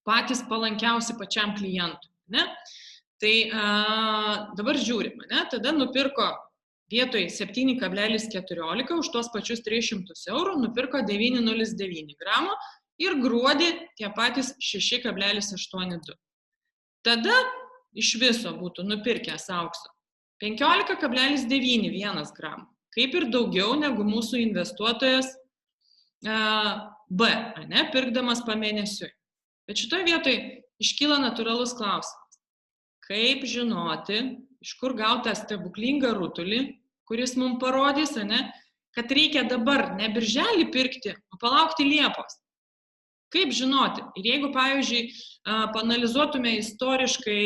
patys palankiausi pačiam klientui, ne? Tai dabar žiūrim, ne? Tada nupirko vietoj 7,14 už tuos pačius 300 eurų, nupirko 9,09 gramo ir gruodį tie patys 6,82. Tada iš viso būtų nupirkęs aukso 15,91 gramų, kaip ir daugiau negu mūsų investuotojas B, ne, pirkdamas pamėnesiui. Bet šitoje vietoje iškyla natūralus klausimas. Kaip žinoti, iš kur gauti stebuklingą rutulį, kuris mums parodys, ne, kad reikia dabar ne birželį pirkti, o palaukti Liepos. Kaip žinoti? Ir jeigu, pavyzdžiui, paanalizuotume istoriškai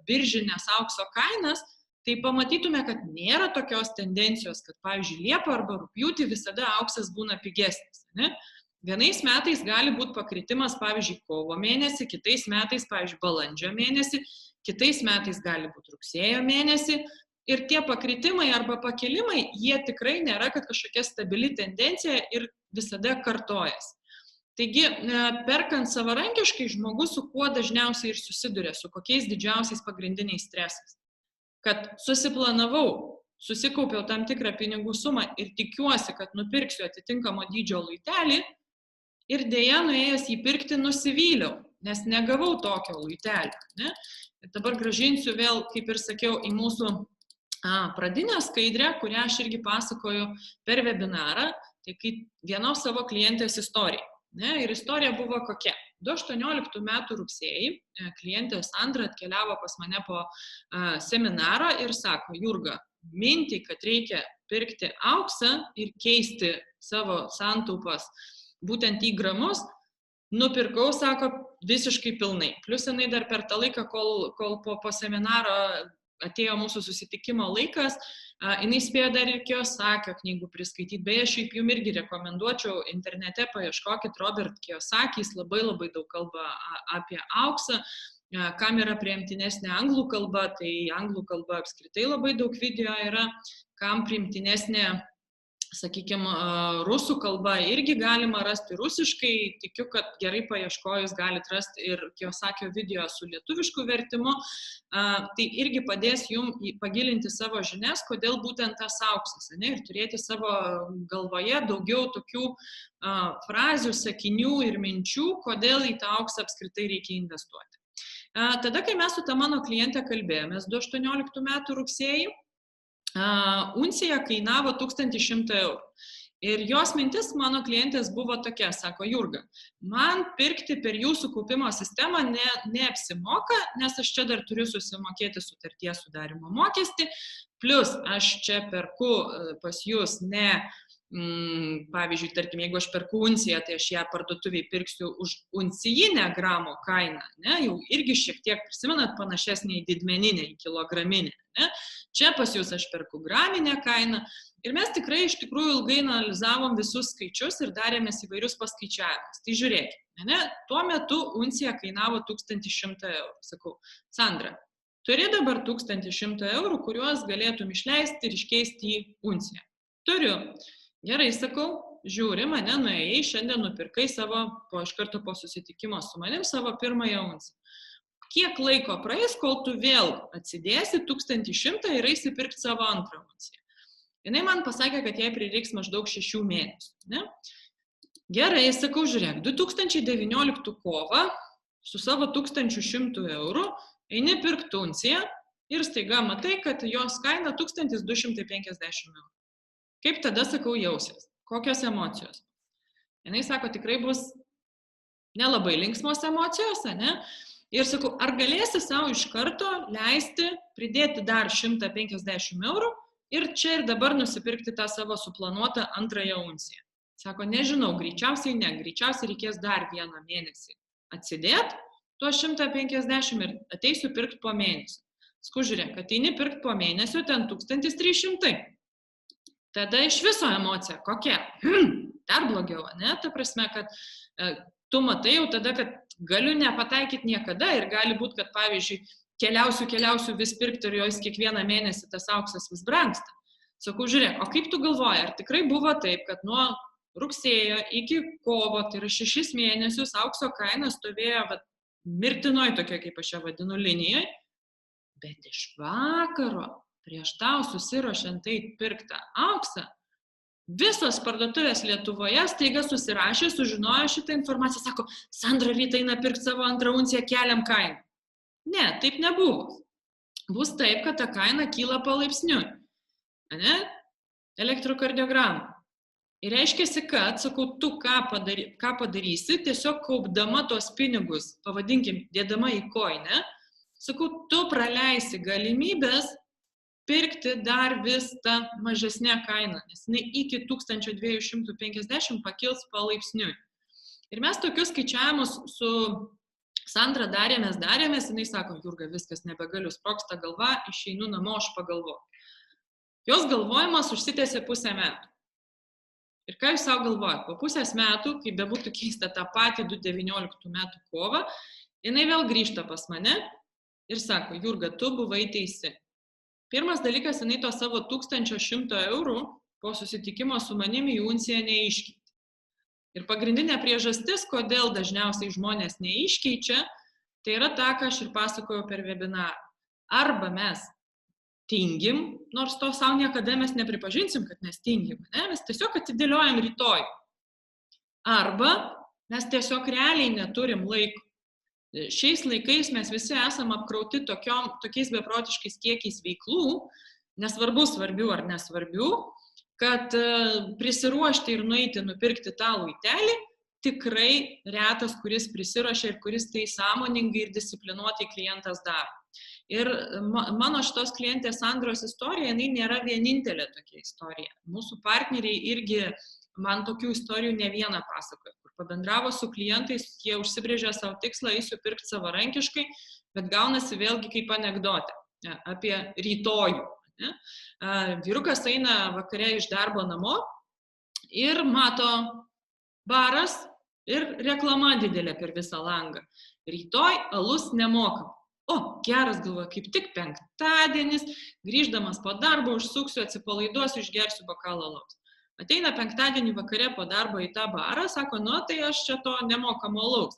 biržinės aukso kainas, tai pamatytume, kad nėra tokios tendencijos, kad, pavyzdžiui, Liepą arba rugpjūtį visada auksas būna pigesnis. Ne? Vienais metais gali būti pakritimas, pavyzdžiui, kovo mėnesį, kitais metais, pavyzdžiui, balandžio mėnesį, kitais metais gali būti rugsėjo mėnesį. Ir tie pakritimai arba pakilimai, jie tikrai nėra, kad kažkokia stabili tendencija ir visada kartojasi. Taigi, perkant savarankiškai, žmogus su kuo dažniausiai ir susiduria, su kokiais didžiausiais pagrindiniais stresais. Kad susiplanavau, susikaupiau tam tikrą pinigų sumą ir tikiuosi, kad nupirksiu atitinkamo dydžio luitelį ir dėja nuėjęs jį pirkti nusivyliau, nes negavau tokio luitelio. Ne? Ir dabar grąžinsiu vėl, kaip ir sakiau, į mūsų pradinę skaidrę, kurią aš irgi pasakoju per webinarą, tai kaip vienos savo klientės istorija. Ne, ir istorija buvo kokia. 2018 metų rugsėjį klientė Sandra atkeliavo pas mane po seminaro ir sako, Jurga, mintį, kad reikia pirkti auksą ir keisti savo santaupas būtent į gramus, nupirkau, sako, visiškai pilnai. Plius jinai dar per tą laiką, kol po seminaro atėjo mūsų susitikimo laikas, jinai spėjo dar ir Kiyosakio knygų priskaityti. Beje, šiaip jums irgi rekomenduočiau internete, paieškokit Robert Kiyosaki, jis labai daug kalba apie auksą. Kam yra priimtinesnė anglų kalba, tai anglų kalba apskritai labai daug video yra, kam priimtinesnė, sakykime, rusų kalba irgi galima rasti rusiškai, tikiu, kad gerai paieškojus galite rasti ir Kiyosakio video su lietuvišku vertimu, tai irgi padės jums pagilinti savo žinias, kodėl būtent tas auksas, ne, ir turėti savo galvoje daugiau tokių frazių, sakinių ir minčių, kodėl į tą auksą apskritai reikia investuoti. Tada, kai mes su ta mano klientė kalbėjomės 2018 metų rugsėjį, uncija kainavo 1100 eurų. Ir jos mintis mano klientės buvo tokia, sako Jurga, man pirkti per jūsų kaupimo sistemą neapsimoka, nes aš čia dar turiu susimokėti sutarties sudarimo mokestį, plus aš čia perku pas jūs ne, pavyzdžiui, tarkim, jeigu aš perku unciją, tai aš ją parduotuviai pirksiu už uncijinę gramo kainą, ne, jau irgi šiek tiek prisimenat panašesnį į didmeninę, į kilograminę, ne, čia pas jūs aš perku graminę kainą ir mes tikrai iš tikrųjų ilgai analizavom visus skaičius ir darėmės įvairius paskaičiavimus. Tai žiūrėkime, ne, tuo metu uncija kainavo 1100 eurų. Sakau, Sandra, turi dabar 1100 eurų, kuriuos galėtum išleisti ir iškeisti į unciją? Turiu. Gerai, sakau, žiūri, mane nuėjai, šiandien nupirkai savo, iš karto po susitikimo su manim, savo pirmąją unciją. Kiek laiko praeis, kol tu vėl atsidėsi 1100 ir eisi pirkti savo antrą unciją? Jinai man pasakė, kad jai prireiks maždaug 6 mėnesių. Ne? Gerai, sakau, žiūrėk, 2019 kovą su savo 1100 eurų eini pirkti unciją ir staiga matai, kad jos kaina 1250 eurų. Kaip tada, sakau, jausies? Kokios emocijos? Jinai sako, tikrai bus nelabai linksmos emocijos, ne? Ir sakau, ar galėsi savo iš karto leisti pridėti dar 150 eurų ir čia ir dabar nusipirkti tą savo suplanuotą antrąją unciją? Sako, nežinau, greičiausiai ne, greičiausiai reikės dar vieną mėnesį atsidėti tuo 150 ir ateisiu pirkti po mėnesio. Sakau, žiūrėk, ateini pirkti po mėnesio, ten 1300. Tada iš viso emocija kokia? Dar blogiau, ne? Ta prasme, kad tu matai jau tada, kad galiu nepataikyti niekada ir gali būti, kad pavyzdžiui, keliausiu vis pirkti ir jos kiekvieną mėnesį tas auksas vis brangsta. Sakau, žiūrėk, o kaip tu galvoji, ar tikrai buvo taip, kad nuo rugsėjo iki kovo, tai yra 6 mėnesius aukso kaina stovėjo mirtinoj tokia, kaip aš ją vadinu, linijoj, bet iš vakaro prieš tau susiruošiant pirktą auksą, visos parduotuvės Lietuvoje staiga susirašė, sužinojo šitą informaciją, sako, Sandra rytą eina pirkti savo antrą unciją, keliam kainą. Ne, taip nebuvo. Bus taip, kad ta kaina kyla palaipsniui. Ne? Elektrokardiogramą. Ir reiškiasi, kad, sakau, tu ką padarysi, tiesiog kaupdama tos pinigus, pavadinkim, dėdama į koinę, sakau, tu praleisi galimybės pirkti dar vis tą mažesnę kainą, nes jinai iki 1250 pakils palaipsniui. Ir mes tokius skaičiavimus su Sandra darėmės, jinai sako, Jurga, viskas nebegaliu, sprogsta galva, išeinu namo, aš pagalvoju. Jos galvojimas užsitęsė pusę metų. Ir ką jūs savo galvojat? Po pusės metų, kai bebūtų keista tą patį 2019 metų kovą, jinai vėl grįžta pas mane ir sako, Jurga, tu buvai teisi. Pirmas dalykas, jinai to savo 1100 eurų po susitikimo su manimi į unciją neiškeitė. Ir pagrindinė priežastis, kodėl dažniausiai žmonės neiškeičia, tai yra ta, ką aš ir pasakojau per webinarą. Arba mes tingim, nors to savo niekada mes nepripažinsim, kad mes tingim, ne? Mes tiesiog atidėliojam rytoj. Arba mes tiesiog realiai neturim laiko. Šiais laikais mes visi esam apkrauti tokiais beprotiškais kiekiais veiklų, nesvarbu svarbių ar nesvarbių, kad prisiruošti ir nueiti nupirkti tą luitelį tikrai retas, kuris prisiruošia ir kuris tai sąmoningai ir disciplinuotai klientas daro. Ir mano šitos klientės Sandros istorija, jinai nėra vienintelė tokia istorija. Mūsų partneriai irgi man tokių istorijų ne vieną pasakoja, kur pabendravo su klientais, jie užsibrėžė savo tikslą, eisiu pirkti savarankiškai, bet gaunasi vėlgi kaip anekdotė apie rytojų. Ne? Vyrukas eina vakare iš darbo namo ir mato baras ir reklama didelė per visą langą. Rytoj alus nemokam. O, geras galvoja, kaip tik penktadienis, grįždamas po darbo užsuksiu, atsipalaiduosiu, išgersiu bokalą alaus. Ateina penktadienį vakare po darbo į tą barą, sako, nu, tai aš čia to nemokamo alaus.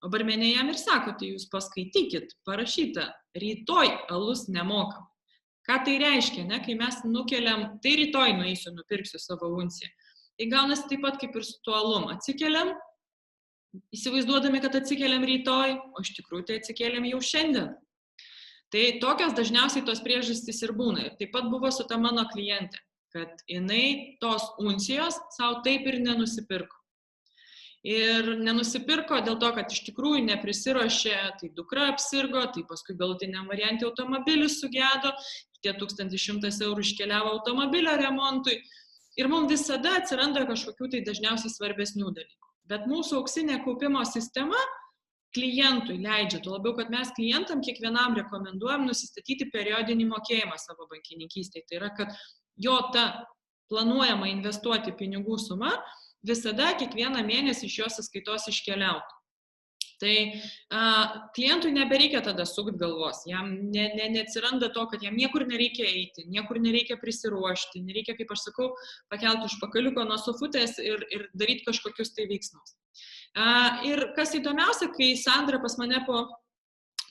O barmenė jam ir sako, tai jūs paskaitykit, parašyta, rytoj alus nemokam. Ką tai reiškia, ne? Kai mes nukeliam, tai rytoj nueisiu, nupirksiu savo unciją. Tai gaunasi taip pat kaip ir su tuo alum. Atsikeliam, įsivaizduodami, kad atsikeliam rytoj, o iš tikrųjų tai atsikeliam jau šiandien. Tai tokios dažniausiai tos priežastys ir būna. Ir taip pat buvo su ta mano klientė, kad jinai tos uncijos savo taip ir nenusipirko. Ir nenusipirko dėl to, kad iš tikrųjų neprisiruošė, tai dukra apsirgo, tai paskui galutiniam variantui automobilis sugedo, tie 1100 eurų iškeliavo automobilio remontui. Ir mums visada atsiranda kažkokių tai dažniausiai svarbesnių dalykų. Bet mūsų auksinė kaupimo sistema klientui leidžia, tuo labiau, kad mes klientam kiekvienam rekomenduojam nusistatyti periodinį mokėjimą savo bankininkystėje. Tai yra, kad jo ta planuojama investuoti pinigų suma visada kiekvieną mėnesį iš jos sąskaitos iškeliautų. Tai klientui nebereikia tada sukt galvos, jam neatsiranda to, kad jam niekur nereikia eiti, niekur nereikia prisiruošti, nereikia, kaip aš sakau, pakelti užpakaliuko nuo sofutės ir daryti kažkokius tai veiksmus. Ir kas įdomiausia, kai Sandra pas mane po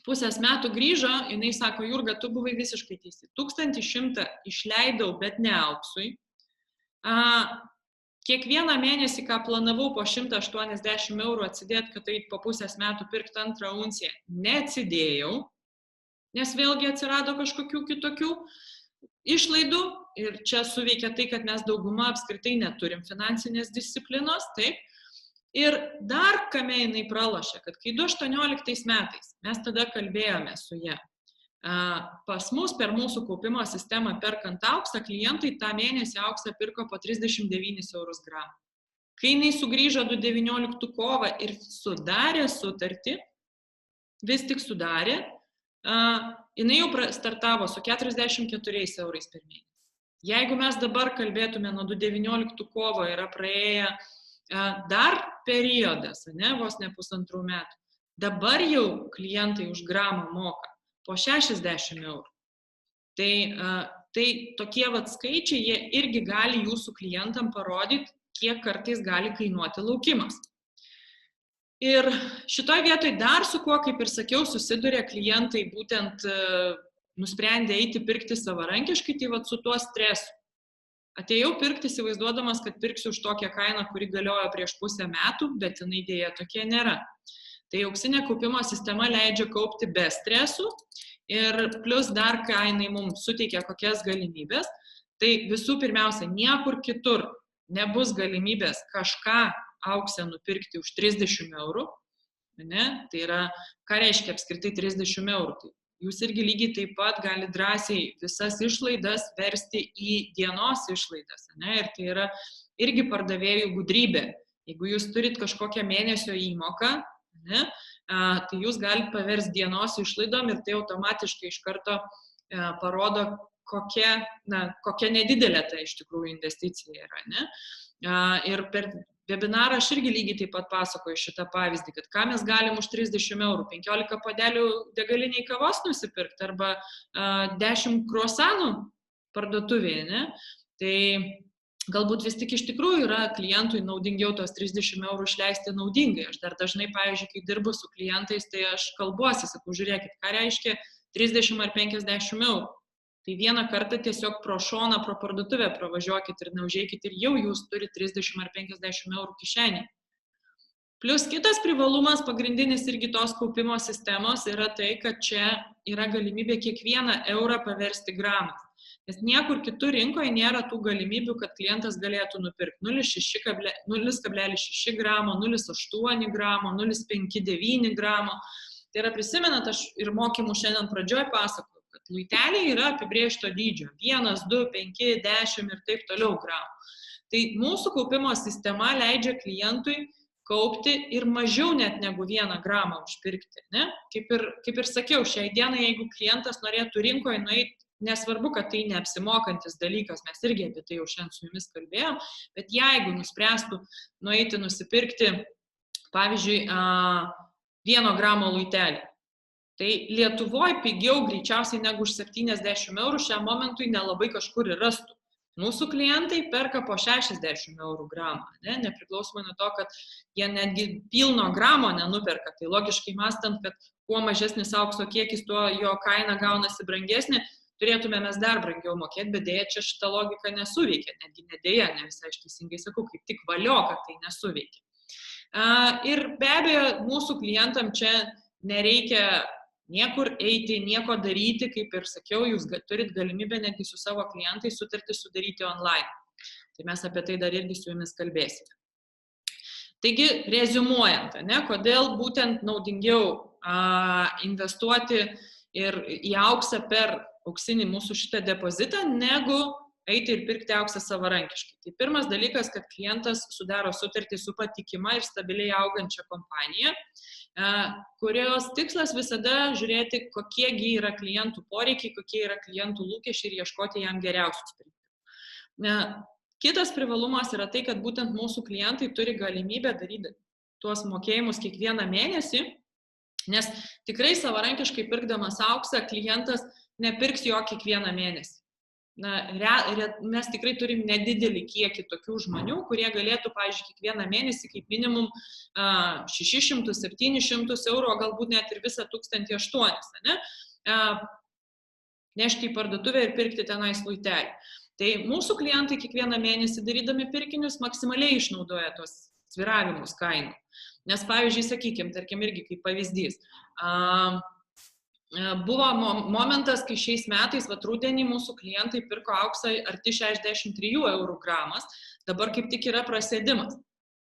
pusės metų grįžo, jinai sako, Jurga, tu buvai visiškai teisi. 1100 išleidau, bet ne auksui. Kiekvieną mėnesį, ką planavau po 180 eurų atsidėti, kad tai po pusės metų pirkti antrą unciją, neatsidėjau, nes vėlgi atsirado kažkokių kitokių išlaidų ir čia suveikia tai, kad mes dauguma apskritai neturim finansinės disciplinos, taip. Ir dar kame jinai pralošė, kad kai 2018 metais mes tada kalbėjome su ja, pas mus per mūsų kaupimo sistemą perkant auksą, klientai tą mėnesį auksą pirko po 39 eurus gramą. Kai jinai sugrįžo 2019 kovą ir sudarė sutartį, vis tik sudarė, jinai jau startavo su 44 eurais per mėnesį. Jeigu mes dabar kalbėtume nuo 2019 kovo, yra praėję dar periodas, ne, vos ne pusantrų metų, dabar jau klientai už gramą moka po 60 eurų. Tai tokie skaičiai, jie irgi gali jūsų klientam parodyti, kiek kartais gali kainuoti laukimas. Ir šitoj vietoj dar su kuo, kaip ir sakiau, susiduria klientai būtent nusprendė eiti pirkti savarankiškai, tai vat su tuo stresu. Atėjau pirkti įsivaizduodamas, kad pirksiu už tokią kainą, kuri galiojo prieš pusę metų, bet jinai dėja tokie nėra. Tai auksinė kaupimo sistema leidžia kaupti be stresų ir plus dar, ką jinai mums suteikia kokias galimybės, tai visų pirmiausia, niekur kitur nebus galimybės kažką auksę nupirkti už 30 eurų. Ne? Tai yra, ką reiškia apskritai 30 eurų. Tai jūs irgi lygiai taip pat gali drąsiai visas išlaidas versti į dienos išlaidas. Ne? Ir tai yra irgi pardavėjų gudrybė. Jeigu jūs turit kažkokią mėnesio įmoką, ne, tai jūs galite paversti dienos išlaidom ir tai automatiškai iš karto parodo, kokia nedidelė ta iš tikrųjų investicija yra. Ne? Ir per webinarą aš irgi lygiai taip pat pasakoju šitą pavyzdį, kad ką mes galim už 30 eurų, 15 puodelių degaliniai kavos nusipirkti arba 10 kruasanų parduotuvėje. Ne? Tai galbūt vis tik iš tikrųjų yra klientui naudingiau tos 30 eurų išleisti naudingai. Aš dar dažnai, pavyzdžiui, kai dirbu su klientais, tai aš kalbuosi, sakau, žiūrėkit, ką reiškia 30 ar 50 eurų. Tai vieną kartą tiesiog pro šoną, pro parduotuvę pravažiuokit ir neužeikit ir jau jūs turite 30 ar 50 eurų kišenį. Plus kitas privalumas, pagrindinis irgi tos kaupimo sistemos yra tai, kad čia yra galimybė kiekvieną eurą paversti gramą. Nes niekur kitur rinkoje nėra tų galimybių, kad klientas galėtų nupirkti 0,6 gramo, 0,8 gramo, 0,59 gramo. Tai yra, prisimenat, aš ir mokymų šiandien pradžioj pasakoju, kad luiteliai yra apibrėžto dydžio. 1, 2, 5, 10 ir taip toliau gramų. Tai mūsų kaupimo sistema leidžia klientui kaupti ir mažiau net negu 1 gramą užpirkti. Ne? Kaip ir sakiau, šiai dienai, jeigu klientas norėtų rinkoje nueiti, nesvarbu, kad tai neapsimokantis dalykas, mes irgi apie tai jau šiandien su jumis kalbėjom, bet jeigu nuspręstų nueiti nusipirkti, pavyzdžiui, 1 gramo luitelį, tai Lietuvoje pigiau greičiausiai negu už 70 eurų šiam momentui nelabai kažkur ir rastų. Mūsų klientai perka po 60 eurų gramą, ne? Nepriklausomai nuo to, kad jie netgi pilno gramo nenuperka. Tai logiškai mąstant, kad kuo mažesnis aukso kiekis, tuo jo kaina gaunasi brangesnė, turėtume mes dar brangiau mokėti, bet dėja čia šita logika nesuveikia, netgi nedėja, ne visai aš teisingai sakau, kaip tik valio, kad tai nesuveikia. Ir be abejo, mūsų klientam čia nereikia niekur eiti, nieko daryti, kaip ir sakiau, jūs turit galimybę netgi su savo klientais sutartį sudaryti online. Tai mes apie tai dar irgi su jumis kalbėsime. Taigi, reziumuojant, ne, kodėl būtent naudingiau investuoti ir į auksą per auksinį mūsų šitą depozitą, negu eiti ir pirkti auksą savarankiškai. Tai pirmas dalykas, kad klientas sudaro sutartį su patikima ir stabiliai augančia kompanija, kurios tikslas visada žiūrėti, kokiegi yra klientų poreikiai, kokie yra klientų lūkesčiai ir ieškoti jam geriausių sprendimų. Kitas privalumas yra tai, kad būtent mūsų klientai turi galimybę daryti tuos mokėjimus kiekvieną mėnesį, nes tikrai savarankiškai pirkdamas auksą klientas nepirks jo kiekvieną mėnesį. Mes tikrai turim nedidelį kiekį tokių žmonių, kurie galėtų, pavyzdžiui, kiekvieną mėnesį kaip minimum 600-700 eurų, o galbūt net ir visą 1800, ne? Nešti į parduotuvę ir pirkti tenais luitelį. Tai mūsų klientai kiekvieną mėnesį darydami pirkinius maksimaliai išnaudoja tos sviravimus kainų. Nes, pavyzdžiui, sakykime, tarkim irgi kaip pavyzdys, buvo momentas, kai šiais metais, rudenį, mūsų klientai pirko auksą arti 63 eurų gramas, dabar kaip tik yra prasėdimas.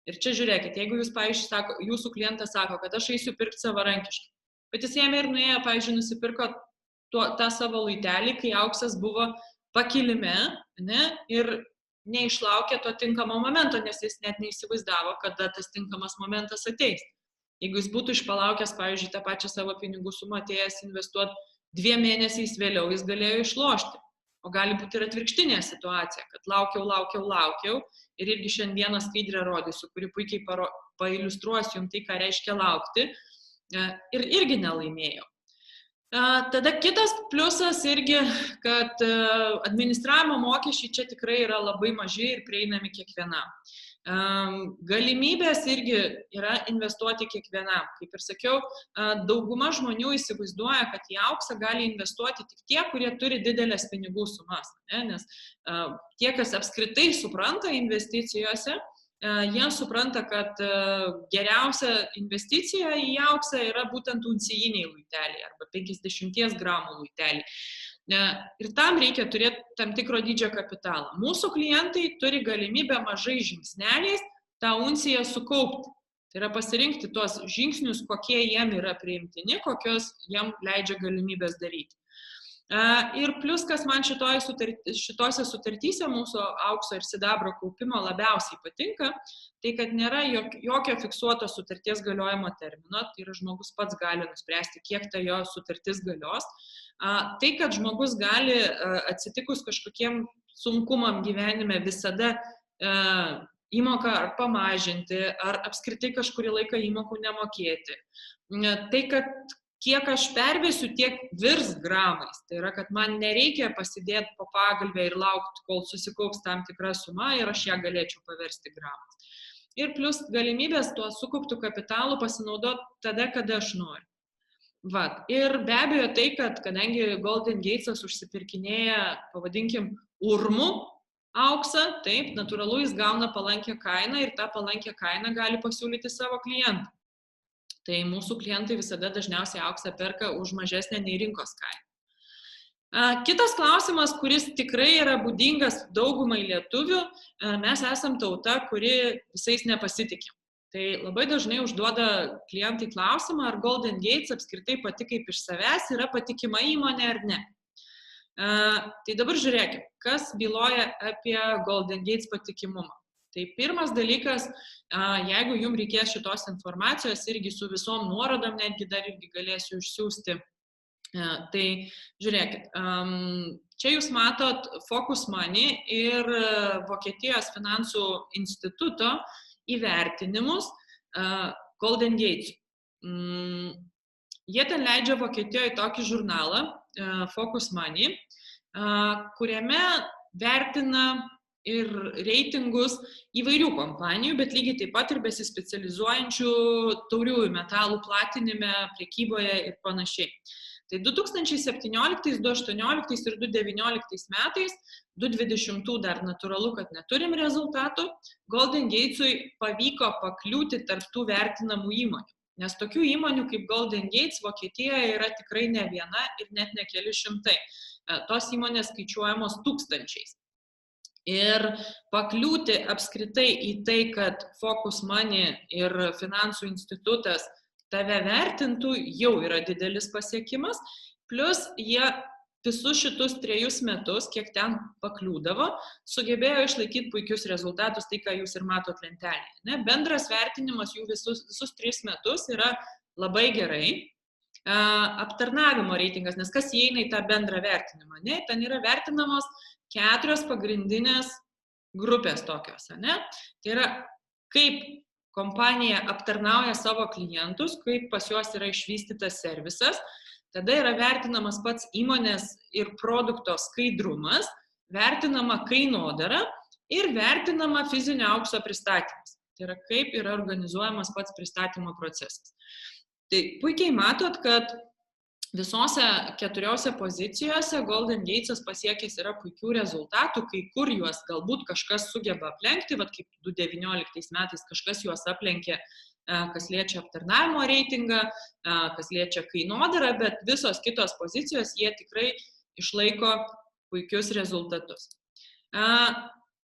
Ir čia žiūrėkit, jeigu jūs, pavyzdžiui, jūsų klientas sako, kad aš eisiu pirkti savarankiškai, bet jis ėmė ir nuėjo, pavyzdžiui, nusipirko tą savo luitelį, kai auksas buvo pakilime, ne, ir neišlaukė to tinkamo momento, nes jis net neįsivaizdavo, kada tas tinkamas momentas ateis. Jeigu jis būtų išpalaukęs, pavyzdžiui, tą pačią savo pinigų sumą atėjęs investuoti 2 mėnesiais vėliau, jis galėjo išlošti. O gali būti ir atvirkštinė situacija, kad laukiau ir irgi šiandieną skaidrę rodysiu, kuri puikiai pailiustruos jums tai, ką reiškia laukti, ir irgi nelaimėjau. Tada kitas pliusas irgi, kad administravimo mokesčiai čia tikrai yra labai maži ir prieinami kiekvienam. Galimybės irgi yra investuoti kiekvienam. Kaip ir sakiau, dauguma žmonių įsivaizduoja, kad į auksą gali investuoti tik tie, kurie turi didelės pinigų sumas. Nes tie, kas apskritai supranta investicijose, jie supranta, kad geriausia investicija į auksą yra būtent uncijiniai luiteliai arba 50 gramų luiteliai. Ir tam reikia turėti tam tikro dydžio kapitalą. Mūsų klientai turi galimybę mažai žingsneliais tą unciją sukaupti. Tai yra pasirinkti tuos žingsnius, kokie jiem yra priimtini, kokios jiem leidžia galimybės daryti. Ir plus, kas man šitose sutartyse mūsų aukso ir sidabro kaupimo labiausiai patinka, tai kad nėra jokio fiksuoto sutarties galiojimo termino, tai yra žmogus pats gali nuspręsti, kiek ta jo sutartis galios. Tai, kad žmogus gali atsitikus kažkokiem sunkumam gyvenime visada įmoką ar pamažinti, ar apskritai kažkurį laiką įmokų nemokėti. Tai, kad kiek aš pervesiu, tiek virs gramais. Tai yra, kad man nereikia pasidėti po pagalbę ir laukti, kol susikaups tam tikra suma ir aš ją galėčiau paversti gramais. Ir plus galimybės tuo sukauptų kapitalu pasinaudoti tada, kada aš noriu. Ir be abejo tai, kad kadangi Golden Gates'as užsipirkinėja, pavadinkim, urmų auksą, taip, natūralu jis gauna palankę kainą ir tą palankę kainą gali pasiūlyti savo klientą. Tai mūsų klientai visada dažniausiai auksą perka už mažesnę nei rinkos kainą. Kitas klausimas, kuris tikrai yra būdingas daugumai lietuvių, mes esam tauta, kuri visais nepasitikim. Tai labai dažnai užduoda klientai klausimą, ar Golden Gates apskritai pati kaip iš savęs yra patikima įmonė ar ne. Tai dabar žiūrėkime, kas byloja apie Golden Gates patikimumą. Tai pirmas dalykas, jeigu jums reikės šitos informacijos, irgi su visom nuorodom, netgi dar irgi galėsiu išsiųsti. Tai žiūrėkit, čia jūs matot Focus Money ir Vokietijos finansų instituto įvertinimus Golden Gates. Jie ten leidžia Vokietijoje tokį žurnalą Focus Money, kuriame vertina ir reitingus įvairių kompanijų, bet lygiai taip pat ir besispecializuojančių tauriųjų metalų platinime, prekyboje ir panašiai. Tai 2017, 2018 ir 2019 metais, 2020 dar natūralu, kad neturim rezultatų, Golden Gates'ui pavyko pakliūti tarp tų vertinamų įmonių. Nes tokių įmonių kaip Golden Gates Vokietijoje yra tikrai ne viena ir net ne keli šimtai. Tos įmonės skaičiuojamos tūkstančiais. Ir pakliūti apskritai į tai, kad Focus Money ir finansų institutas tave vertintų, jau yra didelis pasiekimas, plus jie visus šitus 3 metus, kiek ten pakliūdavo, sugebėjo išlaikyti puikius rezultatus, tai ką jūs ir matot lentelėje. Bendras vertinimas jų visus 3 metus yra labai gerai. Aptarnavimo reitingas, nes kas įeina į tą bendrą vertinimą, ten yra vertinamos 4 pagrindinės grupės tokios. Tai yra, kaip kompanija aptarnauja savo klientus, kaip pas juos yra išvystytas servisas, tada yra vertinamas pats įmonės ir produkto skaidrumas, vertinama kainodara ir vertinama fizinio aukso pristatymas. Tai yra, kaip yra organizuojamas pats pristatymo procesas. Tai puikiai matot, kad visose 4 pozicijose Golden Gates'as pasiekęs yra puikių rezultatų, kai kur juos galbūt kažkas sugeba aplenkti, kaip 2019 metais kažkas juos aplenkė, kas liečia aptarnavimo reitingą, kas liečia kainodarą, bet visos kitos pozicijos jie tikrai išlaiko puikius rezultatus.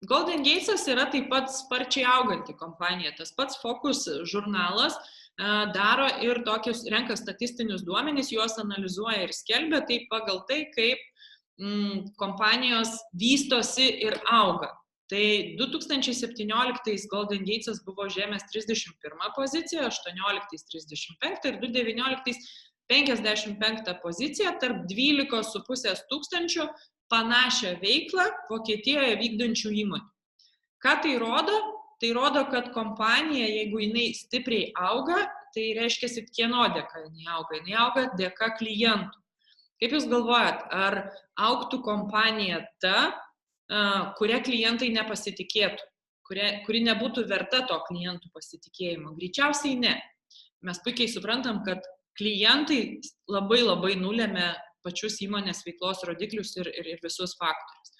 Golden Gates'as yra taip pat sparčiai auganti kompanija. Tas pats Focus žurnalas daro ir tokius, renka statistinius duomenys, juos analizuoja ir skelbia tai pagal tai, kaip kompanijos vystosi ir auga. Tai 2017 Golden Gates'as buvo žemės 31 poziciją, 2018 35 ir 2019 55 poziciją tarp 12,5 tūkstančių panašią veiklą Vokietijoje vykdančių įmonių. Ką tai rodo? Tai rodo, kad kompanija, jeigu jinai stipriai auga, tai reiškia, kieno dėka jinai auga. Jinai auga dėka klientų. Kaip jūs galvojat, ar augtų kompanija ta, kuria klientai nepasitikėtų, kuri nebūtų verta to klientų pasitikėjimo? Greičiausiai ne. Mes puikiai suprantam, kad klientai labai labai nulėmė pačius įmonės veiklos rodiklius ir visus faktorius.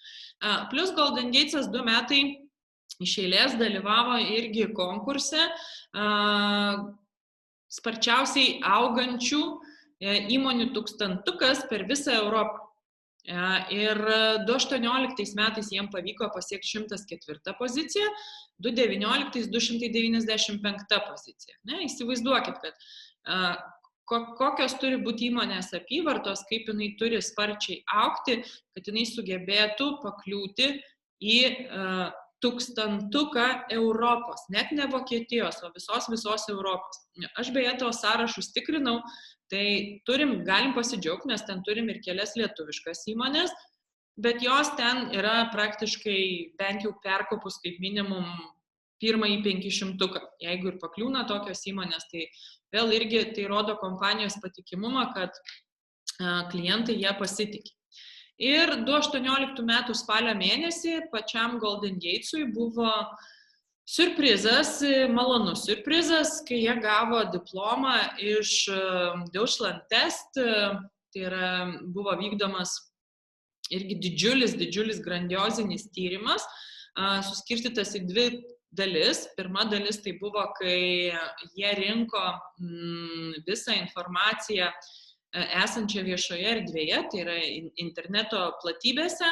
Plus Golden Gates'as 2 metai iš eilės dalyvavo irgi konkurse sparčiausiai augančių įmonių tūkstantukas per visą Europą. Ir 2018 metais jiem pavyko pasiekti 104 poziciją, 2019 295 pozicija. Įsivaizduokit, kad kokios turi būti įmonės apyvartos, kaip jinai turi sparčiai augti, kad jinai sugebėtų pakliūti į tūkstantuką Europos, net ne Vokietijos, o visos Europos. Aš beje tos sąrašus tikrinau, tai galim pasidžiaugti, nes ten turim ir kelias lietuviškas įmonės, bet jos ten yra praktiškai bent jau perkopus kaip minimum pirmąjį 500. Jeigu ir pakliūna tokios įmonės, tai vėl irgi tai rodo kompanijos patikimumą, kad klientai jie pasitikė. Ir 2018 metų spalio mėnesį pačiam Golden Gates'ui buvo siurprizas, malonus siurprizas, kai jie gavo diplomą iš Deutschland Test, tai yra buvo vykdomas irgi didžiulis grandiozinis tyrimas, suskirstytas į 2 dalis. Pirma dalis tai buvo, kai jie rinko visą informaciją esančią viešoje erdvėje, tai yra interneto platybėse,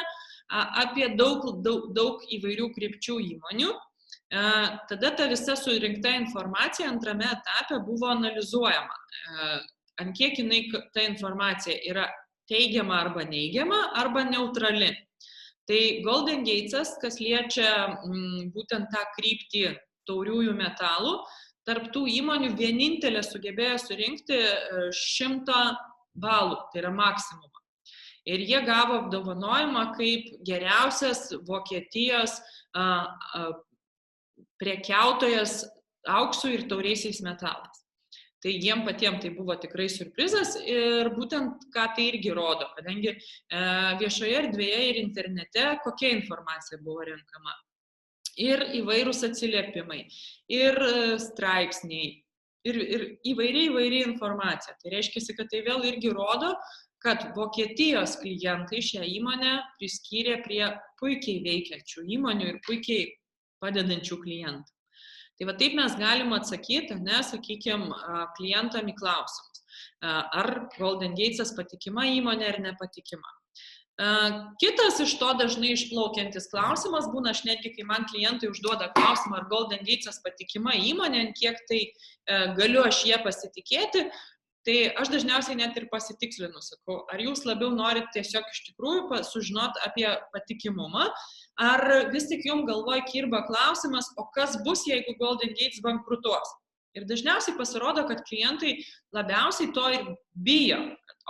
apie daug įvairių krypčių įmonių. Tada ta visa surinkta informacija antrame etape buvo analizuojama. Ant kiek jinai ta informacija yra teigiama arba neigiama, arba neutrali. Tai Golden Gates'as, kas liečia būtent tą kryptį tauriųjų metalų, tarp tų įmonių vienintelė sugebėjo surinkti 100 balų, tai yra maksimumą. Ir jie gavo apdovanojimą kaip geriausias Vokietijos prekiautojas auksu ir tauriaisiais metalais. Tai jiem patiems tai buvo tikrai siurprizas ir būtent ką tai irgi rodo, kadangi viešoje erdvėje ir internete kokia informacija buvo renkama. Ir įvairūs atsiliepimai, ir straipsniai, ir įvairiai informacija. Tai reiškia, kad tai vėl irgi rodo, kad Vokietijos klientai šią įmonę priskyrė prie puikiai veikiančių įmonių ir puikiai padedančių klientų. Tai va taip mes galim atsakyti, sakykime, klientam į klausimus. Ar Golden Gates'as patikima įmonė ar nepatikima. Kitas iš to dažnai išplaukiantis klausimas būna, aš netgi, kai man klientai užduoda klausimą, ar Golden Gates'as patikima įmonė, kiek tai galiu aš jie pasitikėti, tai aš dažniausiai net ir pasitikslinu, sakau, ar jūs labiau norit tiesiog iš tikrųjų sužinoti apie patikimumą, ar vis tik jums galvoj kirba klausimas, o kas bus, jeigu Golden Gates bankrutuos. Ir dažniausiai pasirodo, kad klientai labiausiai to ir bijo,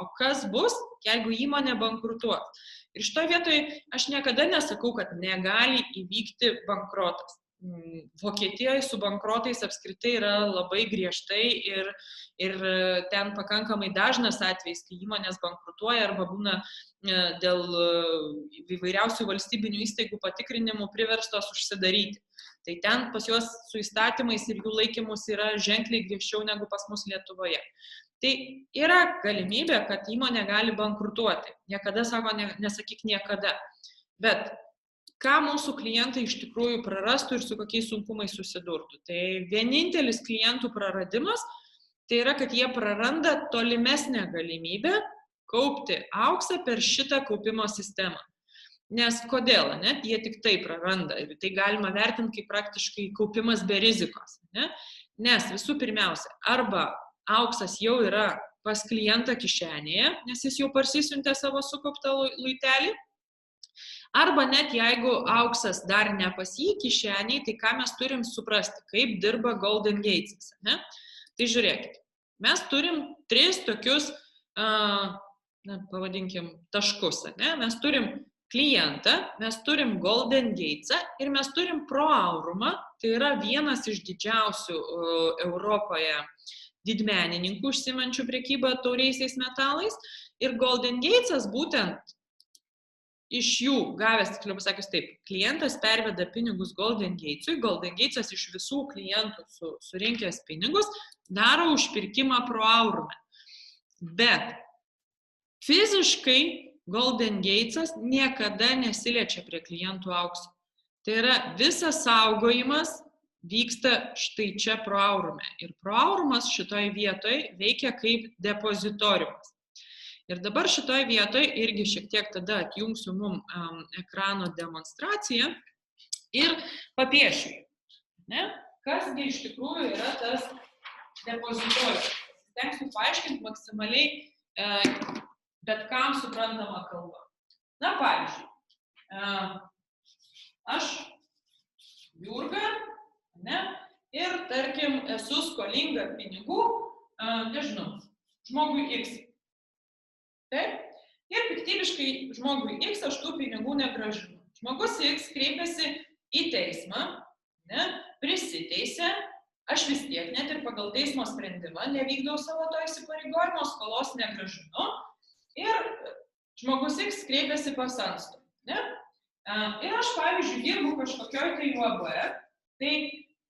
o kas bus, jeigu įmonė bankrutuos. Ir šitoje vietoje aš niekada nesakau, kad negali įvykti bankrotas. Vokietijoje su bankrotais apskritai yra labai griežtai ir ten pakankamai dažnas atvejis, kai įmonės bankrutuoja arba būna dėl įvairiausių valstybinių įstaigų patikrinimų priverstos užsidaryti. Tai ten pas juos su įstatymais ir jų laikymus yra ženkliai griežčiau negu pas mus Lietuvoje. Tai yra galimybė, kad įmonė gali bankrutuoti. Niekada, sako, nesakyk niekada. Bet ką mūsų klientai iš tikrųjų prarastų ir su kokiais sunkumais susidurtų. Tai vienintelis klientų praradimas, tai yra, kad jie praranda tolimesnę galimybę kaupti auksą per šitą kaupimo sistemą. Nes kodėl? Jie tik tai praranda ir tai galima vertinti kaip praktiškai kaupimas be rizikos. Nes visų pirmiausia, arba auksas jau yra pas klientą kišenėje, nes jis jau parsisiuntė savo sukauptą luitelį, arba net jeigu auksas dar ne pas jį kišeniai, tai ką mes turim suprasti, kaip dirba Golden Gates'as. Tai žiūrėkit, mes turim 3 tokius, pavadinkim, taškus. Mes turim klientą, mes turim Golden Gates'ą ir mes turim ProAurumą, tai yra vienas iš didžiausių Europoje didmenininkų užsiimančių prekybą tauriaisiais metalais. Ir Golden Gates'as būtent iš jų gavęs, tiksliau pasakius taip, klientas perveda pinigus Golden Gates'ui, Golden Gates'as iš visų klientų surinkęs pinigus daro užpirkimą pro aurume. Bet fiziškai Golden Gates'as niekada nesiliečia prie klientų aukso. Tai yra visas saugojimas vyksta štai čia pro aurume. Ir pro aurumas šitoj vietoj veikia kaip depozitoriumas. Ir dabar šitoj vietoj irgi šiek tiek tada atjungsiu mum ekrano demonstraciją ir papiešiu. Kasgi iš tikrųjų yra tas depozitorius. Stengsiu paaiškinti maksimaliai bet kam suprantama kalba. Na, pavyzdžiui, aš Jurga, ir tarkim esu skolinga pinigų, nežinau, žmogui X. Taip? Ir piktybiškai žmogui X aš tų pinigų negrąžinu. Žmogus X kreipiasi į teismą, prisiteisė, aš vis tiek net ir pagal teismo sprendimą nevykdau savo to įsipareigojimo, skolos negrąžinu. Ir žmogus X kreipiasi pas antstolį. Ir aš, pavyzdžiui, dirbu kažkokioj tai UAB, tai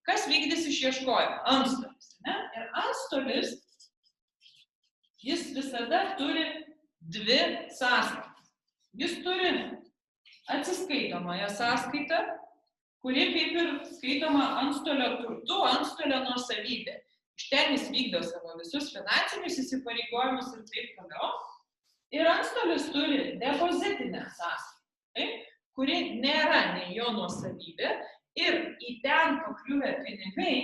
kas vykdys išieškojimą? Antstolis. Ir antstolis, jis visada turi dvi sąskaitas. Jis turi atsiskaitomąją sąskaitą, kuri kaip ir skaitoma antstolio turtu, antstolio nuosavybė. Iš ten jis vykdo savo visus finansinius įsipareigojimus ir taip toliau. Ir antstolis turi depozitinę sąskaitą, kuri nėra nei jo nuosavybė ir į ten pakliuvę pinigai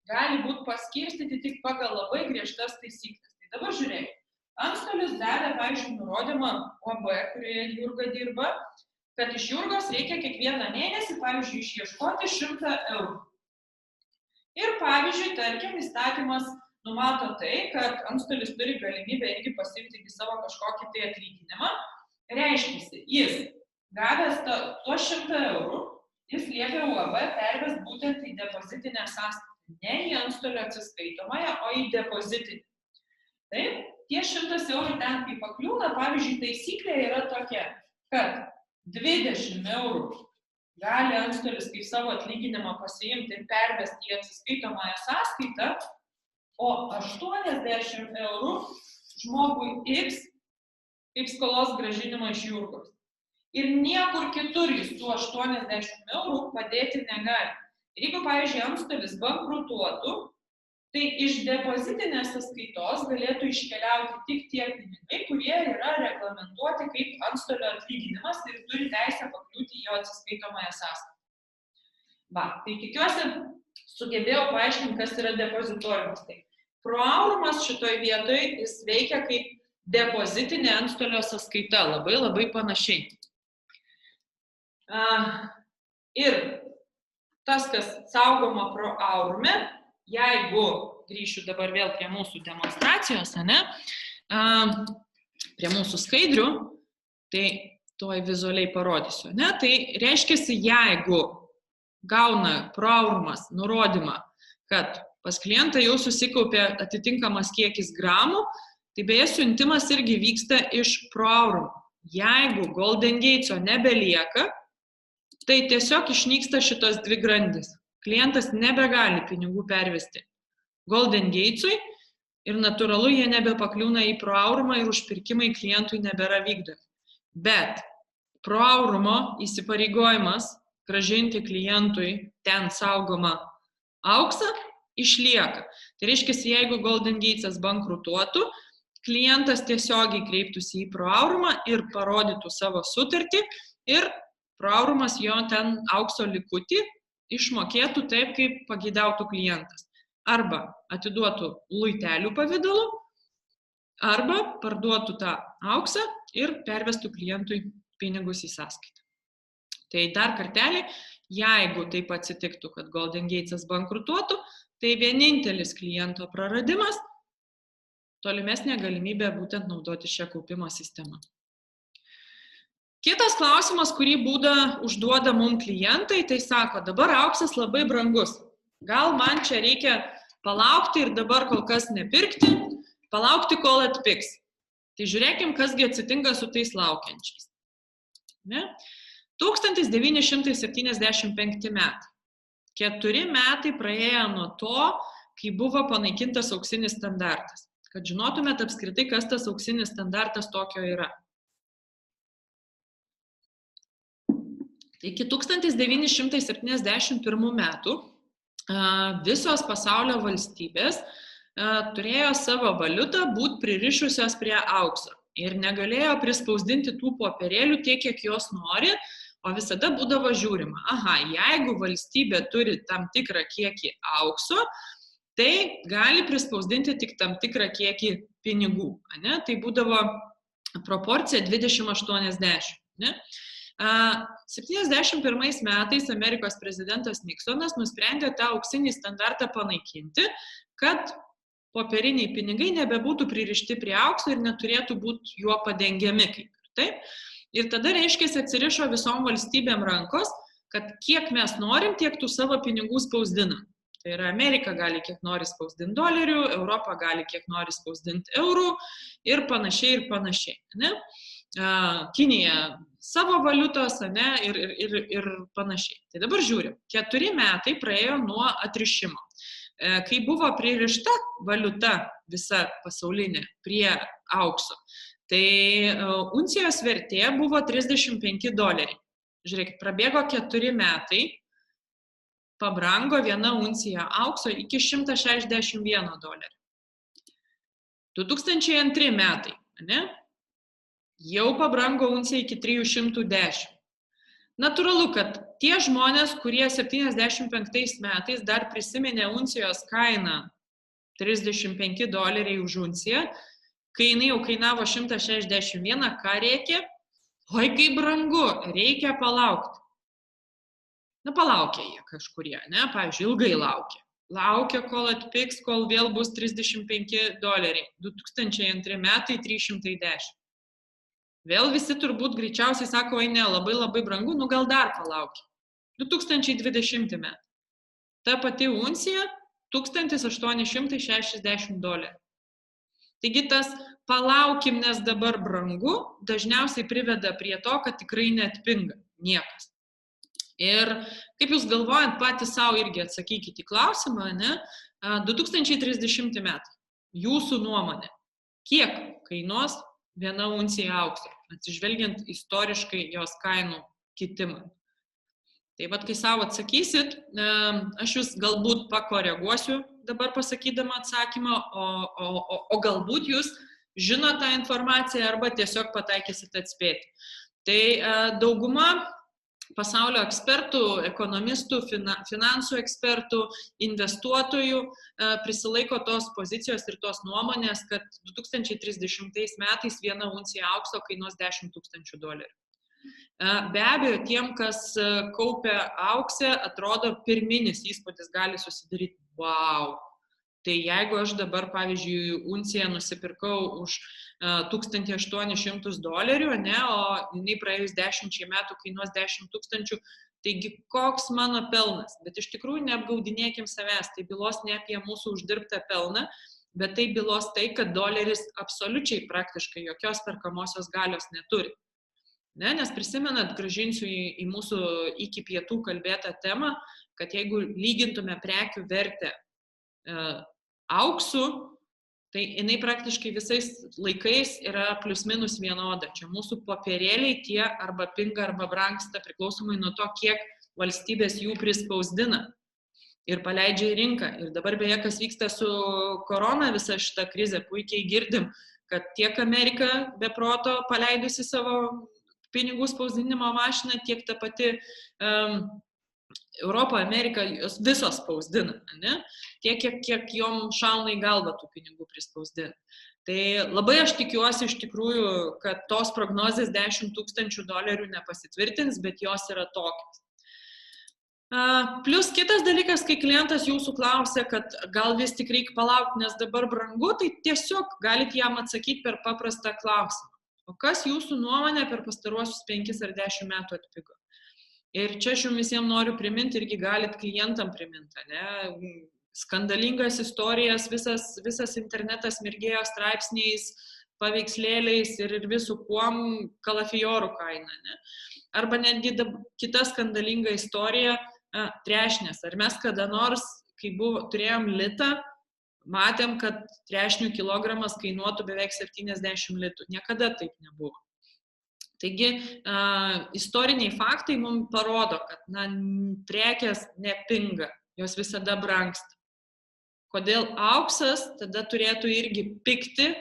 gali būti paskirstyti tik pagal labai griežtas taisyklės. Tai dabar žiūrėkite. Antstolis davė, pavyzdžiui, nurodymą OAB, kurioje Jurga dirba, kad iš Jurgos reikia kiekvieną mėnesį, pavyzdžiui, išieškoti 100 eurų. Ir, pavyzdžiui, tarkim, įstatymas numato tai, kad antstolis turi galimybę irgi pasiimti į savo kažkokį tai atlyginimą. Reiškia, jis gavęs tuos 100 eurų, jis liepia OAB pervest būtent į depozitinę sąskaitą. Ne į antstolio atsiskaitomąją, o į depozitinę. Taip, tie 100 eurų ten, kai pakliūna, pavyzdžiui, taisyklė yra tokia, kad 20 eurų gali antstolis kaip savo atlyginimą pasiimti ir pervesti į atsiskaitomąją sąskaitą, o 80 eurų žmogui X kaip skolos grąžinimą iš Jurgos. Ir niekur kitur jis tų 80 eurų padėti negali. Ir jeigu, pavyzdžiui, antstolis bankrutuotų, tai iš depozitinės sąskaitos galėtų iškeliauti tik tie pinigai, kurie yra reglamentuoti kaip antstolio atlyginimas ir turi teisę pakliūti į jo atsiskaitomąją sąskaitą. Tai tikiuosi, sugebėjau paaiškinti, kas yra depozitoriumas. Tai pro aurumas šitoj vietoj jis veikia kaip depozitinė antstolio sąskaita, labai panašiai. Ir tas, kas saugoma pro aurume, jeigu grįšiu dabar vėl prie mūsų demonstracijos, prie mūsų skaidrių, tai tuoj vizualiai parodysiu. Tai reiškia, jeigu gauna pro aurumas nurodymą, kad pas klientą jau susikaupė atitinkamas kiekis gramų, tai beje siuntimas irgi vyksta iš pro aurumo. Jeigu Golden Gates'o nebelieka, tai tiesiog išnyksta šitos dvi grandys. Klientas nebegali pinigų pervesti Golden Gates'ui ir natūralu jie nebepakliūna į pro aurumą ir užpirkimai klientui nebėra vykdomi. Bet pro aurumo įsipareigojimas grąžinti klientui ten saugomą auksą išlieka. Tai reiškia, jeigu Golden Gates'as bankrutuotų, klientas tiesiogiai kreiptųsi į pro aurumą ir parodytų savo sutartį ir pro aurumas jo ten aukso likutį išmokėtų taip, kaip pageidautų klientas. Arba atiduotų luitelių pavidalu, arba parduotų tą auksą ir pervestų klientui pinigus į sąskaitą. Tai dar kartelį, jeigu taip atsitiktų, kad Golden Gates'as bankrutuotų, tai vienintelis kliento praradimas, tolimesnė galimybė būtent naudoti šią kaupimo sistemą. Kitas klausimas, kurį būdą užduoda mums klientai, tai sako, dabar auksas labai brangus. Gal man čia reikia palaukti ir dabar kol kas nepirkti, palaukti, kol atpigs. Tai žiūrėkim, kasgi atsitinka su tais laukiančiais. Ne? 1975 metai. 4 metai praėjo nuo to, kai buvo panaikintas auksinis standartas. Kad žinotumėt apskritai, kas tas auksinis standartas tokio yra. Tai iki 1971 metų visos pasaulio valstybės turėjo savo valiutą būti pririšusios prie aukso ir negalėjo prispausdinti tų popierėlių tiek, kiek jos nori, o visada būdavo žiūrima, jeigu valstybė turi tam tikrą kiekį aukso, tai gali prispausdinti tik tam tikrą kiekį pinigų. Ne? Tai būdavo proporcija 20-80. Ne? 71 metais Amerikos prezidentas Niksonas nusprendė tą auksinį standartą panaikinti, kad popieriniai pinigai nebebūtų pririšti prie aukso ir neturėtų būti juo padengiami. Taip? Ir tada, reiškia, atsirišo visom valstybėm rankos, kad kiek mes norim, tiek tų savo pinigų spausdinam. Tai yra Amerika gali kiek nori spausdinti dolerių, Europa gali kiek nori spausdinti eurų ir panašiai. Ne? Kinija savo valiutos, ne, ir panašiai. Tai dabar žiūrim, 4 metai praėjo nuo atrišimo. Kai buvo pririšta valiuta visa pasaulinė prie aukso, tai uncijos vertė buvo $35. Žiūrėkit, prabėgo 4 metai, pabrango viena uncija aukso iki $161. 2002 metai, ne? Jau pabrango uncija iki 310. Natūralu, kad tie žmonės, kurie 75 metais dar prisiminė uncijos kainą $35 už unciją, kai jinai jau kainavo 161, ką reikia? Oi, kaip brangu, reikia palaukti. Na, palaukia jie kažkurie, ne? Pavyzdžiui, ilgai laukia. Laukia, kol atpigs, kol vėl bus $35. 2002 metai 310. Vėl visi turbūt greičiausiai sako, oi ne, labai labai brangu, nu gal dar palaukia. 2020 metai. Ta pati uncija $1860. Taigi tas palaukim, nes dabar brangu, dažniausiai priveda prie to, kad tikrai neatpinga niekas. Ir kaip jūs galvojant, patys savo irgi atsakykite į klausimą, ne? 2030 metai. Jūsų nuomonė, kiek kainuos viena uncija aukso, atsižvelgiant istoriškai jos kainų kitimą. Tai vat, kai savo atsakysit, aš jūs galbūt pakoreguosiu dabar pasakydama atsakymą, o galbūt jūs žinote tą informaciją arba tiesiog pataikysit atspėti. Tai dauguma pasaulio ekspertų, ekonomistų, finansų ekspertų, investuotojų prisilaiko tos pozicijos ir tos nuomonės, kad 2030 metais viena uncija aukso kainuos $10,000. Be abejo, tiem, kas kaupia auksę, atrodo pirminis įspūdis gali susidaryti, wow. Tai jeigu aš dabar, pavyzdžiui, unciją nusipirkau už $1,800, ne, o jinai praėjus 10 metų kainuos $10,000, taigi koks mano pelnas? Bet iš tikrųjų neapgaudinėkim savęs, tai bylos ne apie mūsų uždirbtą pelną, bet tai bylos tai, kad doleris absoliučiai praktiškai jokios perkamosios galios neturi. Ne, nes prisimenat, grąžinsiu į mūsų iki pietų kalbėtą temą, kad jeigu lygintume prekių vertę auksu, tai jinai praktiškai visais laikais yra plius minus vienoda. Čia mūsų popierėliai tie arba pinga, arba brangsta priklausomai nuo to, kiek valstybės jų prispausdina ir paleidžia į rinką. Ir dabar beje, kas vyksta su korona visa šita krizė, puikiai girdim, kad tiek Amerika be proto paleidusi savo pinigų spausdinimo mašiną, tiek ta pati Europą, Ameriką, jos visos spausdina, ne? Tiek, kiek jom šauna į galvą tų pinigų prispausdina. Tai labai aš tikiuosi iš tikrųjų, kad tos prognozės $10,000 nepasitvirtins, bet jos yra tokios. Plius kitas dalykas, kai klientas jūsų klausia, kad gal vis tik reikia palaukti, nes dabar brangu, tai tiesiog galite jam atsakyti per paprastą klausimą. O kas jūsų nuomonė per pastaruosius 5 ar 10 metų atpigo? Ir čia aš jums visiems noriu priminti, irgi galit klientam priminti, ne? Skandalingas istorijas, visas internetas mirgėjo straipsniais, paveikslėliais ir visų kuom kalafijorų kaina. Ne? Arba netgi kita skandalinga istorija trešnės. Ar mes kada nors, kai turėjom litą, matėm, kad trešnių kilogramas kainuotų beveik 70 litų. Niekada taip nebuvo. Taigi, istoriniai faktai mums parodo, kad prekės nepinga, jos visada brangsta. Kodėl auksas tada turėtų irgi pigti,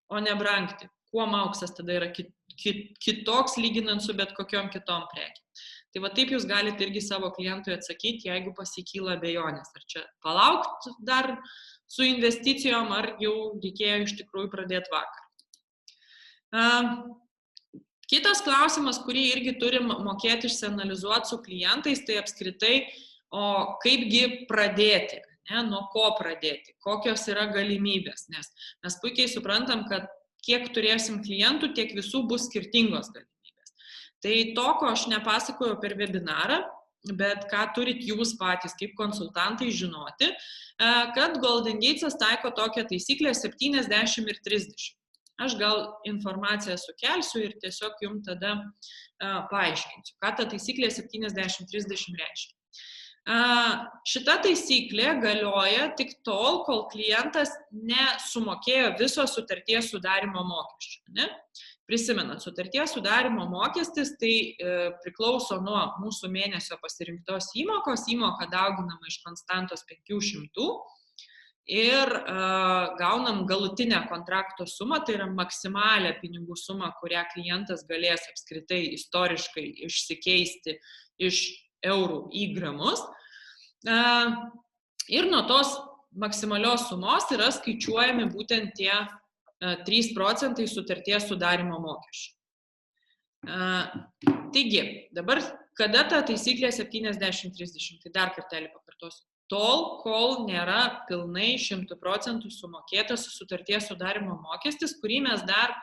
o ne brangti? Kuom auksas tada yra kitoks lyginant su bet kokiom kitom prekėm? Tai va taip jūs galite irgi savo klientui atsakyti, jeigu pasikyla abejonės. Ar čia palaukti dar su investicijom, ar jau reikėjo iš tikrųjų pradėti vakar. Kitas klausimas, kurį irgi turim mokėti išsianalizuoti su klientais, tai apskritai, o kaipgi pradėti, ne, nuo ko pradėti, kokios yra galimybės, nes mes puikiai suprantam, kad kiek turėsim klientų, tiek visų bus skirtingos galimybės. Tai to, ko aš nepasakojau per webinarą, bet ką turit jūs patys kaip konsultantai žinoti, kad Golden Gates'as taiko tokią taisyklę 70 ir 30. Aš gal informaciją sukelsiu ir tiesiog jums tada paaiškinsiu, ką ta taisyklė 70-30 reiškia. Šita taisyklė galioja tik tol, kol klientas nesumokėjo viso sutarties sudarymo mokesčio. Ne? Prisimenat, sutarties sudarymo mokestis tai priklauso nuo mūsų mėnesio pasirinktos įmokos, įmoka dauginama iš konstantos 500 ir gaunam galutinę kontrakto sumą, tai yra maksimalę pinigų sumą, kurią klientas galės apskritai istoriškai išsikeisti iš eurų į gramus. Ir nuo tos maksimalios sumos yra skaičiuojami būtent tie 3% sutarties sudarymo mokesčio. Taigi, dabar kada ta taisyklė 70-30, tai dar kartelį pakartosiu. Tol, kol nėra pilnai 100% sumokėtas sutarties sudarymo mokestis, kurį mes dar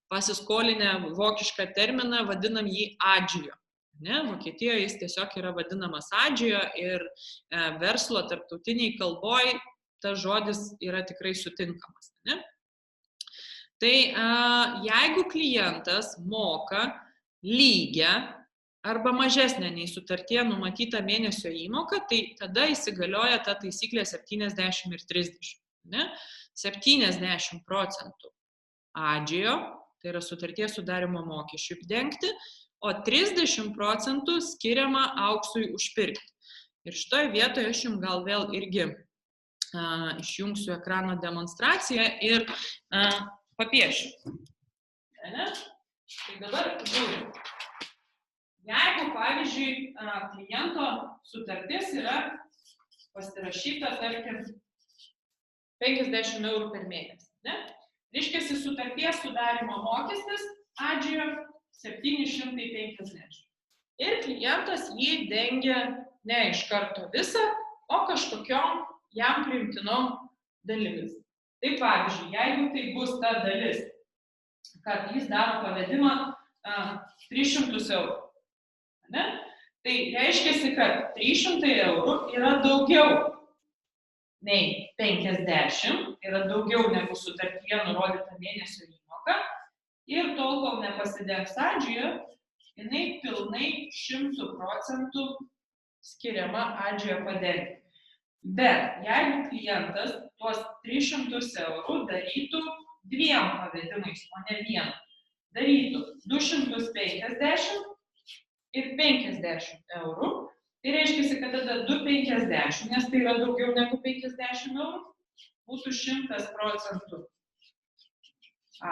pasiskolinę vokišką terminą vadinam jį adžio. Ne? Vokietijoje jis tiesiog yra vadinamas adžio ir verslo tarptautiniai kalboj tas žodis yra tikrai sutinkamas. Ne? Tai jeigu klientas moka lygią arba mažesnė nei sutartyje numatyta mėnesio įmoka, tai tada įsigalioja ta taisyklė 70 ir 30. Ne? 70% adžio, tai yra sutarties sudarymo mokesčių dengti, o 30% skiriama auksui užpirkti. Ir šitoje vietoje aš jums gal vėl irgi išjungsiu ekrano demonstraciją ir papiešiu. Ne? Tai dabar žiūrim. Jeigu, pavyzdžiui, kliento sutartis yra pasirašyta, tarkim, 50 eurų per mėnesį. Ne? Reiškiasi, sutarties sudarymo mokestis adžio 750. Ir klientas jį dengia ne iš karto visą, o kažkokiom jam priimtinom dalimis. Tai pavyzdžiui, jeigu tai bus ta dalis, kad jis daro pavedimą 300 eurų. Ne? Tai reiškia, kad 300 eurų yra daugiau nei 50, yra daugiau negu sutartyje nurodyta mėnesio įmoka ir tol, kol nepasidengs adžio, jinai pilnai 100% skiriama adžio padengti. Bet jeigu klientas tuos 300 eurų darytų dviem pavedimais, o ne vienu, darytų 250 ir 50 eurų, tai reiškia, kad tada 250, nes tai yra daugiau negu 50 eurų, būtų 100%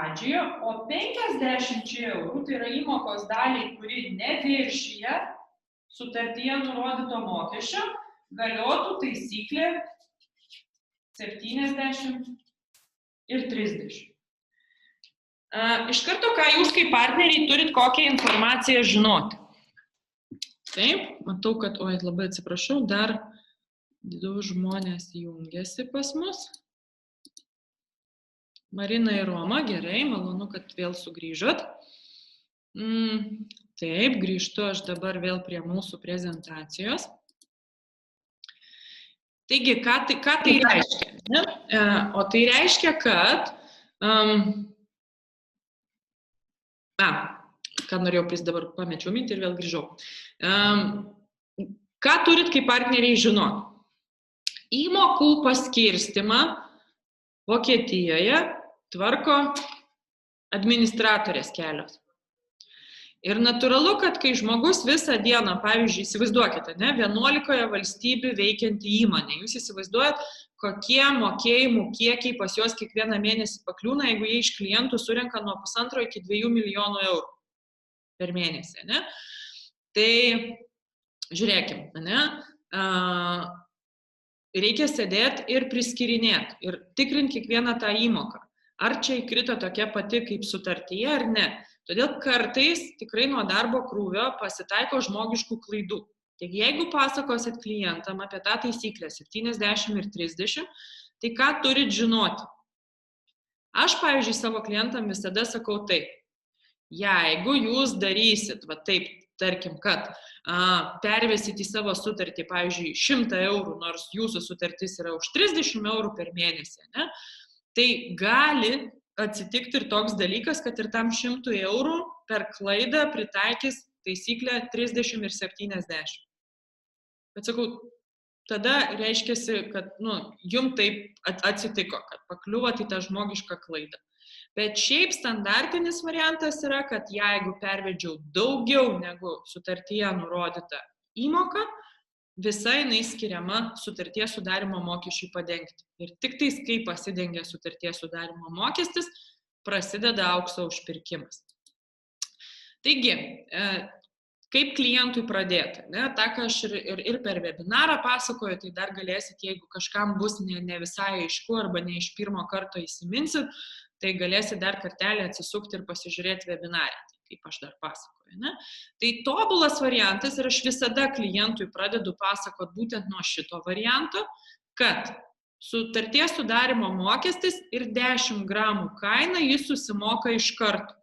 adžio, o 50 eurų, tai yra įmokos daliai, kuri neviršyje sutartyje nurodyto mokesčio, galiotų taisyklė 70 ir 30. Iš karto, ką jūs kaip partneriai turit kokią informaciją žinoti. Taip, matau, kad, labai atsiprašau, dar 2 žmonės jungiasi pas mus. Marina ir Roma, gerai, malonu, kad vėl sugrįžot. Taip, grįžtu aš dabar vėl prie mūsų prezentacijos. Taigi, ką tai reiškia? Ne? O tai reiškia, kad Ką norėjau dabar pamečiau mintį ir vėl grįžau. Ką turit kaip partneriai žinoti? Įmokų paskirstimą Vokietijoje tvarko administratorės kelios. Ir natūralu, kad kai žmogus visą dieną, pavyzdžiui, įsivaizduokite, 11 valstybių veikianti įmonė, jūs įsivaizduojat, kokie mokėjimų kiekiai pas juos kiekvieną mėnesį pakliūna, jeigu jie iš klientų surenka nuo 1,5 iki 2 milijonų eurų per mėnesį, ne? Tai žiūrėkim, ne? Reikia sėdėti ir priskirinėti ir tikrinti kiekvieną tą įmoką. Ar čia įkrito tokia pati kaip sutartyje ar ne. Todėl kartais tikrai nuo darbo krūvio pasitaiko žmogiškų klaidų. Taigi jeigu pasakosit klientam apie tą taisyklę 70 ir 30, tai ką turit žinoti? Aš, pavyzdžiui, savo klientam visada sakau taip. Jeigu jūs darysit, va taip, tarkim, kad pervesit į savo sutartį, pavyzdžiui, 100 eurų, nors jūsų sutartis yra už 30 eurų per mėnesį, ne? Tai gali atsitikti ir toks dalykas, kad ir tam 100 eurų per klaidą pritaikys taisyklę 30 ir 70. Bet sakau, tada reiškiasi, kad jum taip atsitiko, kad pakliuvot į tą žmogišką klaidą. Bet šiaip standartinis variantas yra, kad jeigu pervedžiau daugiau negu sutartyje nurodyta įmoka, visa jinai skiriama sutarties sudarymo mokesčiui padengti. Ir tik tais, kai pasidengia sutarties sudarymo mokestis, prasideda aukso užpirkimas. Taigi, kaip klientui pradėti? Ta, ką aš ir per webinarą pasakoju, tai dar galėsit, jeigu kažkam bus ne visai aišku arba ne iš pirmo karto įsiminsit, tai galėsit dar kartelį atsisukti ir pasižiūrėti webinarį, kaip aš dar pasakoju. Ne? Tai tobulas variantas ir aš visada klientui pradedu pasakoti būtent nuo šito varianto, kad sutarties sudarymo mokestis ir 10 gramų kaina jis susimoka iš karto.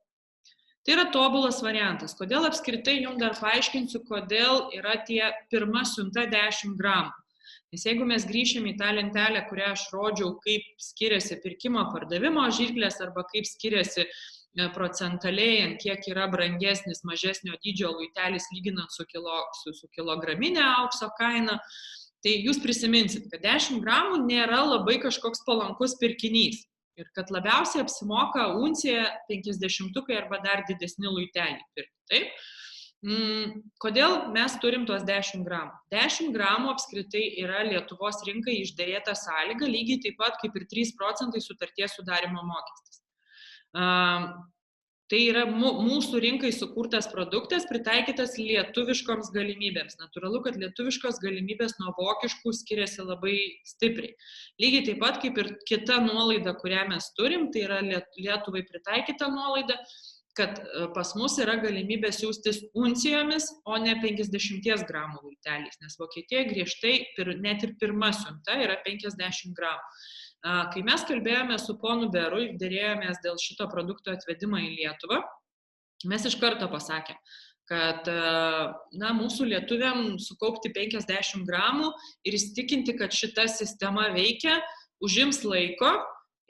Tai yra tobulas variantas. Kodėl apskritai jums dar paaiškinsiu, kodėl yra tie pirma siunta 10 gramų. Nes jeigu mes grįšim į tą lentelę, kurią aš rodžiau, kaip skiriasi pirkimo pardavimo žirklės arba kaip skiriasi procentaliai, ant kiek yra brangesnis mažesnio dydžio luitelis lyginant su kilograminė aukso kaina, tai jūs prisiminsit, kad 10 gramų nėra labai kažkoks palankus pirkinys ir kad labiausiai apsimoka uncija 50 arba dar didesni luiteliai pirkti. Taip? Kodėl mes turim tuos 10 gramų? 10 gramų apskritai yra Lietuvos rinkai išderėta sąlyga, lygiai taip pat kaip ir 3% sutarties sudarymo mokestis. Tai yra mūsų rinkai sukurtas produktas, pritaikytas lietuviškoms galimybėms. Natūralu, kad lietuviškos galimybės nuo vokiškų skiriasi labai stipriai. Lygiai taip pat kaip ir kita nuolaida, kurią mes turim, tai yra Lietuvai pritaikyta nuolaida, kad pas mus yra galimybė siųstis uncijomis, o ne 50 gramų luiteliais, nes Vokietijoje griežtai net ir pirma siunta yra 50 gramų. Kai mes kalbėjome su ponu Beru ir dėrėjomės dėl šito produkto atvedimą į Lietuvą, mes iš karto pasakėm, kad mūsų lietuviam sukaupti 50 gramų ir įsitikinti, kad šita sistema veikia, užims laiko.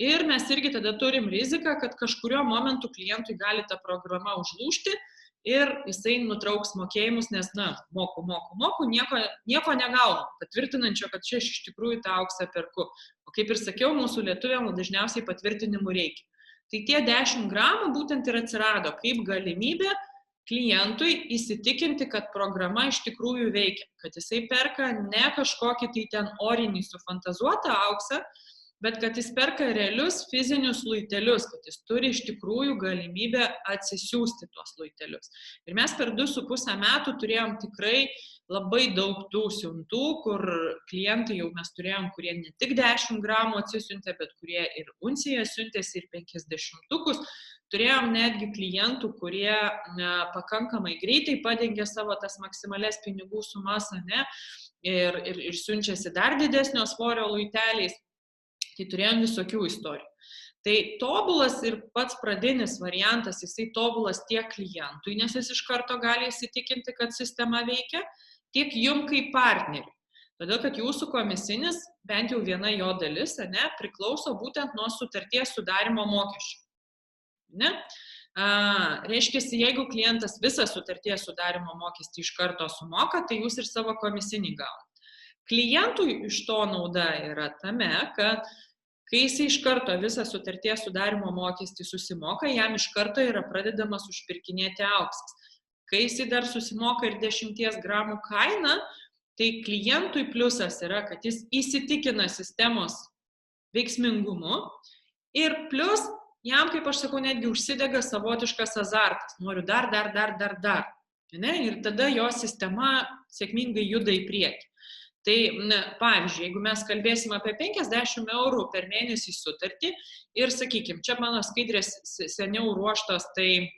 Ir mes irgi tada turim riziką, kad kažkurio momentu klientui gali ta programa užlūžti ir jisai nutrauks mokėjimus, nes, moku, nieko negaunu, patvirtinančio, kad čia iš tikrųjų tą auksą perku. O kaip ir sakiau, mūsų lietuviam dažniausiai patvirtinimų reikia. Tai tie 10 gramų būtent ir atsirado kaip galimybė klientui įsitikinti, kad programa iš tikrųjų veikia, kad jisai perka ne kažkokį tai ten orinį sufantazuotą auksą, bet kad jis perka realius fizinius luitelius, kad jis turi iš tikrųjų galimybę atsisiųsti tuos luitelius. Ir mes per 2,5 metų turėjom tikrai labai daug tų siuntų, kur klientai jau mes turėjom, kurie ne tik 10 gramų atsisiuntė, bet kurie ir unciją siuntėsi ir 50-tukus. Turėjom netgi klientų, kurie pakankamai greitai padengė savo tas maksimalias pinigų sumas, ir siunčiasi dar didesnio svorio luiteliais. Tai turėjom visokių istorijų. Tai tobulas ir pats pradinis variantas, jisai tobulas tiek klientui, nes jis iš karto gali įsitikinti, kad sistema veikia, tiek jum kaip partneriui. Todėl, kad jūsų komisinis, bent jau viena jo dalis, priklauso būtent nuo sutarties sudarymo mokesčių. Reiškia, jeigu klientas visą sutarties sudarimo mokestį iš karto sumoka, tai jūs ir savo komisinį gaunate. Klientui iš to nauda yra tame, kad kai jis iš karto visą sutarties sudarimo mokestį susimoka, jam iš karto yra pradedamas užpirkinėti auksas. Kai jis dar susimoka ir 10 gramų kainą, tai klientui pliusas yra, kad jis įsitikina sistemos veiksmingumu ir plius jam, kaip aš sakau, netgi užsidega savotiškas azartas. Noriu dar. Ne? Ir tada jo sistema sėkmingai juda į priekį. Tai, pavyzdžiui, jeigu mes kalbėsim apie 50 eurų per mėnesį sutartį ir, sakykime, čia mano skaidrės seniau ruoštos, tai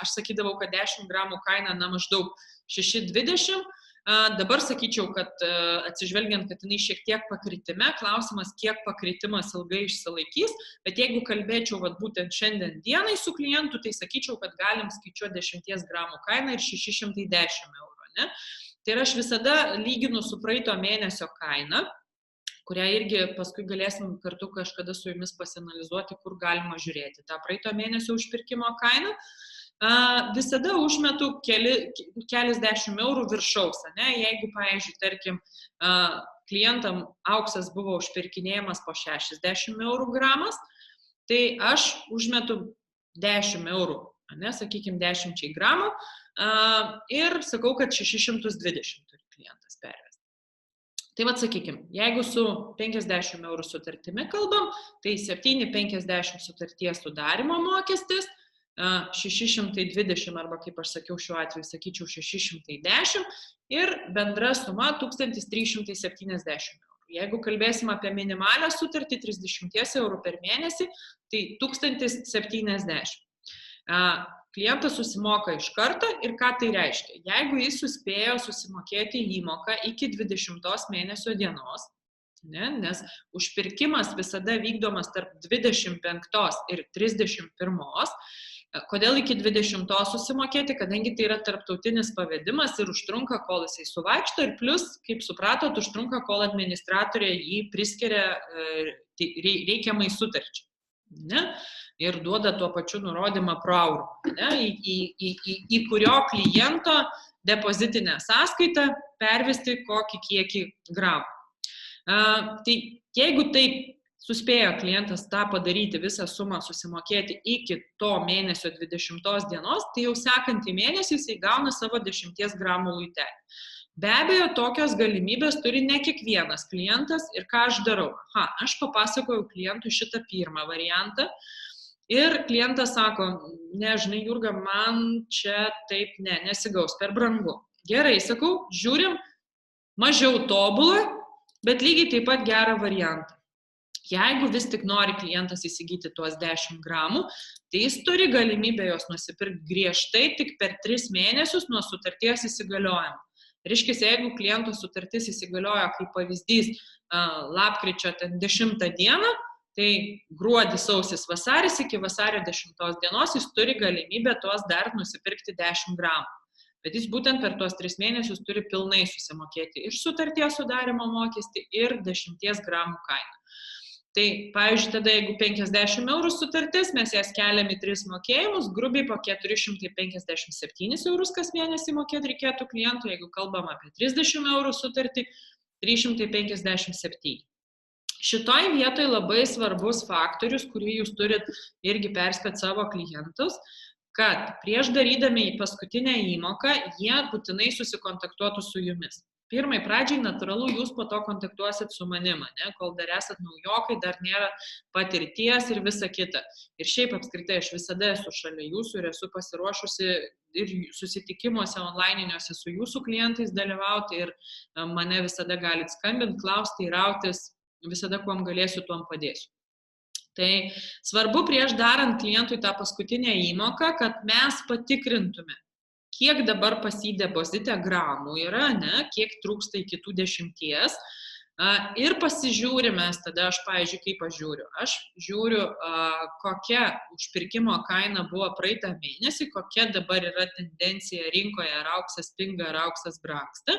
aš sakydavau, kad 10 gramų kaina maždaug 6,20. Dabar sakyčiau, kad atsižvelgiant, kad jinai šiek tiek pakritime, klausimas, kiek pakritimas ilgai išsilaikys, bet jeigu kalbėčiau būtent šiandien dienai su klientu, tai sakyčiau, kad galim skaičiuoti 10 gramų kainą ir 610 eurų. Ne? Tai aš visada lyginu su praeito mėnesio kaina, kurią irgi paskui galėsim kartu kažkada su jumis pasianalizuoti, kur galima žiūrėti. Ta praeito mėnesio užpirkimo kaina visada užmetu keliasdešimt eurų viršaus. Ne? Jeigu, pavyzdžiui, tarkim, klientam auksas buvo užpirkinėjamas po 60 eurų gramas, tai aš užmetu 10 eurų, ne? Sakykime, 10 gramų ir sakau, kad 620 turi klientas pervesti. Tai sakykime, jeigu su 50 eurų sutartimi kalbam, tai 7,50 sutarties sudarimo mokestis, 620 arba, kaip aš sakiau, šiuo atveju sakyčiau 610 ir bendra suma 1370 eurų. Jeigu kalbėsim apie minimalią sutartį 30 eurų per mėnesį, tai 1070. Klientas susimoka iš karto ir ką tai reiškia? Jeigu jis suspėjo susimokėti įmoką iki 20 mėnesio dienos, ne, nes užpirkimas visada vykdomas tarp 25 ir 31, kodėl iki 20 susimokėti, kadangi tai yra tarptautinis pavedimas ir užtrunka, kol jisai suvaikšto ir plus, kaip supratot, užtrunka, kol administratorė jį priskiria reikiamai sutarčiai. Ne? Ir duoda tuo pačiu nurodymą pro eurų, į kurio kliento depozitinę sąskaitą pervesti kokį kiekį gramų. Tai jeigu taip suspėjo klientas tą padaryti, visą sumą susimokėti iki to mėnesio 20 dienos, tai jau sekantį mėnesį jisai gauna savo 10 gramų luitelį. Be abejo, tokios galimybės turi ne kiekvienas klientas ir ką aš darau. Aš papasakojau klientui šitą pirmą variantą ir klientas sako, nežinai, Jurga, man čia taip nesigaus, per brangu. Gerai, sakau, žiūrim, mažiau tobulą, bet lygiai taip pat gerą variantą. Jeigu vis tik nori klientas įsigyti tuos 10 gramų, tai jis turi galimybę jos nusipirkti griežtai tik per 3 mėnesius nuo sutarties įsigaliojimo. Reiškia, jeigu kliento sutartis įsigaliojo, kaip pavyzdys, lapkričio 10 dieną, tai gruodis, sausis, vasaris iki vasario 10 dienos jis turi galimybę tuos dar nusipirkti 10 gramų. Bet jis būtent per tuos 3 mėnesius turi pilnai susimokėti ir sutarties sudarimo mokestį ir 10 gramų kainą. Tai, pavyzdžiui, tada jeigu 50 eurų sutartis, mes jas keliam į 3 mokėjimus, grubiai po 457 eurus kas mėnesį mokėti reikėtų klientui, jeigu kalbam apie 30 eurų sutartį, 357. Šitoj vietoj labai svarbus faktorius, kurį jūs turit irgi perspėti savo klientus, kad prieš darydami į paskutinę įmoką, jie būtinai susikontaktuotų su jumis. Pirmai pradžiai, natūralu, jūs po to kontaktuosit su manimi, ne? Kol dar esat naujokai, dar nėra patirties ir visa kita. Ir šiaip apskritai aš visada esu šalia jūsų ir esu pasiruošusi ir susitikimuose onlininiuose su jūsų klientais dalyvauti ir mane visada galit skambinti, klausti, rautis, visada kuom galėsiu, tuom padėsiu. Tai svarbu prieš darant klientui tą paskutinę įmoką, kad mes patikrintume, kiek dabar pas jį depozite gramų yra, ne, kiek trūksta iki tų 10 ir pasižiūrime, tada aš, pavyzdžiui, kaip aš žiūriu. Aš žiūriu, kokia užpirkimo kaina buvo praeitą mėnesį, kokia dabar yra tendencija rinkoje, ar auksas pinga, ar auksas brangsta.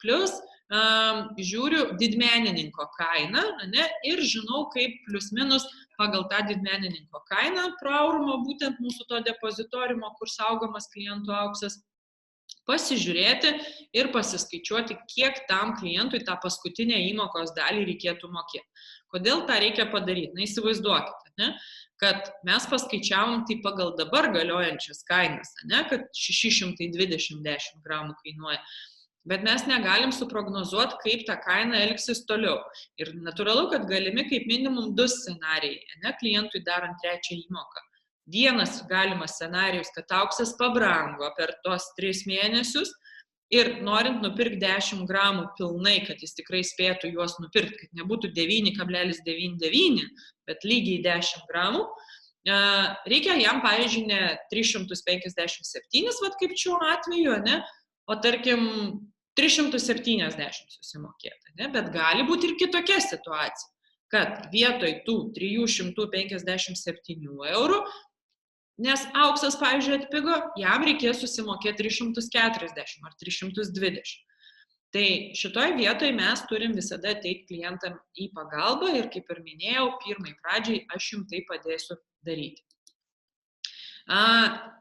Plus žiūriu didmenininko kainą, ne, ir žinau, kaip plius minus pagal tą didmenininko kainą pro aurumo būtent mūsų to depozitoriumo, kur saugomas klientų auksas, pasižiūrėti ir pasiskaičiuoti, kiek tam klientui tą paskutinę įmokos dalį reikėtų mokėti. Kodėl tą reikia padaryti? Na, įsivaizduokite, ne, kad mes paskaičiavom tai pagal dabar galiojančias kainas, ne, kad 620 gramų kainuoja. Bet mes negalim suprognozuoti, kaip ta kaina elgsis toliau. Ir natūralu, kad galimi kaip minimum 2 scenarijai, ne, klientui darant trečią įmoką. Vienas galimas scenarijus, kad auksas pabrango per tos 3 mėnesius ir norint nupirkti 10 gramų pilnai, kad jis tikrai spėtų juos nupirkti, kad nebūtų 9,99, bet lygiai 10 gramų, reikia jam, pavyzdžiui, ne 357, vat kaip šiuo atveju, ne, o tarkim 370 susimokėta, ne? Bet gali būti ir kitokia situacija, kad vietoj tų 357 eurų, nes auksas, pavyzdžiui, atpigo, jam reikės susimokėti 340 ar 320. Tai šitoj vietoj mes turim visada ateiti klientam į pagalbą ir, kaip ir minėjau, pirmai pradžiai aš jums tai padėsiu daryti.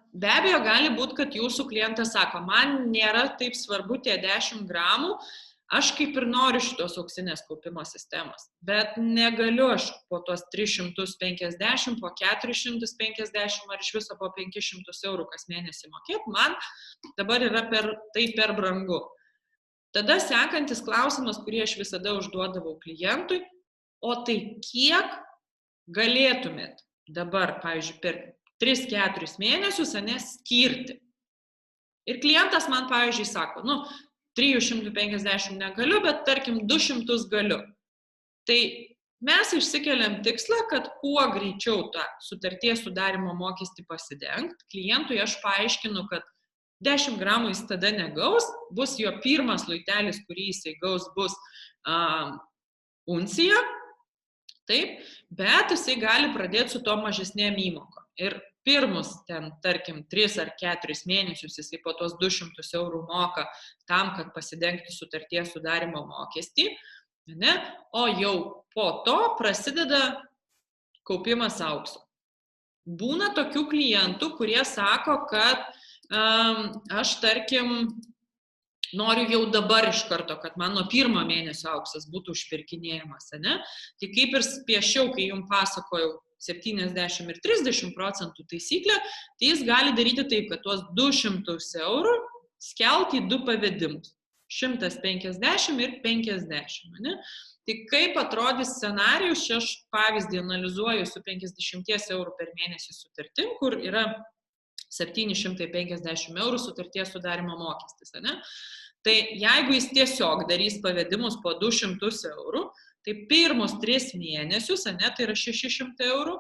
Be abejo, gali būti, kad jūsų klientas sako, man nėra taip svarbu tie 10 gramų, aš kaip ir noriu šitos auksinės kaupimo sistemos, bet negaliu aš po tos 350, po 450 ar iš viso po 500 eurų kas mėnesį mokėti, man dabar yra per brangu. Tada sekantis klausimas, kurį aš visada užduodavau klientui, o tai kiek galėtumėt dabar, pavyzdžiui, per 3-4 mėnesius, skirti. Ir klientas man, pavyzdžiui, sako, 350 negaliu, bet tarkim 200 galiu. Tai mes išsikeliam tikslą, kad kuo greičiau tą sutarties sudarymo mokestį pasidengti. Klientui aš paaiškinu, kad 10 gramų jis tada negaus, bus jo pirmas luitelis, kurį jisai gaus, bus uncija, taip, bet jisai gali pradėti su to mažesnėm įmokom. Ir pirmus, tarkim, 3 ar 4 mėnesius jisai po tos 200 eurų moka tam, kad pasidengti sutarties sudarymo mokestį, ne? O jau po to prasideda kaupimas aukso. Būna tokių klientų, kurie sako, kad aš, tarkim, noriu jau dabar iš karto, kad man nuo 1 mėnesio auksas būtų užpirkinėjamas, ne? Tai kaip ir piešiau, kai jums pasakojau 70 ir 30% taisyklę, tai jis gali daryti taip, kad tuos 200 eurų skelti į 2 pavedimus. 150 ir 50. Ne? Tai kaip atrodys scenarijus, čia aš pavyzdį analizuoju su 50 eurų per mėnesį sutartim, kur yra 750 eurų sutarties sudarymo mokestis. Ne? Tai jeigu jis tiesiog darys pavedimus po 200 eurų, tai pirmus 3 mėnesius, tai yra 600 eurų,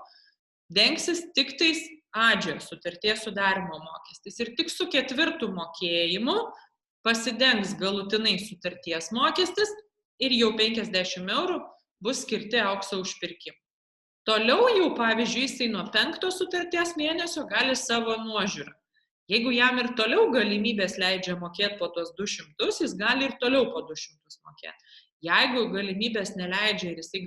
dengsis tik tais adžio sutarties sudarymo mokestis. Ir tik su 4 mokėjimu pasidengs galutinai sutarties mokestis ir jau 50 eurų bus skirti aukso užpirkimui. Toliau jau, pavyzdžiui, jisai nuo 5 sutarties mėnesio gali savo nuožiūrą. Jeigu jam ir toliau galimybės leidžia mokėti po tos 200, jis gali ir toliau po 200 mokėti. Jeigu galimybės neleidžia ir jisai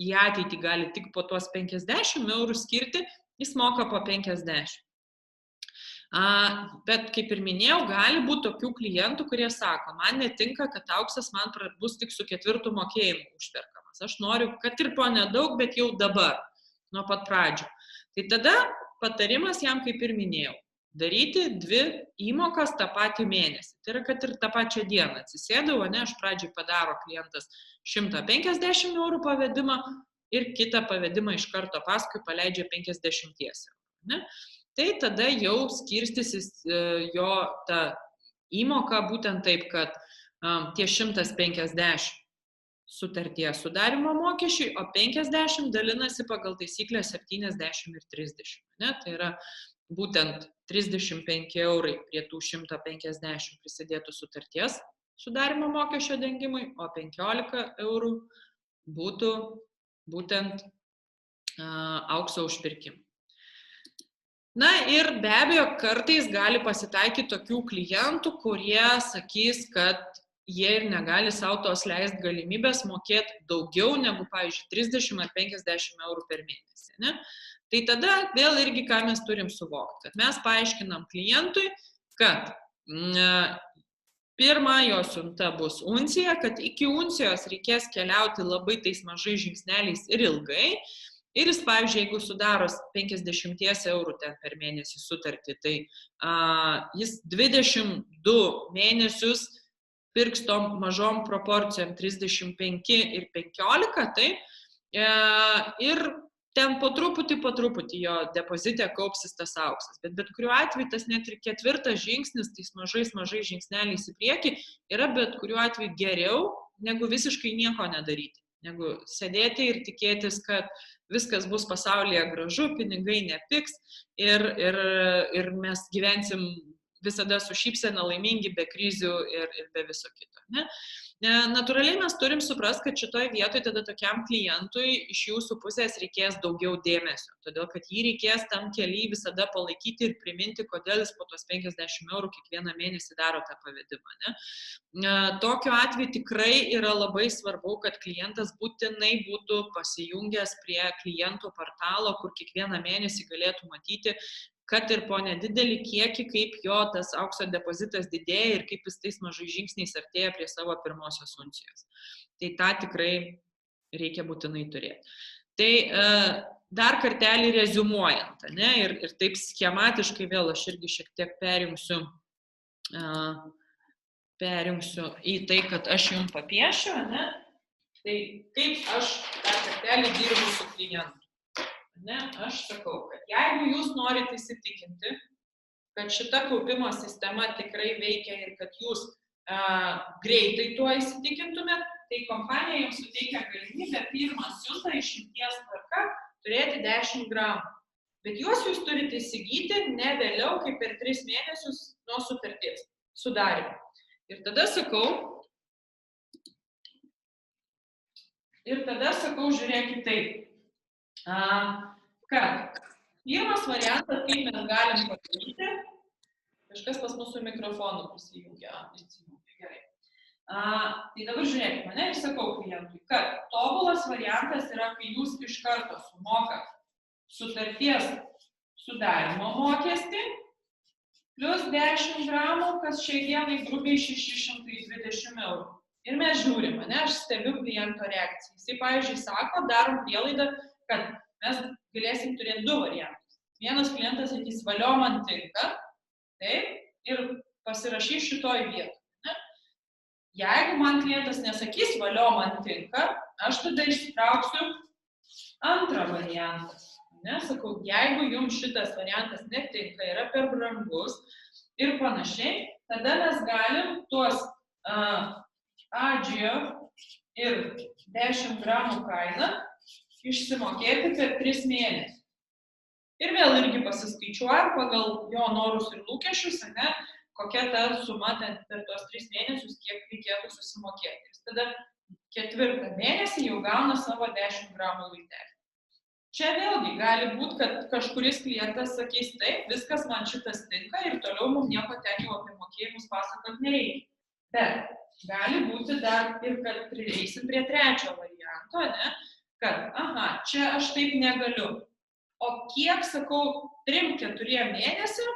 į ateitį gali tik po tuos 50 eurų skirti, jis moka po 50. Bet, kaip ir minėjau, gali būti tokių klientų, kurie sako, man netinka, kad auksas man bus tik su 4 mokėjimu užperkamas. Aš noriu, kad ir po nedaug, bet jau dabar, nuo pat pradžio. Tai tada patarimas jam, kaip ir minėjau, daryti 2 įmokas tą patį mėnesį. Tai yra, kad ir tą pačią dieną atsisėdau, aš pradžiai padaro klientas 150 eurų pavedimą ir kitą pavedimą iš karto paskui paleidžia 50 eurų. Tai tada jau skirstysis jo ta įmoka būtent taip, kad tie 150 sutarties sudarymo mokesčiai, o 50 dalinasi pagal taisyklę 70 ir 30. Tai yra būtent 35 eurai prie tų 150 prisidėtų sutarties sudarymo mokesčio dengimui, o 15 eurų būtų būtent aukso užpirkimui. Na ir be abejo, kartais gali pasitaikyti tokių klientų, kurie sakys, kad jie ir negali savo tos leist galimybės mokėti daugiau negu, pavyzdžiui, 30 ar 50 eurų per mėnesį. Ne? Tai tada vėl irgi ką mes turim suvokti, kad mes paaiškinam klientui, kad pirma jo siunta bus uncija, kad iki uncijos reikės keliauti labai tais mažai žingsneliais ir ilgai. Ir jis, pavyzdžiui, jeigu sudaro 50 eurų ten per mėnesį sutartį, tai jis 22 mėnesius pirks tom mažom proporcijom 35 ir 15, tai ir ten po truputį jo depozite kaupsis tas auksas. Bet kuriuo atveju tas net ir ketvirtas žingsnis, tais mažais žingsneliais į priekį, yra bet kuriuo atveju geriau, negu visiškai nieko nedaryti. Negu sėdėti ir tikėtis, kad viskas bus pasaulyje gražu, pinigai nepiks ir mes gyvensim visada su šypsena, laimingi, be krizių ir be viso kito. Ne? Natūraliai mes turim suprasti, kad šitoje vietoje tada tokiam klientui iš jūsų pusės reikės daugiau dėmesio, todėl kad jį reikės tam kely visada palaikyti ir priminti, kodėl jis po tos 50 eurų kiekvieną mėnesį daro tą pavedimą. Ne? Tokiu atveju tikrai yra labai svarbu, kad klientas būtinai būtų pasijungęs prie klientų portalo, kur kiekvieną mėnesį galėtų matyti, kad ir po nedidelį kiekį, kaip jo tas aukso depozitas didėja ir kaip jis tais mažai žingsniais artėja prie savo pirmosios uncijos. Tai tą tikrai reikia būtinai turėti. Tai dar kartelį reziumuojant, ne, ir taip schematiškai vėl aš irgi šiek tiek perjungsiu į tai, kad aš jums papiešiu, ne, tai kaip aš dar kartelį dirbu su klientu. Ne, aš sakau, kad jeigu jūs norite įsitikinti, kad šita kaupimo sistema tikrai veikia ir kad jūs greitai tuo įsitikintumėt, tai kompanija jums suteikia galimybę pirmą siuntą išimties tvarka turėti 10 gramų. Bet juos jūs turite įsigyti ne vėliau kaip per 3 mėnesius nuo sutarties sudarimo. Ir tada sakau, žiūrėkit taip. Kad pirmas variantas, kaip mes galim padaryti, kažkas pas mūsų mikrofonų prisijungia, gerai. Tai dabar žiūrėkit mane ir sakau klientui, kad tobulas variantas yra, kai jūs iš karto sumokat sutarties sudarimo mokestį plus 10 gramų, kas šiai dienai grubiai 620 eurų. Ir mes žiūrim, aš stebiu kliento reakciją. Jisai, pavyzdžiui, sako, darom prielaidą, kad mes galėsim turėti 2 variantus. Vienas klientas sakys, valio man tinka, taip, ir pasirašys šitoj vietoj. Ne? Jeigu man klientas nesakys, valio man tinka, aš tada išsitrauksiu antrą variantą. Ne? Sakau, jeigu jums šitas variantas netinka, yra per brangus ir panašiai, tada mes galim tuos Adžio ir 10 gramų kainą išsimokėti per 3 mėnesius. Ir vėl irgi pasiskaičiuojam pagal jo norus ir lūkesčius, ne, kokia ta suma per tos 3 mėnesius, kiek reikėtų susimokėti. Ir tada 4. mėnesį jau gauna savo 10 gramų luitelį. Čia vėlgi gali būti, kad kažkuris klientas sakys, taip, viskas man šitas tinka ir toliau mums nieko ten jau apie mokėjimus pasakot nereikia. Bet gali būti dar ir, kad prireisim prie 3. varianto, ne? Kad, čia aš taip negaliu. O kiek, sakau, 3-4 mėnesių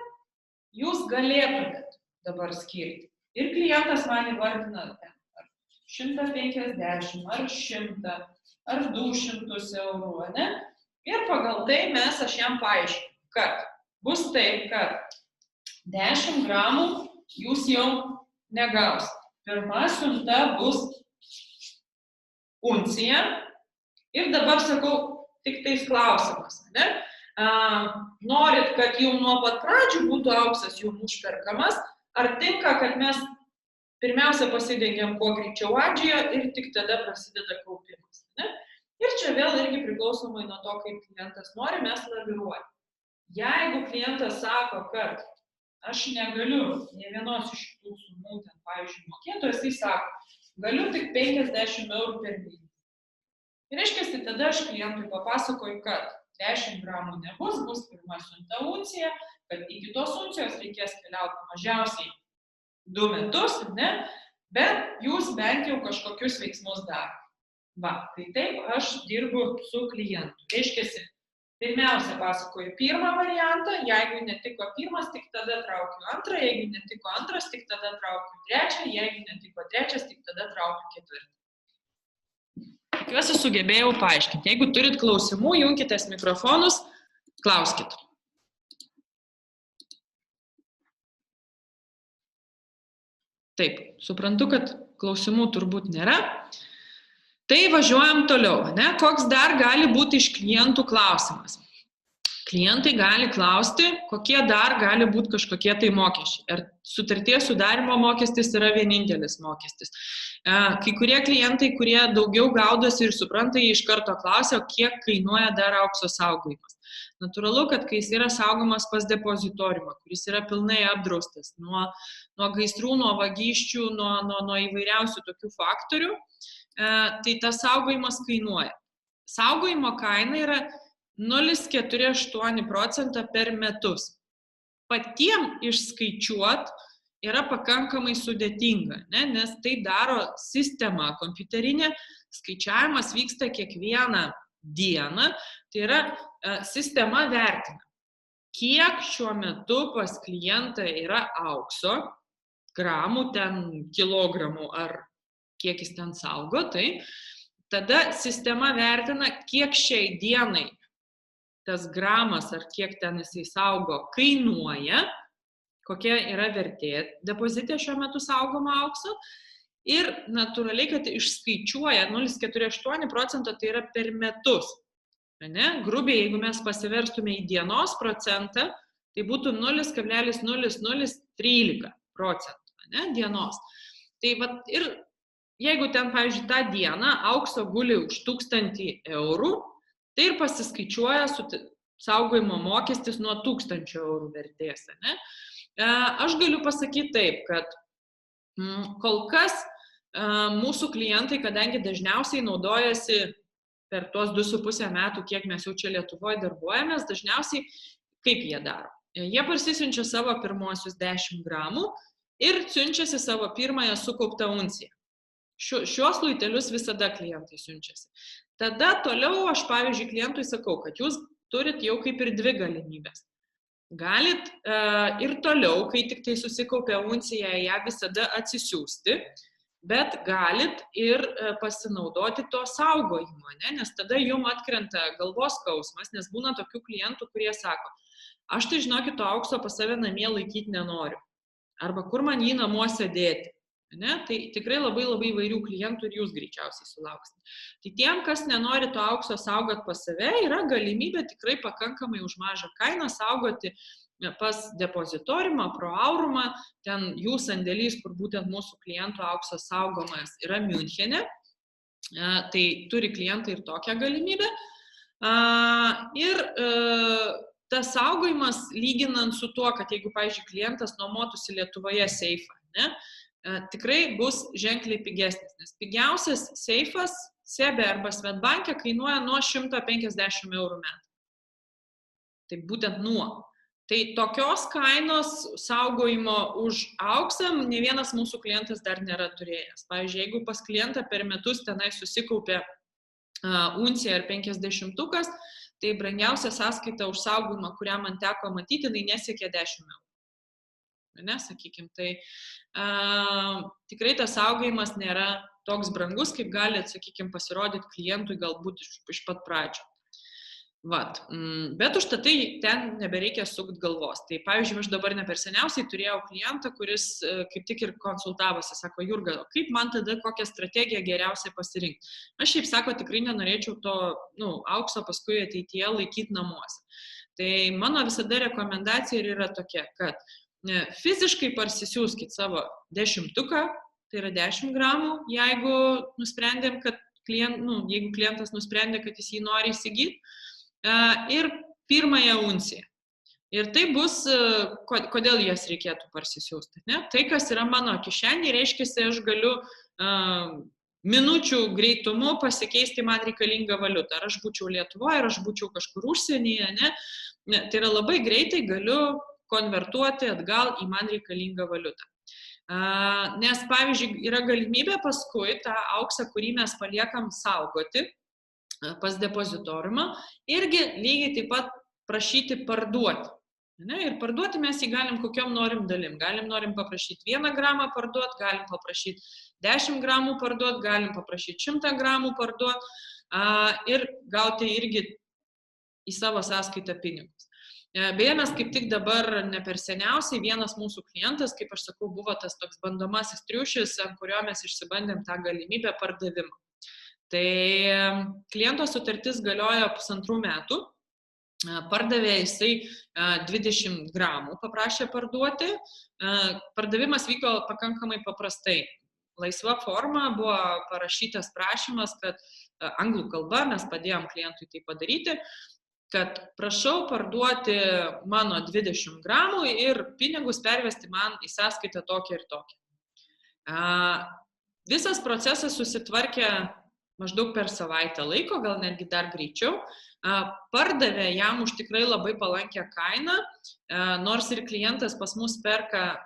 jūs galėtumėt dabar skirti. Ir klientas man įvardina ar 150, ar 100, ar 200 eurų, ne? Ir pagal tai aš jam paaiškinu, kad bus taip, kad 10 gramų jūs jau negausite. Pirma siunta bus uncija. Ir dabar sakau, tik tais klausimas. Ne? Norit, kad jau nuo pat pradžių būtų auksas jums užperkamas, ar tinka, kad mes pirmiausia pasidengiam kuo greičiau Adžio ir tik tada prasideda kaupimas. Ne? Ir čia vėl irgi priklausomai nuo to, kaip klientas nori, mes laviruojame. Jeigu klientas sako, kad aš negaliu nė vienos iš šitų sumų, ten, pavyzdžiui, mokėtojas, jis sako, galiu tik 50 eurų per mėnesį. Ir reiškia, tada aš klientui papasakoju, kad 10 gramų nebus, bus pirma siunta uncija, kad iki tos uncijos reikės keliauti mažiausiai 2 metus, ne? bet jūs bent jau kažkokius veiksmus darote. Va, tai taip aš dirbu su klientu. Reiškiasi, pirmiausia pasakoju pirmą variantą, jeigu netiko pirmas, tik tada traukiu antrą, jeigu netiko antras, tik tada traukiu trečią, jeigu netiko trečias, tik tada traukiu ketvirtą. Tikiuosi sugebėjau paaiškinti. Jeigu turit klausimų, junkitės mikrofonus, klauskit. Taip, suprantu, kad klausimų turbūt nėra. Tai važiuojam toliau, ne? Koks dar gali būti iš klientų klausimas? Klientai gali klausti, kokie dar gali būti kažkokie tai mokesčiai. Ar sutarties sudarimo mokestis yra vienintelis mokestis. Kai kurie klientai, kurie daugiau gaudosi ir supranta, jie iš karto klausia, kiek kainuoja dar aukso saugojimas. Natūralu, kad kai jis yra saugomas pas depozitoriumą, kuris yra pilnai apdraustas nuo gaisrų, nuo vagysčių, nuo įvairiausių tokių faktorių, tai tas saugojimas kainuoja. Saugojimo kaina yra 0,48% per metus. Patiem išskaičiuot yra pakankamai sudėtinga, ne? Nes tai daro sistema kompiuterinė, skaičiavimas vyksta kiekvieną dieną, tai yra sistema vertina, kiek šiuo metu pas klientą yra aukso, gramų, ten kilogramų ar kiek jis ten saugo, tai tada sistema vertina, kiek šiai dienai tas gramas ar kiek ten jisai saugo kainuoja, kokia yra vertė depozite šiuo metu saugomo aukso ir natūraliai, kad išskaičiuoja 0,48%, tai yra per metus. Ne? Grubiai, jeigu mes pasiverstume į dienos procentą, tai būtų 0,0013% dienos. Tai vat, ir jeigu ten, pavyzdžiui, tą dieną aukso guli už 1000 eurų, tai ir pasiskaičiuoja saugojimo mokestis nuo 1000 eurų vertės. Ne? Aš galiu pasakyti taip, kad kol kas mūsų klientai, kadangi dažniausiai naudojasi per tuos 2,5 metų, kiek mes jau čia Lietuvoje darbuojamės, dažniausiai kaip jie daro? Jie parsisiunčia savo pirmuosius 10 gramų ir siunčiasi savo pirmąją sukauptą unciją. Šios luitelius visada klientai siunčiasi. Tada toliau aš, pavyzdžiui, klientui sakau, kad jūs turit jau kaip ir 2 galimybės. Galit ir toliau, kai tik tai susikaupia uncija, ją visada atsisiųsti, bet galit ir pasinaudoti to saugojimo, ne? Nes tada jum atkrenta galvos skausmas, nes būna tokių klientų, kurie sako, aš tai žinokit, to aukso pas save namie laikyti nenoriu. Arba kur man jį namuose dėti. Ne? Tai tikrai labai įvairių klientų ir jūs greičiausiai sulauksite. Tai tiem, kas nenori to aukso saugot pas save, yra galimybė tikrai pakankamai už mažą kainą saugoti pas depozitoriumą, pro aurumą, ten jų sandėlys, kur būtent mūsų klientų auksas saugomas, yra Miunchene. Tai turi klientai ir tokią galimybę. Ir tas saugojimas, lyginant su tuo, kad jeigu, pavyzdžiui, klientas nuomotųsi Lietuvoje seifą, ne? Tikrai bus ženkliai pigesnis, nes pigiausias seifas SEB arba Swedbank'e kainuoja nuo 150 eurų metų. Tai būtent nuo. Tai tokios kainos saugojimo už auksą ne vienas mūsų klientas dar nėra turėjęs. Pavyzdžiui, jeigu pas klientą per metus tenai susikaupė uncija ar 50-ukas, tai brangiausia sąskaita už saugojimą, kurią man teko matyti, tai nesiekia 10 eurų. Ne, sakykim, tai tikrai tas saugojimas nėra toks brangus, kaip gali, sakykim, pasirodyti klientui galbūt iš pat pradžio. Vat. Bet užtat tai ten nebereikia sukt galvos. Tai pavyzdžiui, aš dabar ne per seniausiai turėjau klientą, kuris kaip tik ir konsultavosi, sako, Jurga, kaip man tada kokią strategiją geriausiai pasirinkti? Aš šiaip sako, tikrai nenorėčiau to aukso paskui ateityje laikyti namuose. Tai mano visada rekomendacija yra tokia, kad fiziškai parsisiųskit savo 10-tuką, tai yra 10 gramų, jeigu nusprendėm, kad jeigu klientas nusprendė, kad jis jį nori įsigyti, ir pirmąją unciją. Ir tai bus, kodėl jas reikėtų parsisiųsti. Ne? Tai, kas yra mano kišenė, reiškia, aš galiu minučių greitumu pasikeisti man reikalingą valiutą. Ar aš būčiau Lietuvoje, ar aš būčiau kažkur užsienyje, ne? Tai yra labai greitai galiu konvertuoti atgal į man reikalingą valiutą. Nes, pavyzdžiui, yra galimybė paskui tą auksą, kurį mes paliekam saugoti pas depozitoriumą, irgi lygiai taip pat prašyti parduoti. Ir parduoti mes jį galim kokiom norim dalim. Norim paprašyti 1 gramą parduoti, galim paprašyti 10 gramų parduoti, galim paprašyti 100 gramų parduoti ir gauti irgi į savo sąskaitą pinigus. Beje, mes kaip tik dabar ne per seniausiai vienas mūsų klientas, kaip aš sakau, buvo tas toks bandomasis triušis, ant kurio mes išsibandėm tą galimybę pardavimą. Tai kliento sutartis galiojo 1,5 metų. Pardavė jisai 20 gramų, paprašė parduoti. Pardavimas vyko pakankamai paprastai. Laisva forma buvo parašytas prašymas, kad anglų kalba, mes padėjom klientui tai padaryti, kad prašau parduoti mano 20 gramų ir pinigus pervesti man į sąskaitą tokią ir tokią. Visas procesas susitvarkė maždaug per savaitę laiko, gal netgi dar greičiau. Pardavė jam už tikrai labai palankę kainą, nors ir klientas pas mus perka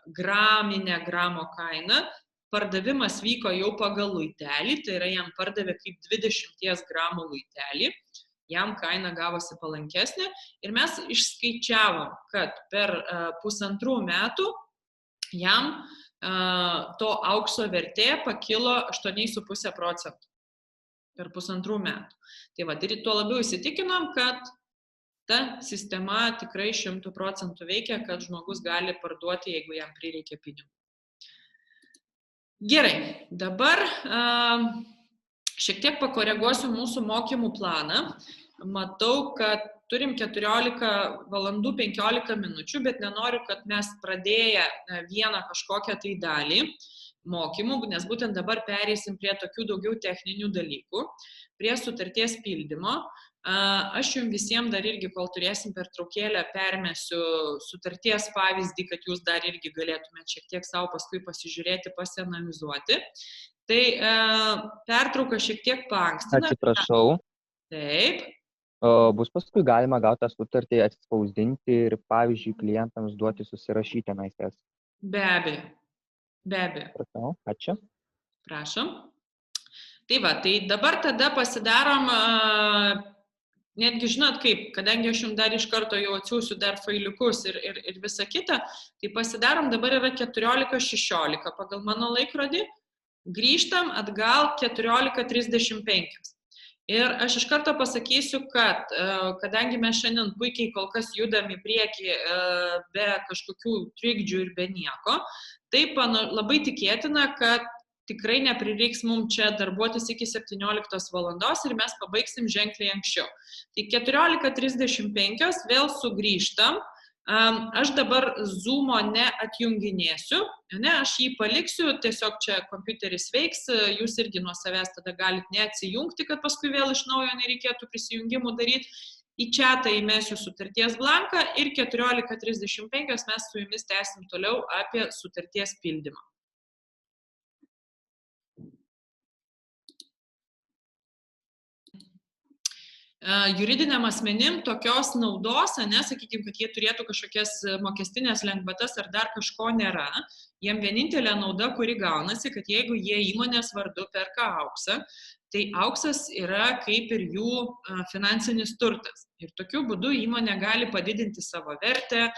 graminę gramo kainą, pardavimas vyko jau pagal luitelį, tai yra jam pardavė kaip 20 gramų luitelį, jam kaina gavosi palankesnė ir mes išskaičiavom, kad per 1,5 metų jam to aukso vertė pakilo 8,5% per 1,5 metų. Tai va, ir tuo labiau įsitikinom, kad ta sistema tikrai 100% veikia, kad žmogus gali parduoti, jeigu jam prireikia pinigų. Gerai, dabar šiek tiek pakoreguosiu mūsų mokymų planą. Matau, kad turim 14 valandų 15 minučių, bet nenoriu, kad mes pradėję vieną kažkokią tai dalį mokymų, nes būtent dabar pereisim prie tokių daugiau techninių dalykų, prie sutarties pildymo. Aš jums visiems dar irgi, kol turėsim pertraukėlę, permesiu sutarties pavyzdį, kad jūs dar irgi galėtumėte šiek tiek savo paskui pasižiūrėti, pasianalizuoti. Tai pertrauką šiek tiek paankstina. Atsiprašau. Taip. Bus paskui galima gauti tą sutartį atspausdinti ir, pavyzdžiui, klientams duoti susirašyti naisės. Be abejo. Be abejo. Prašau, ačiū. Prašom. Tai va, tai dabar tada pasidarom, netgi žinot kaip, kadangi aš jums dar iš karto jau atsiųsiu dar failiukus ir visą kitą, tai pasidarom, dabar yra 14:16 pagal mano laikrodį, grįžtam atgal 14:35. Ir aš iš karto pasakysiu, kad kadangi mes šiandien puikiai kol kas judam į priekį be kažkokių trikdžių ir be nieko, taip labai tikėtina, kad tikrai neprireiks mums čia darbuotis iki 17 valandos ir mes pabaigsim ženkliai anksčiau. Tai 14:35 vėl sugrįžtam. Aš dabar Zoom'o neatjunginėsiu, aš jį paliksiu, tiesiog čia kompiuteris veiks, jūs irgi nuo savęs tada galite neatsijungti, kad paskui vėl iš naujo nereikėtų prisijungimų daryti. Į chatą įmesiu sutarties blanką ir 14:35 mes su jumis tęsim toliau apie sutarties pildymą. Juridiniam asmenim tokios naudos, sakykime, kad jie turėtų kažkokias mokestinės lengvatas ar dar kažko nėra. Jiem vienintelė nauda, kuri gaunasi, kad jeigu jie įmonės vardu perka auksą, tai auksas yra kaip ir jų finansinis turtas. Ir tokiu būdu įmonė gali padidinti savo vertę,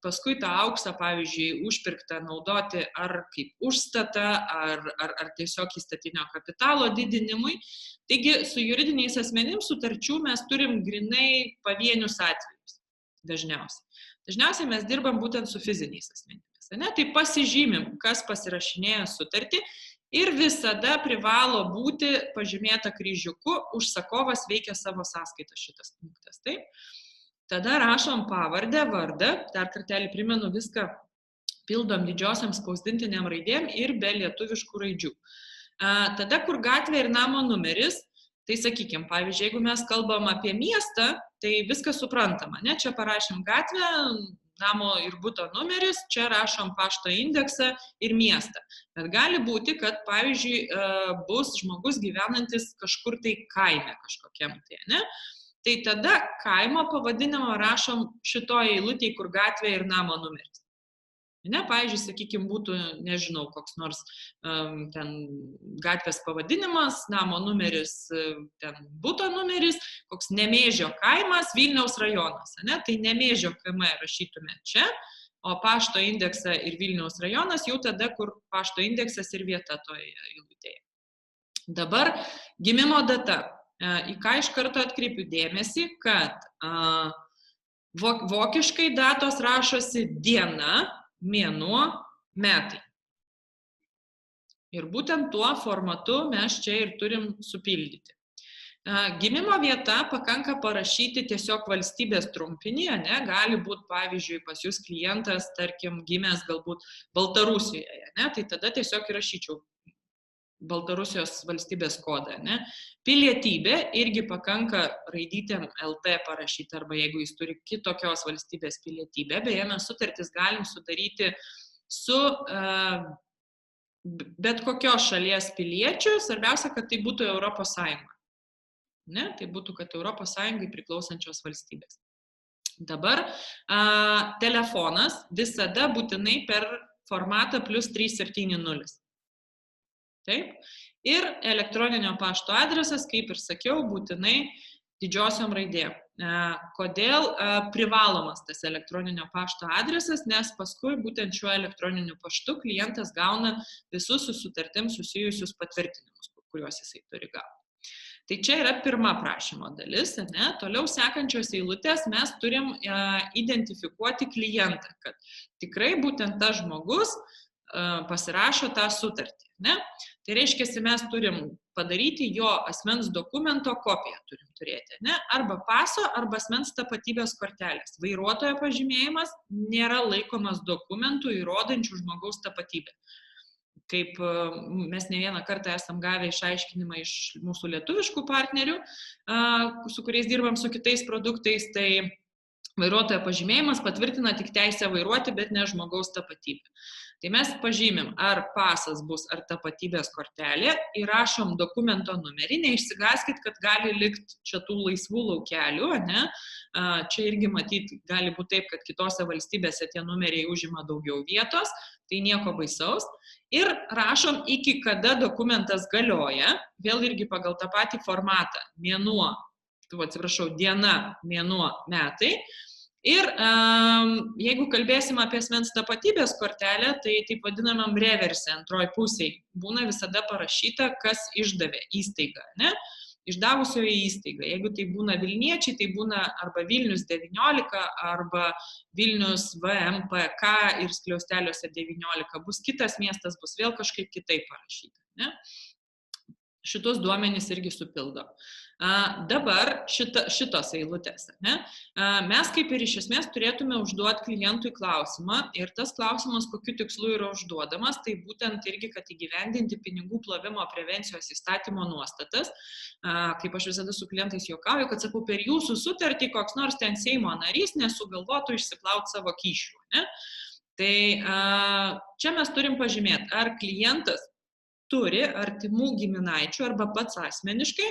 paskui tą auksą, pavyzdžiui, užpirktą naudoti ar kaip užstatą, ar tiesiog įstatinio kapitalo didinimui. Taigi, su juridiniais asmenim sutarčių mes turim grinai pavienius atvejus dažniausiai. Dažniausiai mes dirbam būtent su fiziniais asmenimis. Tai pasižymim, kas pasirašinėja sutartį ir visada privalo būti pažymėta kryžiuku, užsakovas veikia savo sąskaitą šitas punktas. Taip? Tada rašom pavardę, vardą, dar kartelį primenu, viską pildom didžiosiam spausdintiniam raidėm ir be lietuviškų raidžių. Tada, kur gatvė ir namo numeris, tai sakykime, pavyzdžiui, jeigu mes kalbam apie miestą, tai viskas suprantama. Čia parašėm gatvę, namo ir buto numeris, čia rašom pašto indeksą ir miestą. Bet gali būti, kad, pavyzdžiui, bus žmogus gyvenantis kažkur tai kaime kažkokiam tai, ne? Tai tada kaimo pavadinimą rašom šitoje eilutėje, kur gatvė ir namo numeris. Ne, pavyzdžiui, sakykime, būtų, nežinau, koks nors ten gatvės pavadinimas, namo numeris, ten būto numeris, koks Nemėžio kaimas, Vilniaus rajonas. Ne? Tai Nemėžio kaime rašytume čia, o pašto indeksą ir Vilniaus rajonas jau tada, kur pašto indeksas ir vieta toje eilutėje. Dabar gimimo data. Į ką iš karto atkreipiu dėmesį, kad vokiškai datos rašosi diena, mėnuo, metai. Ir būtent tuo formatu mes čia ir turim supildyti. Gimimo vieta pakanka parašyti tiesiog valstybės trumpinį, ne? Gali būti, pavyzdžiui, pas jūs klientas, tarkim, gimęs galbūt Baltarusijoje, ne? Tai tada tiesiog įrašyčiau Baltarusijos valstybės kodą. Ne? Pilietybė irgi pakanka raidytėm LT parašyti, arba jeigu jis turi kitokios valstybės pilietybę, beje, mes sutartis galim sudaryti su bet kokios šalies piliečiu, svarbiausia, kad tai būtų Europos Sąjunga. Ne? Tai būtų, kad Europos Sąjungai priklausančios valstybės. Dabar telefonas visada būtinai per formatą +370. Taip. Ir elektroninio pašto adresas, kaip ir sakiau, būtinai didžiosiom raidėm. Kodėl privalomas tas elektroninio pašto adresas, nes paskui būtent šiuo elektroniniu paštu klientas gauna visus su sutartim susijusius patvirtinimus, kuriuos jisai turi gauti. Tai čia yra pirma prašymo dalis. Ne? Toliau sekančios eilutės mes turim identifikuoti klientą, kad tikrai būtent tas žmogus pasirašo tą sutartį. Ne? Tai reiškia, mes turim padaryti jo asmens dokumento kopiją, turim turėti. Ne? Arba paso, arba asmens tapatybės kortelės. Vairuotojo pažymėjimas nėra laikomas dokumentų įrodančių žmogaus tapatybę. Kaip mes ne vieną kartą esam gavę išaiškinimą iš mūsų lietuviškų partnerių, su kuriais dirbam su kitais produktais, tai vairuotojo pažymėjimas patvirtina tik teisę vairuoti, bet ne žmogaus tapatybę. Tai mes pažymim, ar pasas bus, ar tapatybės kortelė, įrašom dokumento numerį, neišsigąskit, kad gali likti čia tų laisvų laukelių, ne? Čia irgi matyti gali būti taip, kad kitose valstybėse tie numeriai užima daugiau vietos, tai nieko baisaus. Ir rašom, iki kada dokumentas galioja, vėl irgi pagal tą patį formatą, mėnuo, diena, mėnuo, metai. Ir jeigu kalbėsim apie asmens tapatybės kortelę, tai taip vadinamam reverse, antroji pusėje, būna visada parašyta, kas išdavė įstaigą, ne? Išdavusioji įstaiga. Jeigu tai būna Vilniečiai, tai būna arba Vilnius 19, arba Vilnius VMPK ir skliausteliuose 19. Bus kitas miestas, bus vėl kažkaip kitaip parašyta, ne? Šitos duomenys irgi supildo. Dabar šitos eilutės. Ne? Mes kaip ir iš esmės turėtume užduoti klientui klausimą ir tas klausimas, kokiu tikslu yra užduodamas, tai būtent irgi, kad įgyvendinti pinigų plovimo prevencijos įstatymo nuostatas. Kaip aš visada su klientais juokauju, kad sakau, per jūsų sutartį koks nors ten Seimo narys nesugalvotų išsiplauti savo kyšių. Ne? Tai čia mes turim pažymėti, ar klientas turi artimų giminaičių arba pats asmeniškai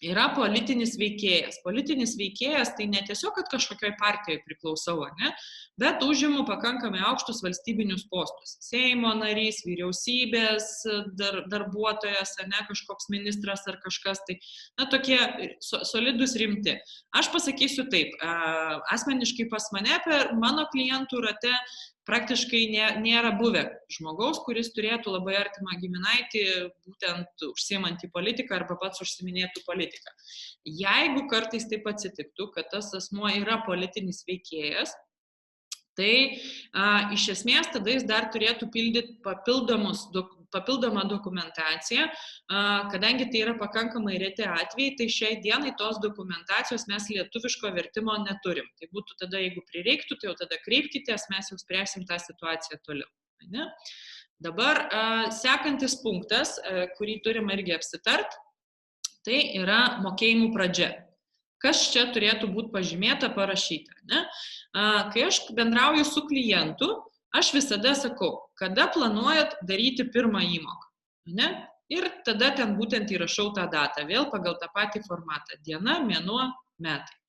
yra politinis veikėjas. Politinis veikėjas tai ne tiesiog, kad kažkokioj partijoje priklausau, ne? Bet užimu pakankamai aukštus valstybinius postus. Seimo narys, vyriausybės darbuotojas, ne, kažkoks ministras ar kažkas, tai tokie solidus rimti. Aš pasakysiu taip, asmeniškai pas mane per mano klientų rate praktiškai nėra buvę žmogaus, kuris turėtų labai artimą giminaitį, būtent užsiimantį politiką arba pats užsiminėtų politiką. Jeigu kartais taip atsitiktų, kad tas asmuo yra politinis veikėjas, tai iš esmės tada jis dar turėtų pildyti papildomą dokumentaciją, kadangi tai yra pakankamai reti atvejai, tai šiai dienai tos dokumentacijos mes lietuviško vertimo neturim. Tai būtų tada, jeigu prireiktų, tai jau tada kreipkitės, mes jau spręsim tą situaciją toliau. Ne? Dabar sekantis punktas, kurį turim irgi apsitart, tai yra mokėjimų pradžia. Kas čia turėtų būti pažymėta, parašyta. Ne? Kai aš bendrauju su klientu, aš visada sakau, kada planuojat daryti pirmą įmoką. Ne? Ir tada ten būtent įrašau tą datą, vėl pagal tą patį formatą. Diena, mėnuo, metai.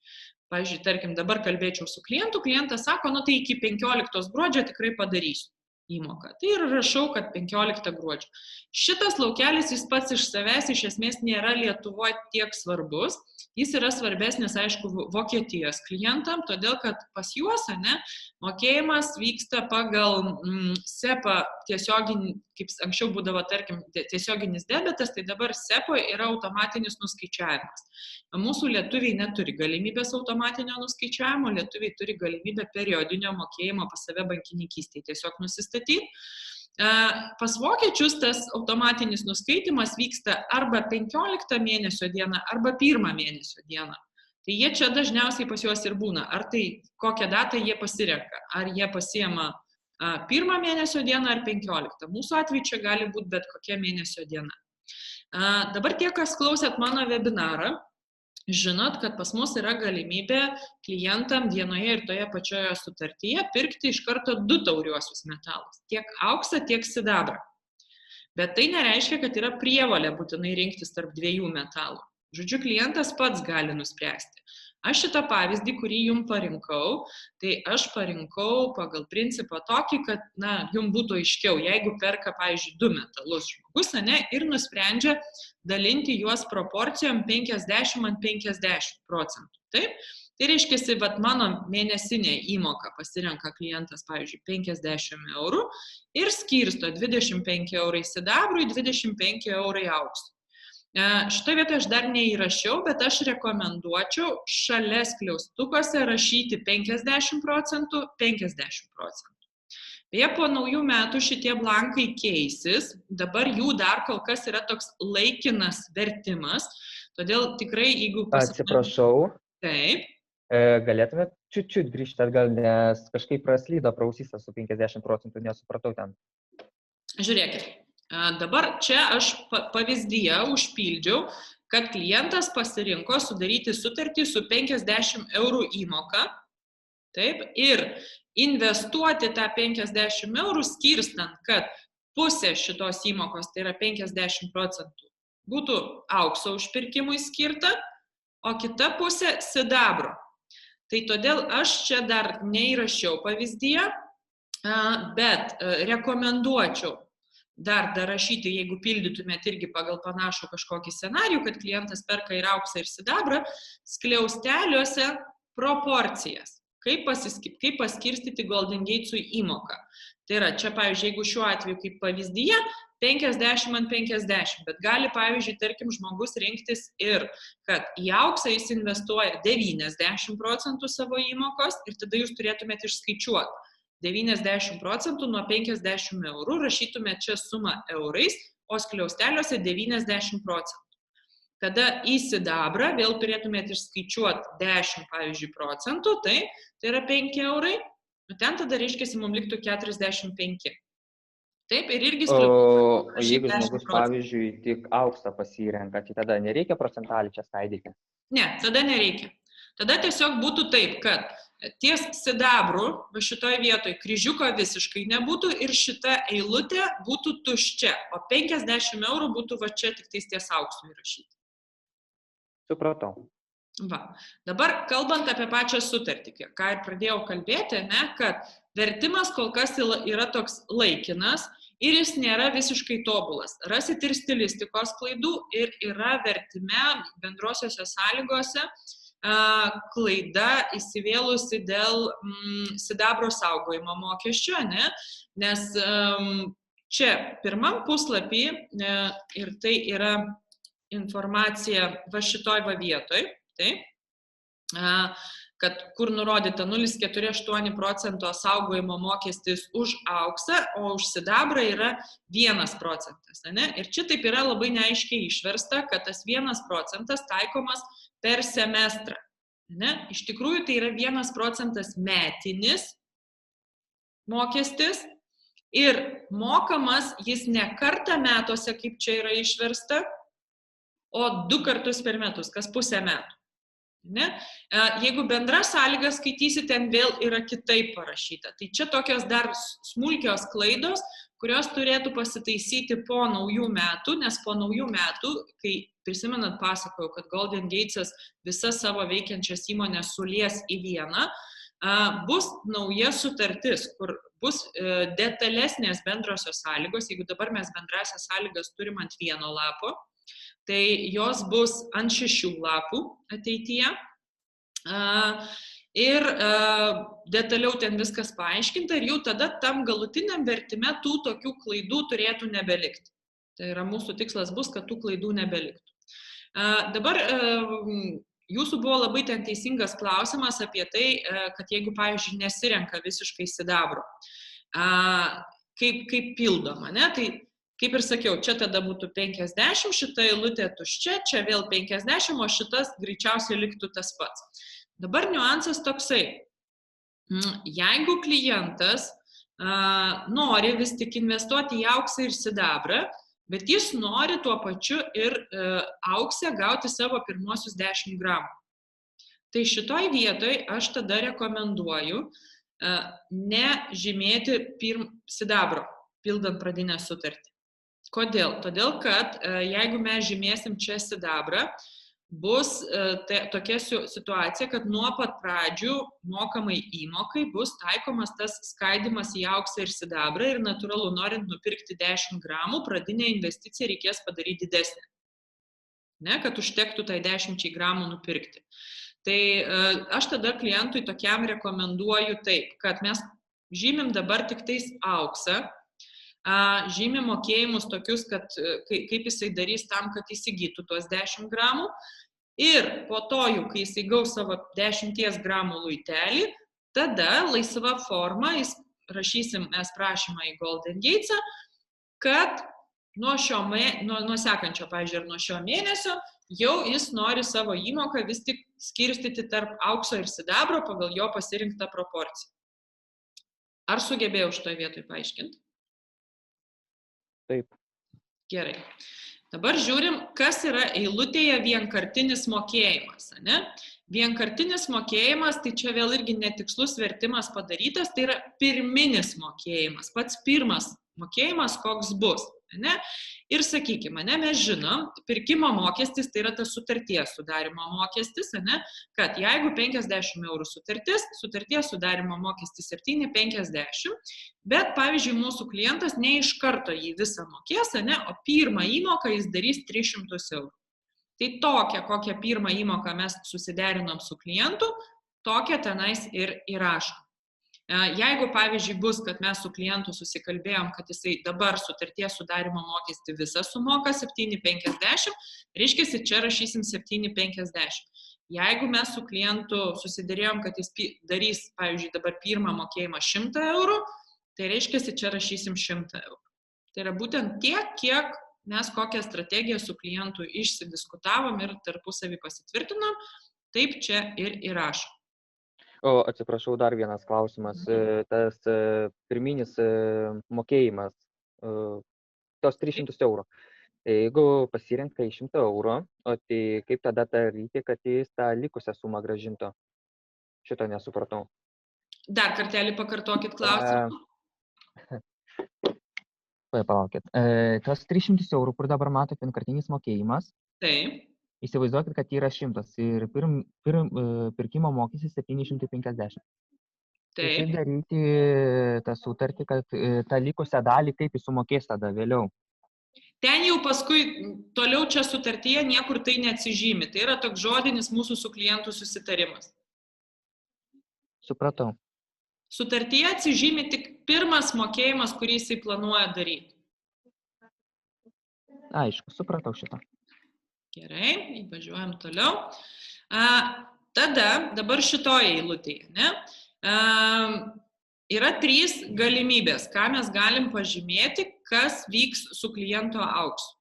pavyzdžiui, tarkim, dabar kalbėčiau su klientu, klientas sako, nu tai iki 15 gruodžio tikrai padarysiu įmoką. Tai ir rašau, kad 15 gruodžio. Šitas laukelis jis pats iš savęs iš esmės nėra Lietuvoje tiek svarbus. Jis yra svarbesnis, aišku, Vokietijos klientam, todėl kad pas juos, ne, mokėjimas vyksta pagal SEPA tiesioginį, kaip anksčiau būdavo, tarkim, tiesioginis debitas, tai dabar SEPA yra automatinis nuskaičiavimas. Mūsų lietuviai neturi galimybės automatinio nuskaičiavimo, lietuviai turi galimybę periodinio mokėjimo pas save bankininkystėje tiesiog nusistatyti. Pas vokiečius tas automatinis nuskaitimas vyksta arba 15 mėnesio dieną, arba 1 mėnesio dieną. Tai jie čia dažniausiai pas juos ir būna. Ar tai kokią datą jie pasirenka? Ar jie pasiema 1 mėnesio dieną ar 15? Mūsų atveju čia gali būti bet kokia mėnesio diena. Dabar tie, kas klausėt mano webinarą, žinot, kad pas mus yra galimybė klientam vienoje ir toje pačioje sutartyje pirkti iš karto 2 tauriuosius metalus. Tiek auksą, tiek sidabrą. Bet tai nereiškia, kad yra prievolė būtinai rinktis tarp 2 metalų. Žodžiu, klientas pats gali nuspręsti. Aš šitą pavyzdį, kurį jums parinkau, tai aš parinkau pagal principą tokį, kad, jums būtų aiškiau, jeigu perka, pavyzdžiui, 2 metalus žmogus, ir nusprendžia dalinti juos proporcijom 50/50%. Taip? Tai reiškia, mano mėnesinė įmoka pasirenka klientas, pavyzdžiui, 50 eurų ir skirsto 25 eurai sidabrui, 25 eurai auksui. Šitoje vietoje aš dar neįrašiau, bet aš rekomenduočiau šalia skliaustukuose rašyti 50%, 50%. Beje, po naujų metų šitie blankai keisis, dabar jų dar kol kas yra toks laikinas vertimas, todėl tikrai, jeigu... Atsiprašau. Taip. Galėtumėt čiut grįžti atgal, nes kažkaip praslydo prausysą su 50%, nesupratau ten. Žiūrėkit. Dabar čia aš pavyzdyje užpildžiau, kad klientas pasirinko sudaryti sutartį su 50 eurų įmoka, taip, ir investuoti tą 50 eurų skirstant, kad pusė šitos įmokos, tai yra 50%, būtų aukso užpirkimui skirta, o kita pusė sidabro. Tai todėl aš čia dar neįrašiau pavyzdyje, bet rekomenduočiau dar rašyti, jeigu pildytumėt irgi pagal panašų kažkokį scenarijų, kad klientas perka ir auksą, ir sidabrą, skliausteliuose proporcijas, kaip paskirstyti Golden Gates'ui įmoką. Tai yra, čia, pavyzdžiui, jeigu šiuo atveju kaip pavyzdyje, 50/50, bet gali, pavyzdžiui, tarkim, žmogus rinktis ir, kad į auksą jis investuoja 90% savo įmokos ir tada jūs turėtumėt išskaičiuoti. 90% nuo 50 eurų, rašytume čia sumą eurais, o skliausteliuose 90%. Tada į sidabrą vėl turėtumėte išskaičiuoti 10, pavyzdžiui, procentų, tai yra 5 eurai, o ten tada reiškia, mums liktų 45. Taip, ir irgi skliausteliuose. O jeigu žmogus, pavyzdžiui, tik auksą pasirenka, tai tada nereikia procentalį čia skaidyti? Ne, tada nereikia. Tada tiesiog būtų taip, kad ties sidabru, šitoje vietoje kryžiuko visiškai nebūtų ir šita eilutė būtų tuščia, o 50 eurų būtų va čia tik ties auksu įrašyti. Supratau. Va. Dabar kalbant apie pačią sutartį, ką ir pradėjau kalbėti, kad vertimas kol kas yra toks laikinas ir jis nėra visiškai tobulas. Rasit ir stilistikos klaidų ir yra vertime bendrosiose sąlygose klaida įsivėlusi dėl sidabro saugojimo mokesčio, nes čia pirmam puslapį ir tai yra informacija va šitoj va vietoj, kad kur nurodyta 0,48% saugojimo mokestis už auksą, o už sidabrą yra 1%. Ir čia taip yra labai neaiškiai išversta, kad tas 1% taikomas per semestrą. Iš tikrųjų, tai yra 1% metinis mokestis ir mokamas jis ne kartą metuose, kaip čia yra išversta, o 2 kartus per metus, kas pusę metų. Jeigu bendra sąlyga skaitysi, ten vėl yra kitaip parašyta. Tai čia tokios dar smulkios klaidos, kurios turėtų pasitaisyti po naujų metų, nes po naujų metų, kai prisimenat pasakojau, kad Golden Gates'as visas savo veikiančias įmonės sulies į vieną, bus nauja sutartis, kur bus detalesnės bendrosios sąlygos. Jeigu dabar mes bendrasias sąlygas turim ant vieno lapo, tai jos bus ant 6 lapų ateityje. Ir detaliau ten viskas paaiškinta ir jau tada tam galutiniam vertime tų tokių klaidų turėtų nebelikti. Tai yra mūsų tikslas bus, kad tų klaidų nebeliktų. Dabar jūsų buvo labai ten teisingas klausimas apie tai, kad jeigu, pavyzdžiui, nesirenka visiškai sidabro, kaip pildoma, ne? Tai kaip ir sakiau, čia tada būtų 50, šita eilutė tuščia, čia vėl 50, o šitas greičiausiai liktų tas pats. Dabar niuansas toksai, jeigu klientas nori vis tik investuoti į auksą ir sidabrą, bet jis nori tuo pačiu ir auksę gauti savo pirmosius 10 gramų. Tai šitoj vietoj aš tada rekomenduoju nežymėti sidabro, pildant pradinę sutartį. Kodėl? Todėl, kad jeigu mes žymėsim čia sidabrą, bus tokia situacija, kad nuo pat pradžių mokamai įmokai bus taikomas tas skaidimas į auksą ir sidabrą ir natūralu, norint nupirkti 10 gramų, pradinę investiciją reikės padaryti didesnę, ne, kad užtektų tai 10 gramų nupirkti. Tai aš tada klientui tokiam rekomenduoju taip, kad mes žymim dabar tik tais auksą, žymim mokėjimus tokius, kad kaip jisai darys tam, kad įsigytų tuos 10 gramų. Ir po to, jau kai jisai gaus savo 10 gramų luitelį, tada laisva forma, rašysim mes prašymą į Golden Gates'ą, kad nuo sekančio, pavyzdžiui, ir nuo šio mėnesio jau jis nori savo įmoką vis tik skirstyti tarp aukso ir sidabro pagal jo pasirinktą proporciją. Ar sugebėjau šitoje vietoje paaiškinti? Taip. Gerai. Dabar žiūrim, kas yra eilutėje vienkartinis mokėjimas. Ne? Vienkartinis mokėjimas, tai čia vėl irgi netikslus vertimas padarytas, tai yra pirminis mokėjimas, pats pirmas mokėjimas, koks bus. Ne? Ir sakykime, mes žinom, pirkimo mokestis tai yra tas sutarties sudarimo mokestis, ne? Kad jeigu 50 eurų sutarties sudarimo mokestis 7,50, bet pavyzdžiui mūsų klientas ne iš karto jį visą mokės, ne? O pirmą įmoką jis darys 300 eurų. Tai tokią, kokią pirmą įmoką mes susiderinom su klientu, tokią tenais ir įrašom. Jeigu, pavyzdžiui, bus, kad mes su klientu susikalbėjom, kad jisai dabar sutarties sudarimo mokestį visą sumoka 7,50, reiškia, čia rašysim 7,50. Jeigu mes su klientu susidėrėjom, kad jis darys, pavyzdžiui, dabar pirmą mokėjimą 100 eurų, tai reiškia, čia rašysim 100 eurų. Tai yra būtent tiek, kiek mes kokią strategiją su klientu išsidiskutavom ir tarpusavį pasitvirtinom, taip čia ir įrašom. O atsiprašau, dar vienas klausimas. Tas pirminis mokėjimas, tos 300 eurų. Jeigu pasirenka 100 eurų, tai kaip tada daryti, kad jis tą likusią sumą grąžintų? Šito nesupratau. Dar kartelį pakartokit klausimą. Palaukit. Tas 300 eurų, kur dabar matot vienkartinis mokėjimas. Taip. Įsivaizduokit, kad yra 100 ir pirkimo mokestis 750. Taip. Kaip daryti tą sutartį, kad tą likusią dalį kaip jis sumokės tada vėliau? Ten jau paskui toliau čia sutartyje niekur tai neatsižymi. Tai yra toks žodinis mūsų su klientų susitarimas. Supratau. Sutartyje atsižymi tik pirmas mokėjimas, kurį jisai planuoja daryti. Aišku, supratau šitą. Gerai, važiuojam toliau. Tada, dabar šitoje eilutėje, ne? Yra 3 galimybės, ką mes galim pažymėti, kas vyks su kliento auksu.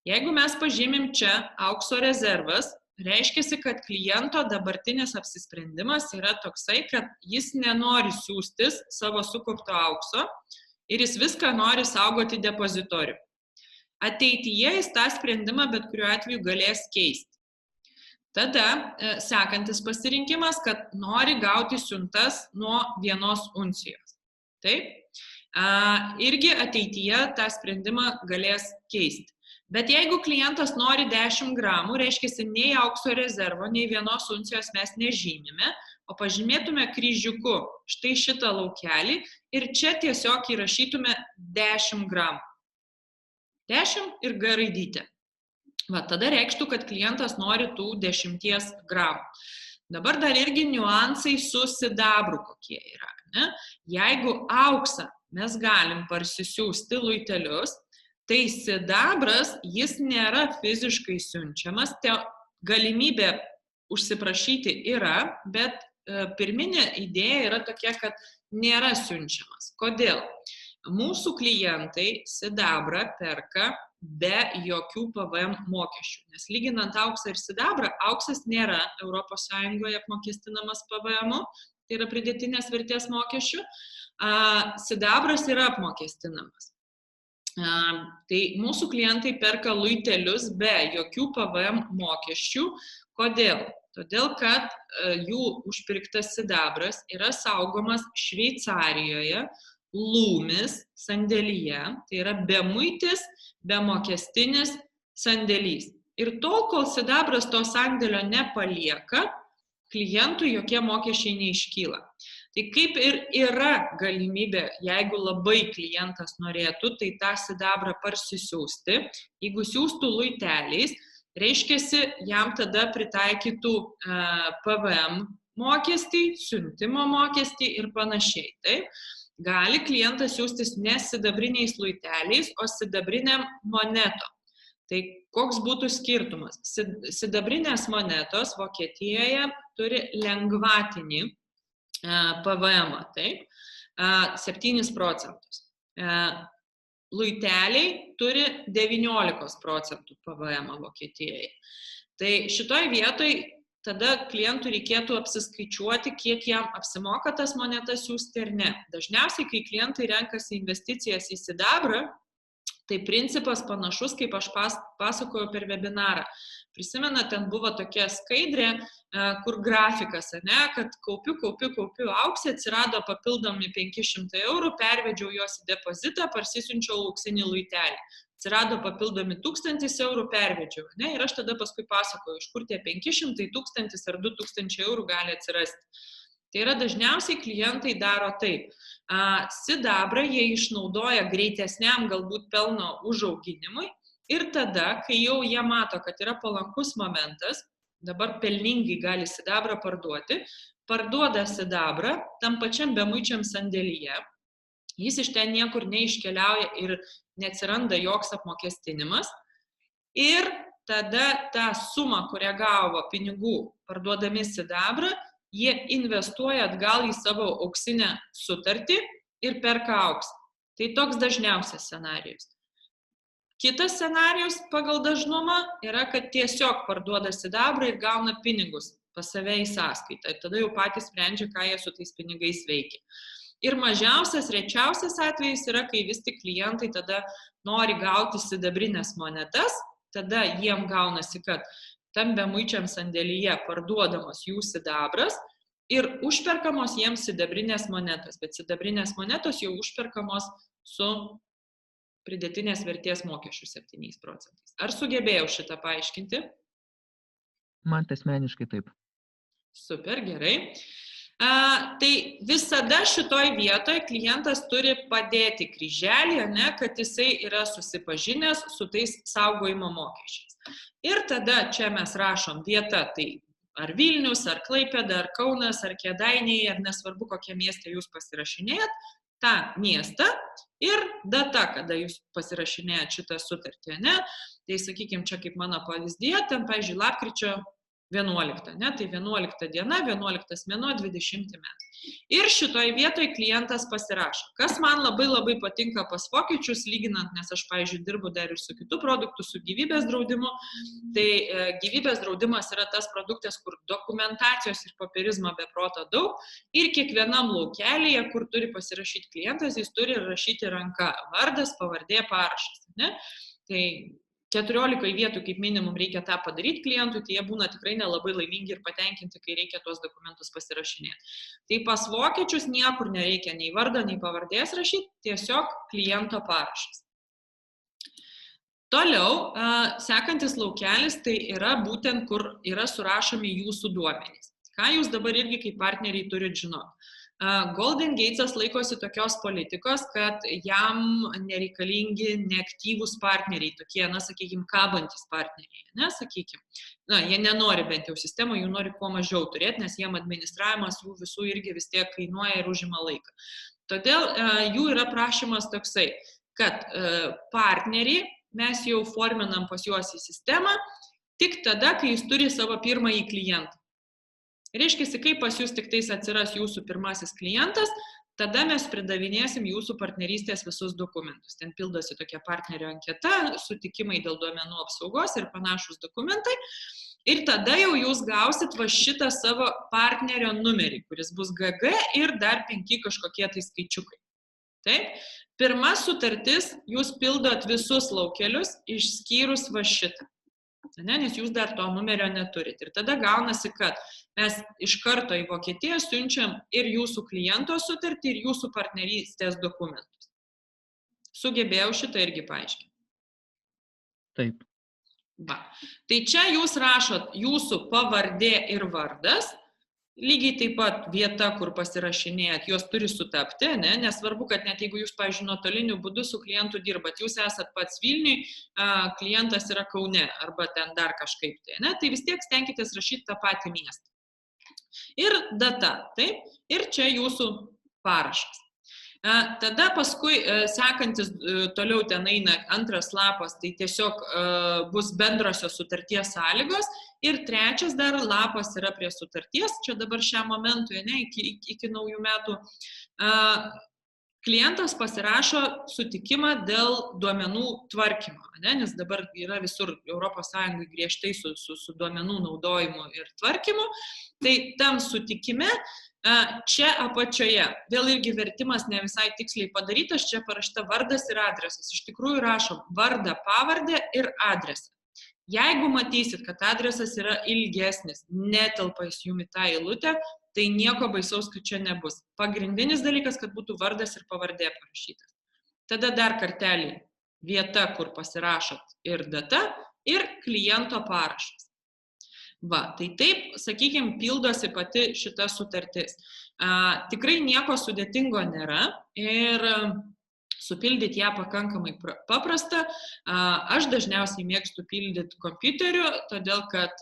Jeigu mes pažymim čia aukso rezervas, reiškia, kad kliento dabartinis apsisprendimas yra toksai, kad jis nenori siųstis savo sukaupto aukso ir jis viską nori saugoti depozitoriu. Ateityje jis tą sprendimą bet kuriuo atveju galės keisti. Tada sekantis pasirinkimas, kad nori gauti siuntas nuo 1 uncijos. Taip? irgi ateityje tą sprendimą galės keisti. Bet jeigu klientas nori 10 gramų, reiškia, nei aukso rezervo, nei vienos uncijos mes nežymime, o pažymėtume kryžiuku štai šitą laukelį ir čia tiesiog įrašytume 10 gramų. 10 ir G raidytė. Va, tada reikštų, kad klientas nori tų 10 gramų. Dabar dar irgi niuansai su sidabru kokie yra. Ne? Jeigu auksą mes galim parsisiųsti luitelius, tai sidabras jis nėra fiziškai siunčiamas, galimybė užsiprašyti yra, bet pirminė idėja yra tokia, kad nėra siunčiamas. Kodėl? Mūsų klientai sidabrą perka be jokių PVM mokesčių, nes lyginant auksą ir sidabrą, auksas nėra ES apmokestinamas PVM-u, tai yra pridėtinės vertės mokesčių, sidabras yra apmokestinamas. Tai mūsų klientai perka luitelius be jokių PVM mokesčių. Kodėl? Todėl, kad jų užpirktas sidabras yra saugomas Šveicarijoje, Lūmis sandėlyje, tai yra bemuitis, bemokestinis sandėlys. Ir tol, kol sidabras to sandėlio nepalieka, klientui jokie mokesčiai neiškyla. Tai kaip ir yra galimybė, jeigu labai klientas norėtų, tai tą sidabrą parsisiųsti, jeigu siūstų luiteliais, reiškiasi, jam tada pritaikytų PVM mokestį, siuntimo mokestį ir panašiai. Taip? Gali klientas siūstis ne sidabriniais luiteliais, o sidabriniam monetom. Tai koks būtų skirtumas? Sidabrinės monetos Vokietijoje turi lengvatinį PVM, taip, 7 procentus. Luiteliai turi 19 procentų PVM Vokietijoje. Tai šitoj vietoj tada klientui reikėtų apsiskaičiuoti, kiek jam apsimoka tas monetas siūsti ar ne. Dažniausiai, kai klientai renkasi investicijas į sidabrą, tai principas panašus, kaip aš pasakojau per webinarą. Prisimena, ten buvo tokia skaidrė, kur grafikas, ne, kad kaupiu auksę, atsirado papildomi 500 eurų, pervedžiau juos į depozitą, parsisiunčiau auksinį luitelį. Atsirado papildomi 1000 eurų, pervedžiau. Ne, ir aš tada paskui pasakoju, iš kur tie 500, 1000 ar 2000 eurų gali atsirasti. Tai yra dažniausiai klientai daro taip. Sidabrą jie išnaudoja greitesniam galbūt pelno užauginimui ir tada, kai jau jie mato, kad yra palankus momentas, dabar pelningai gali sidabrą parduoti, parduoda sidabrą tam pačiam bemuičiam sandėlyje, jis iš ten niekur neiškeliauja ir neatsiranda joks apmokestinimas ir tada tą sumą, kurią gavo pinigų parduodami sidabrą, jie investuoja atgal į savo auksinę sutartį ir perka auksą. Tai toks dažniausias scenarijus. Kitas scenarijus pagal dažnumą yra, kad tiesiog parduoda sidabrą ir gauna pinigus pas save į sąskaitą. Tada jau patys sprendžia, ką jie su tais pinigais veikia. Ir mažiausias, rečiausias atvejis yra, kai vis tik klientai tada nori gauti sidabrinės monetas, tada jiem gaunasi, kad tam bemuičiam sandėlyje parduodamos jų sidabras ir užperkamos jiems sidabrinės monetos, bet sidabrinės monetos jau užperkamos su pridėtinės vertės mokesčių 7 procentais. Ar sugebėjau šitą paaiškinti? Man asmeniškai taip. Super, gerai. Tai visada šitoj vietoje klientas turi padėti kryželį, ne, kad jisai yra susipažinęs su tais saugojimo mokesčiais. Ir tada čia mes rašom vietą, tai ar Vilnius, ar Klaipėda, ar Kaunas, ar Kėdainiai, ar nesvarbu, kokie mieste jūs pasirašinėjat, tą miestą ir data, kada jūs pasirašinėjat šitą sutartį, ne? Tai sakykime, čia kaip mano pavyzdėje, ten, pavyzdžiui, lapkričio 11, ne? Tai 11 diena, 11 mėnuo, 20 metų. Ir šitoj vietoj klientas pasirašo. Kas man labai patinka pas vokiečius, lyginant, nes aš, pavyzdžiui, dirbu dar ir su kitų produktų, su gyvybės draudimu. Tai gyvybės draudimas yra tas produktas, kur dokumentacijos ir popierizmo be proto daug. Ir kiekvienam laukelyje, kur turi pasirašyti klientas, jis turi rašyti ranka vardas, pavardė, parašas. Ne? Tai 14 vietų kaip minimum reikia tą padaryti klientui, tai jie būna tikrai nelabai laimingi ir patenkinti, kai reikia tuos dokumentus pasirašinėti. Tai pas vokiečius niekur nereikia nei vardo, nei pavardės rašyti, tiesiog kliento parašas. Toliau, sekantis laukelis, tai yra būtent, kur yra surašomi jūsų duomenys. Ką jūs dabar irgi kaip partneriai turit žinoti? Golden Gates'as laikosi tokios politikos, kad jam nereikalingi neaktyvūs partneriai, tokie, sakykime, kabantis partneriai, sakykime. Jie nenori bent jau sistemą, jų nori kuo mažiau turėti, nes jiem administravimas jų visų irgi vis tiek kainuoja ir užima laiką. Todėl jų yra prašymas toksai, kad partneriai mes jau forminam pas juos į sistemą tik tada, kai jis turi savo pirmąjį klientą. Reiškia, kai pas jūs tik tais atsiras jūsų pirmasis klientas, tada mes pridavinėsim jūsų partnerystės visus dokumentus. Ten pildosi tokia partnerio anketa, sutikimai dėl duomenų apsaugos ir panašus dokumentai. Ir tada jau jūs gausit va šitą savo partnerio numerį, kuris bus GG ir dar 5 kažkokie tai skaičiukai. Taip? Pirma sutartis, jūs pildot visus laukelius, išskyrus va šitą. Nes jūs dar to numerio neturit. Ir tada gaunasi, kad mes iš karto į Vokietiją siunčiam ir jūsų kliento sutartį, ir jūsų partnerystės dokumentus. Sugebėjau šitą irgi paaiškinti. Taip. Va. Tai čia jūs rašot jūsų pavardė ir vardas, lygiai taip pat vieta, kur pasirašinėjat, jos turi sutapti, nesvarbu, kad net jeigu jūs, pavyzdžiui, nuotoliniu būdu su klientu dirbat, jūs esat pats Vilniui, klientas yra Kaune arba ten dar kažkaip tai vis tiek stenkitės rašyti tą patį miestą. Ir data, taip, ir čia jūsų parašas. Tada paskui sekantis toliau ten eina antras lapas, tai tiesiog bus bendrosios sutarties sąlygos ir trečias dar lapas yra prie sutarties, čia dabar šiam momentui, iki naujų metų, klientas pasirašo sutikimą dėl duomenų tvarkymo, nes dabar yra visur ES griežtai su duomenų naudojimu ir tvarkymu, tai tam sutikime čia apačioje, vėl irgi vertimas ne visai tiksliai padarytas, čia parašyta vardas ir adresas. Iš tikrųjų rašom vardą, pavardę ir adresą. Jeigu matysit, kad adresas yra ilgesnis, netelpa jum į tą eilutę, tai nieko baisaus, kad čia nebus. Pagrindinis dalykas, kad būtų vardas ir pavardė parašytas. Tada dar kartelį vieta, kur pasirašot ir data, ir kliento parašas. Va, tai taip, sakykime, pildosi pati šita sutartis. Tikrai nieko sudėtingo nėra ir supildyti ją pakankamai paprasta. Aš dažniausiai mėgstu pildyti kompiuteriu, todėl kad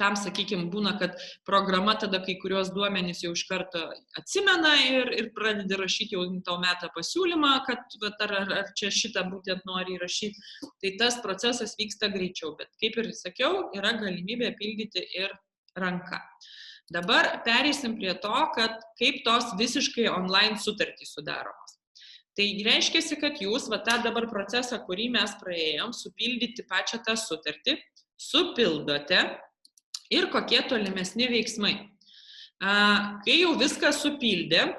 tam, sakykime, būna, kad programa tada kai kurios duomenys jau iš karto atsimena ir pradedi rašyti jau tau metą pasiūlymą, kad ar čia šitą būtent nori įrašyti. Tai tas procesas vyksta greičiau, bet kaip ir sakiau, yra galimybė pildyti ir ranka. Dabar pereisim prie to, kad kaip tos visiškai online sutartys sudaromos. Tai reiškia, kad jūs tą dabar procesą, kurį mes praėjom, supildyti pačią tą sutartį, supildote. Ir kokie tolimesni veiksmai. Kai jau viską supildė,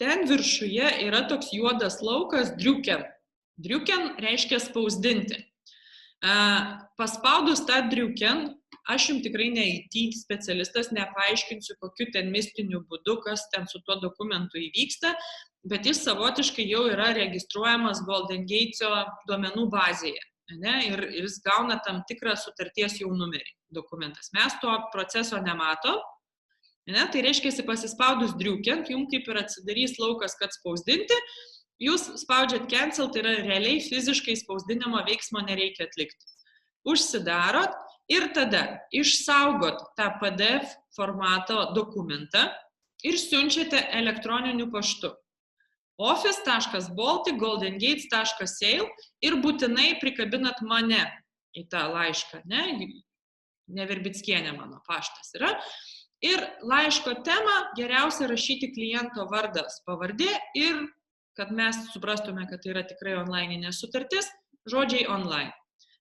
ten viršuje yra toks juodas laukas driuken. Driuken reiškia spausdinti. Paspaudus tą driuken, aš jums tikrai ne IT specialistas, nepaaiškinsiu, kokiu ten mistiniu būdu, kas ten su tuo dokumentu įvyksta, bet jis savotiškai jau yra registruojamas Golden Gates'o duomenų bazėje. Ir jis gauna tam tikrą sutarties jau numerį dokumentas. Mes to proceso nematom. Tai reiškia, pasispaudus driuken, jums kaip ir atsidarys laukas, kad spausdinti, jūs spaudžiat cancel, tai yra realiai fiziškai spausdinimo veiksmo nereikia atlikti. Užsidarot ir tada išsaugot tą PDF formato dokumentą ir siunčiate elektroniniu paštu. office.baltic.goldengates.sail ir būtinai prikabinat mane į tą laišką, Neverbickienė mano paštas yra. Ir laiško temą geriausia rašyti kliento vardas, pavardė ir kad mes suprastume, kad tai yra tikrai online sutartis, žodžiai online.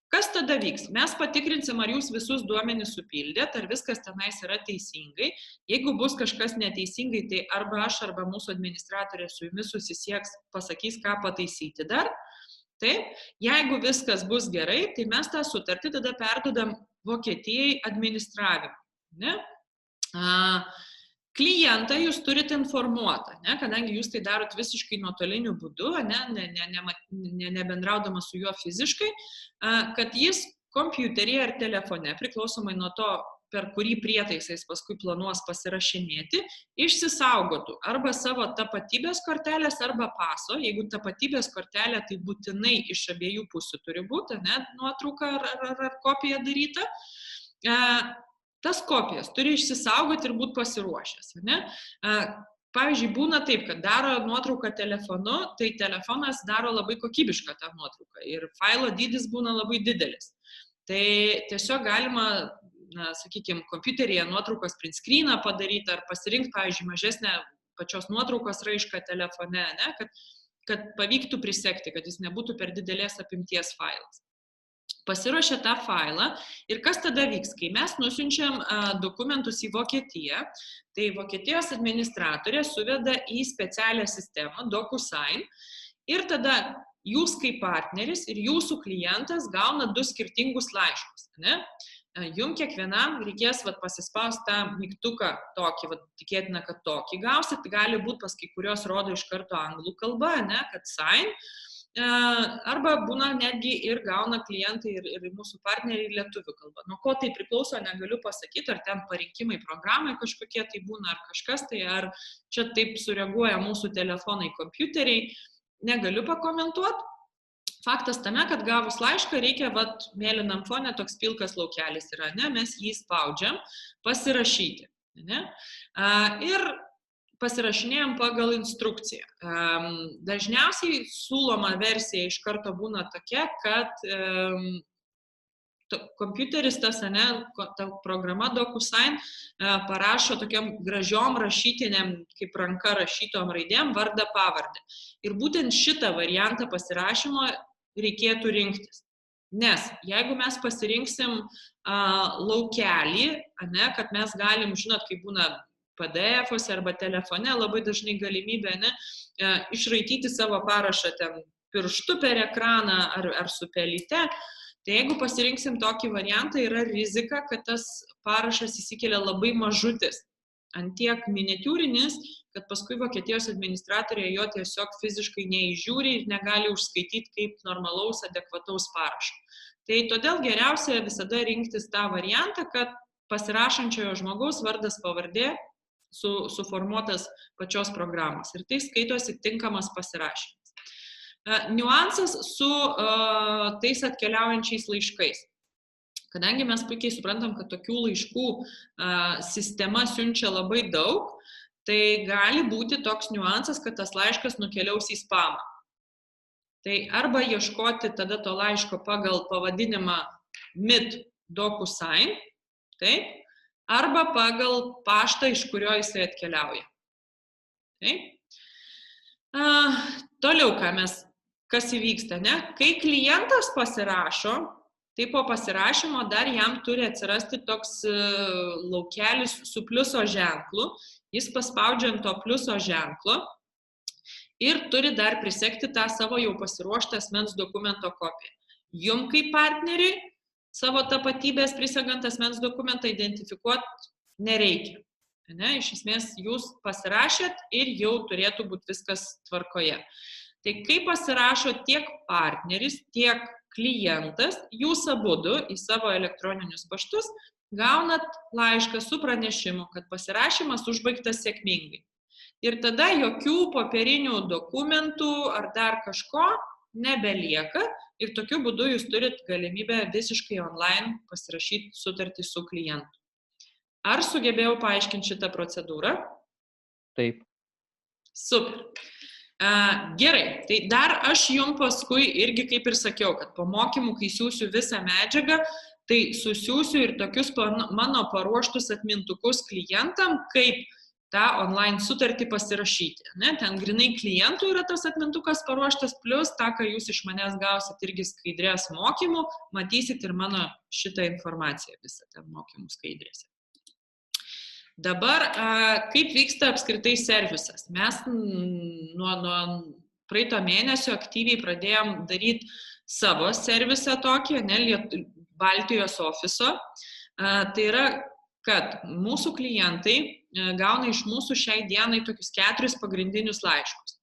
Kas tada vyks? Mes patikrinsim, ar jūs visus duomenis supildėt, ar viskas tenais yra teisingai. Jeigu bus kažkas neteisingai, tai arba aš, arba mūsų administratorė su jumis susisieks, pasakys, ką pataisyti dar. Taip, jeigu viskas bus gerai, tai mes tą sutartį tada perdodam Vokietijai administravimui. Ne? Klientą jūs turite informuotą, ne? Kadangi jūs tai darot visiškai nuotoliniu būdu, nebendraudama su juo fiziškai, kad jis kompiuteryje ar telefone, priklausomai nuo to, per kurį prietaisais paskui planuos pasirašinėti, išsisaugotų arba savo tapatybės kortelės arba paso. Jeigu tapatybės kortelė, tai būtinai iš abiejų pusių turi būti, ne, nuotrauka ar kopija daryta. Tas kopijas turi išsisaugoti ir būti pasiruošęs. Ne? Pavyzdžiui, būna taip, kad daro nuotrauką telefonu, tai telefonas daro labai kokybišką tą nuotrauką ir failo dydis būna labai didelis. Tai tiesiog galima, sakykime, kompiuteryje nuotraukos print screeną padaryti ar pasirinkti, pavyzdžiui, mažesnę pačios nuotraukos raišką telefone, ne? Kad pavyktų prisekti, kad jis nebūtų per didelės apimties failas. Pasiruošia tą failą ir kas tada vyks, kai mes nusiunčiam dokumentus į Vokietiją, tai Vokietijos administratorė suveda į specialią sistemą DocuSign ir tada jūs kaip partneris ir jūsų klientas gauna 2 skirtingus laiškus. Ne? Jums kiekvienam reikės pasispausti tą mygtuką tokį, tikėtina, kad tokį gausit, gali būti pas kai kurios rodo iš karto anglų kalba, ne, kad sign, arba būna netgi ir gauna klientai ir mūsų partneriai lietuvių kalba. Nuo ko tai priklauso, negaliu pasakyti, ar ten parinkimai programai kažkokie tai būna, ar kažkas tai, ar čia taip sureaguoja mūsų telefonai, kompiuteriai, negaliu pakomentuoti. Faktas tame, kad gavus laišką reikia, mėlynam fone toks pilkas laukelis yra, ne, mes jį spaudžiam, pasirašyti. Ne? Ir pasirašinėjom pagal instrukciją. Dažniausiai siūloma versija iš karto būna tokia, kad kompiuteris tas, ta programa DocuSign parašo tokiam gražiom rašytiniam, kaip ranka rašytom raidėm, vardą pavardę. Ir būtent šitą variantą pasirašymo reikėtų rinktis. Nes jeigu mes pasirinksim laukelį, kad mes galim, žinot, kaip būna PDF-ose arba telefone, labai dažnai galimybė išraityti savo parašą ten pirštu per ekraną ar su pelyte. Tai jeigu pasirinksim tokį variantą, yra rizika, kad tas parašas įsikelia labai mažutis, antiek miniatiūrinis, kad paskui Vokietijos administratorė jo tiesiog fiziškai neįžiūri ir negali užskaityti kaip normalaus, adekvataus parašo. Tai todėl geriausia visada rinktis tą variantą, kad pasirašančiojo žmogaus vardas pavardė suformuotas pačios programos. Ir tai skaitosi tinkamas pasirašymas. Niuansas su tais atkeliaujančiais laiškais. Kadangi mes puikiai suprantam, kad tokių laiškų sistema siunčia labai daug, tai gali būti toks niuansas, kad tas laiškas nukeliaus į spamą. Tai arba ieškoti tada to laiško pagal pavadinimą MIT DocuSign, taip, arba pagal paštą, iš kurio jisai atkeliauja. Taip. Toliau, kas įvyksta, ne? Kai klientas pasirašo, tai po pasirašymo dar jam turi atsirasti toks laukelis su pliuso ženklu, jis paspaudžia ant to pliuso ženklo ir turi dar prisekti tą savo jau pasiruoštą asmens dokumento kopiją. Jum kaip partneriui savo tapatybės prisegant asmens dokumentą identifikuoti nereikia. Ne? Iš esmės jūs pasirašėt ir jau turėtų būti viskas tvarkoje. Tai kai pasirašo tiek partneris, tiek klientas, jūs abudu į savo elektroninius paštus gaunat laišką su pranešimu, kad pasirašymas užbaigtas sėkmingai. Ir tada jokių popierinių dokumentų ar dar kažko nebelieka ir tokiu būdu jūs turit galimybę visiškai online pasirašyti sutartį su klientu. Ar sugebėjau paaiškinti šitą procedūrą? Taip. Super. Gerai, tai dar aš jums paskui irgi kaip ir sakiau, kad po mokymų, kai siūsiu visą medžiagą, tai susiųsiu ir tokius mano paruoštus atmintukus klientam, kaip tą online sutartį pasirašyti. Ne? Ten grinai klientų yra tas atmintukas paruoštas, plus tą, ką jūs iš manęs gausit irgi skaidrės mokymų, matysit ir mano šitą informaciją visą ten mokymų skaidrėse. Dabar, kaip vyksta apskritai servisas? Mes nuo praeito mėnesio aktyviai pradėjom daryti savo servisą tokį, Baltijos ofiso. Tai yra, kad mūsų klientai gauna iš mūsų šiai dienai tokius 4 pagrindinius laiškus,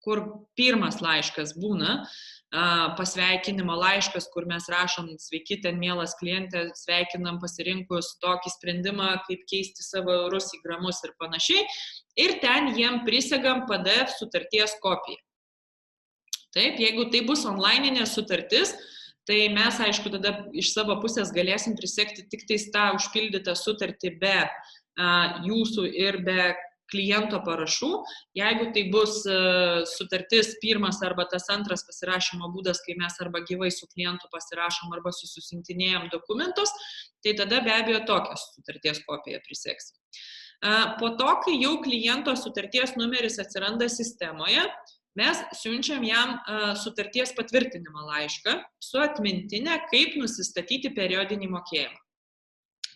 kur pirmas laiškas būna pasveikinimo laiškas, kur mes rašom, sveiki, ten mielas klientė, sveikinam pasirinkus tokį sprendimą, kaip keisti savo eurus į gramus ir panašiai. Ir ten jiem prisegam PDF sutarties kopiją. Taip, jeigu tai bus onlininė sutartis, tai mes, aišku, tada iš savo pusės galėsim prisegti tik tais tą užpildytą sutartį be jūsų ir be kliento parašų. Jeigu tai bus sutartis pirmas arba tas antras pasirašymo būdas, kai mes arba gyvai su klientu pasirašom arba susiuntinėjom dokumentus, tai tada be abejo tokią sutarties kopiją prisegsim. Po to, kai jau kliento sutarties numeris atsiranda sistemoje, mes siunčiam jam sutarties patvirtinimo laišką su atmintinė, kaip nusistatyti periodinį mokėjimą.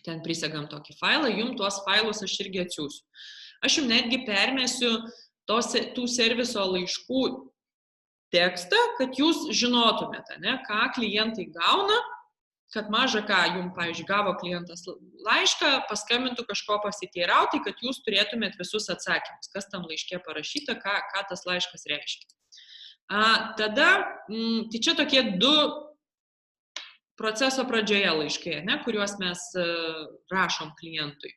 Ten prisegam tokį failą, jums tuos failus aš irgi atsiųsiu. Aš jums netgi permėsiu tų serviso laiškų tekstą, kad jūs žinotumėte, ką klientai gauna, kad maža ką jums, pavyzdžiui, gavo klientas laišką, paskambintų kažko pasiteirauti, kad jūs turėtumėt visus atsakymus, kas tam laiške parašyta, ką tas laiškas reiškia. Tada, tai čia tokie 2 proceso pradžioje laiškai, kuriuos mes rašom klientui.